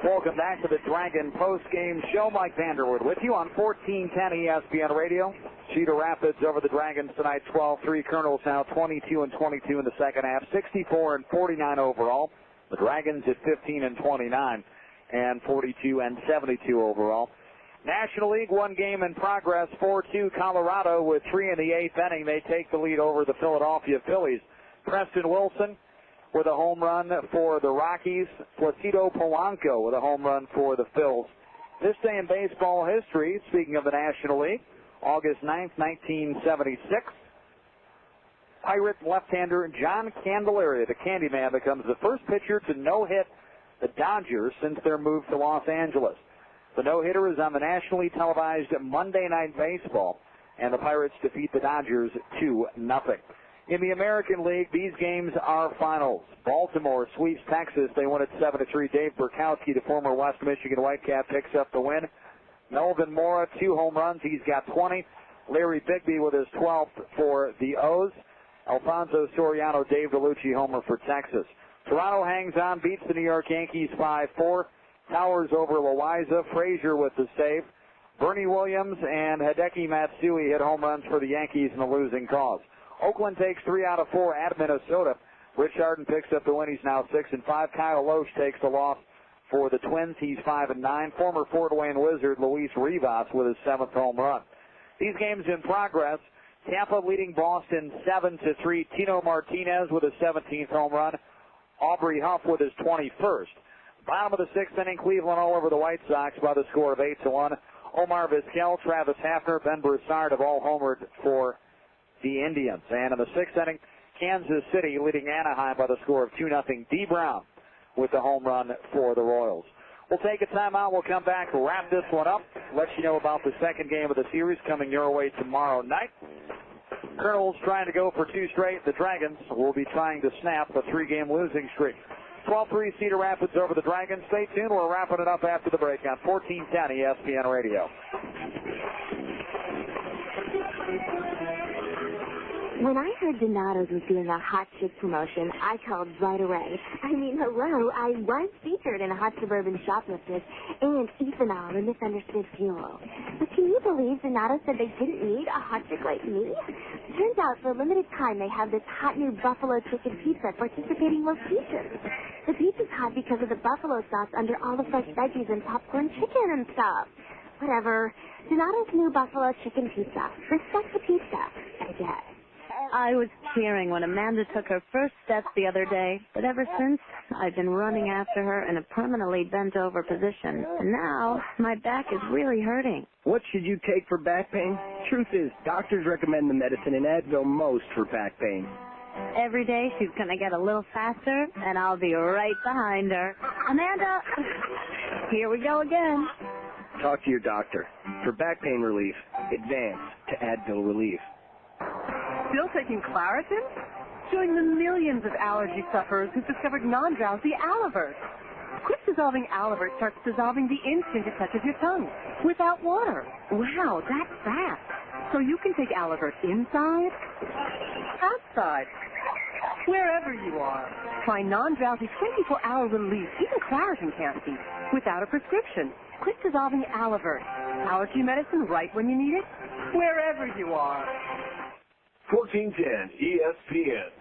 [SPEAKER 2] Welcome back to the Dragon post-game show. Mike Vanderwood with you on 1410 ESPN Radio. Cedar Rapids over the Dragons tonight, 12-3. Kernels now 22-22 in the second half, 64-49 overall. The Dragons at 15-29 and 42-72 overall. National League, one game in progress, 4-2 Colorado with 3 in the 8th inning. They take the lead over the Philadelphia Phillies. Preston Wilson with a home run for the Rockies. Placido Polanco with a home run for the Phils. This day in baseball history, speaking of the National League, August 9th, 1976, Pirate left-hander John Candelaria, the Candyman, becomes the first pitcher to no-hit the Dodgers since their move to Los Angeles. The no-hitter is on the nationally televised Monday Night Baseball, and the Pirates defeat the Dodgers 2-0. In the American League, these games are finals. Baltimore sweeps Texas. They win at 7-3. Dave Burkowski, the former West Michigan Whitecap, picks up the win. Melvin Mora, 2 home runs. He's got 20. Larry Bigby with his 12th for the O's. Alfonso Soriano, Dave DeLucci, homer for Texas. Toronto hangs on, beats the New York Yankees 5-4. Towers over Loaiza. Frazier with the save. Bernie Williams and Hideki Matsui hit home runs for the Yankees in the losing cause. Oakland takes 3 out of 4 at Minnesota. Rich Harden picks up the win. He's now 6-5. Kyle Loesch takes the loss for the Twins. He's 5-9. Former Fort Wayne Wizard Luis Rivas with his 7th home run. These games in progress. Tampa leading Boston 7-3. Tino Martinez with his 17th home run. Aubrey Huff with his 21st. Bottom of the 6th inning, Cleveland all over the White Sox by the score of 8-1. Omar Vizquel, Travis Hafner, Ben Broussard have all homered for the Indians. And in the 6th inning, Kansas City leading Anaheim by the score of 2-0. D. Brown with the home run for the Royals. We'll take a timeout. We'll come back, wrap this one up, let you know about the second game of the series coming your way tomorrow night. Kernels trying to go for 2 straight. The Dragons will be trying to snap a 3-game losing streak. 12-3 Cedar Rapids over the Dragons. Stay tuned. We're wrapping it up after the break on 1410 ESPN Radio.
[SPEAKER 14] When I heard Donato's was doing a hot chick promotion, I called right away. I mean, hello, I was featured in a hot suburban shoplifter and ethanol and misunderstood fuel. But can you believe Donato said they didn't need a hot chick like me? Turns out for a limited time they have this hot new buffalo chicken pizza at participating locations. The pizza's hot because of the buffalo sauce under all the fresh veggies and popcorn chicken and stuff. Whatever. Donato's new buffalo chicken pizza. Respect the pizza, I guess.
[SPEAKER 6] I was cheering when Amanda took her first steps the other day, but ever since, I've been running after her in a permanently bent-over position. And now, my back is really hurting.
[SPEAKER 11] What should you take for back pain? Truth is, doctors recommend the medicine in Advil most for back pain.
[SPEAKER 6] Every day, she's going to get a little faster, and I'll be right behind her. Amanda, here we go again.
[SPEAKER 11] Talk to your doctor. For back pain relief, advance to Advil Relief.
[SPEAKER 17] Still taking Claritin? Join the millions of allergy sufferers who've discovered non-drowsy Alivert. Quick-dissolving Alivert starts dissolving the instant it touches your tongue, without water. Wow, that's fast. So you can take Alivert inside, outside, wherever you are. Try non-drowsy 24-hour relief, even Claritin can't beat, without a prescription. Quick-dissolving Alivert. Allergy medicine right when you need it, wherever you are.
[SPEAKER 9] 1410 ESPN.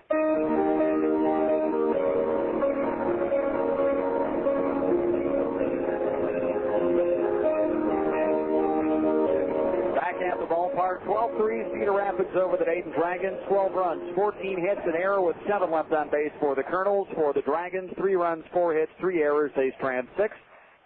[SPEAKER 2] Back at the the ballpark. 12-3, Cedar Rapids over the Dayton Dragons. 12 runs, 14 hits, an error with 7 left on base for the Kernels. For the Dragons, 3 runs, 4 hits, 3 errors. They strand 6.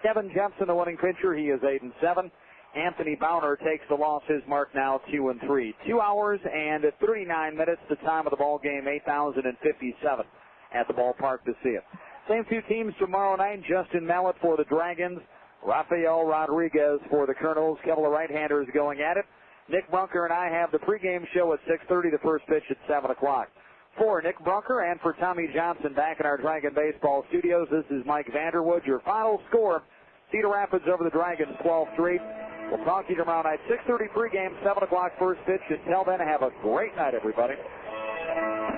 [SPEAKER 2] Kevin Jepsen, the winning pitcher, he is 8-7. Anthony Bowner takes the loss. His mark now 2-3. 2 hours and 39 minutes. The time of the ball game, 8,057 at the ballpark to see it. Same 2 teams tomorrow night. Justin Mallett for the Dragons. Rafael Rodriguez for the Kernels. Couple of right-handers going at it. Nick Brunker and I have the pregame show at 6:30. The first pitch at 7 o'clock. For Nick Brunker and for Tommy Johnson back in our Dragon Baseball studios, this is Mike Vanderwood. Your final score, Cedar Rapids over the Dragons, 12-3. We'll talk to you tomorrow night, 6:30 pregame, 7 o'clock first pitch. Until then, have a great night, everybody.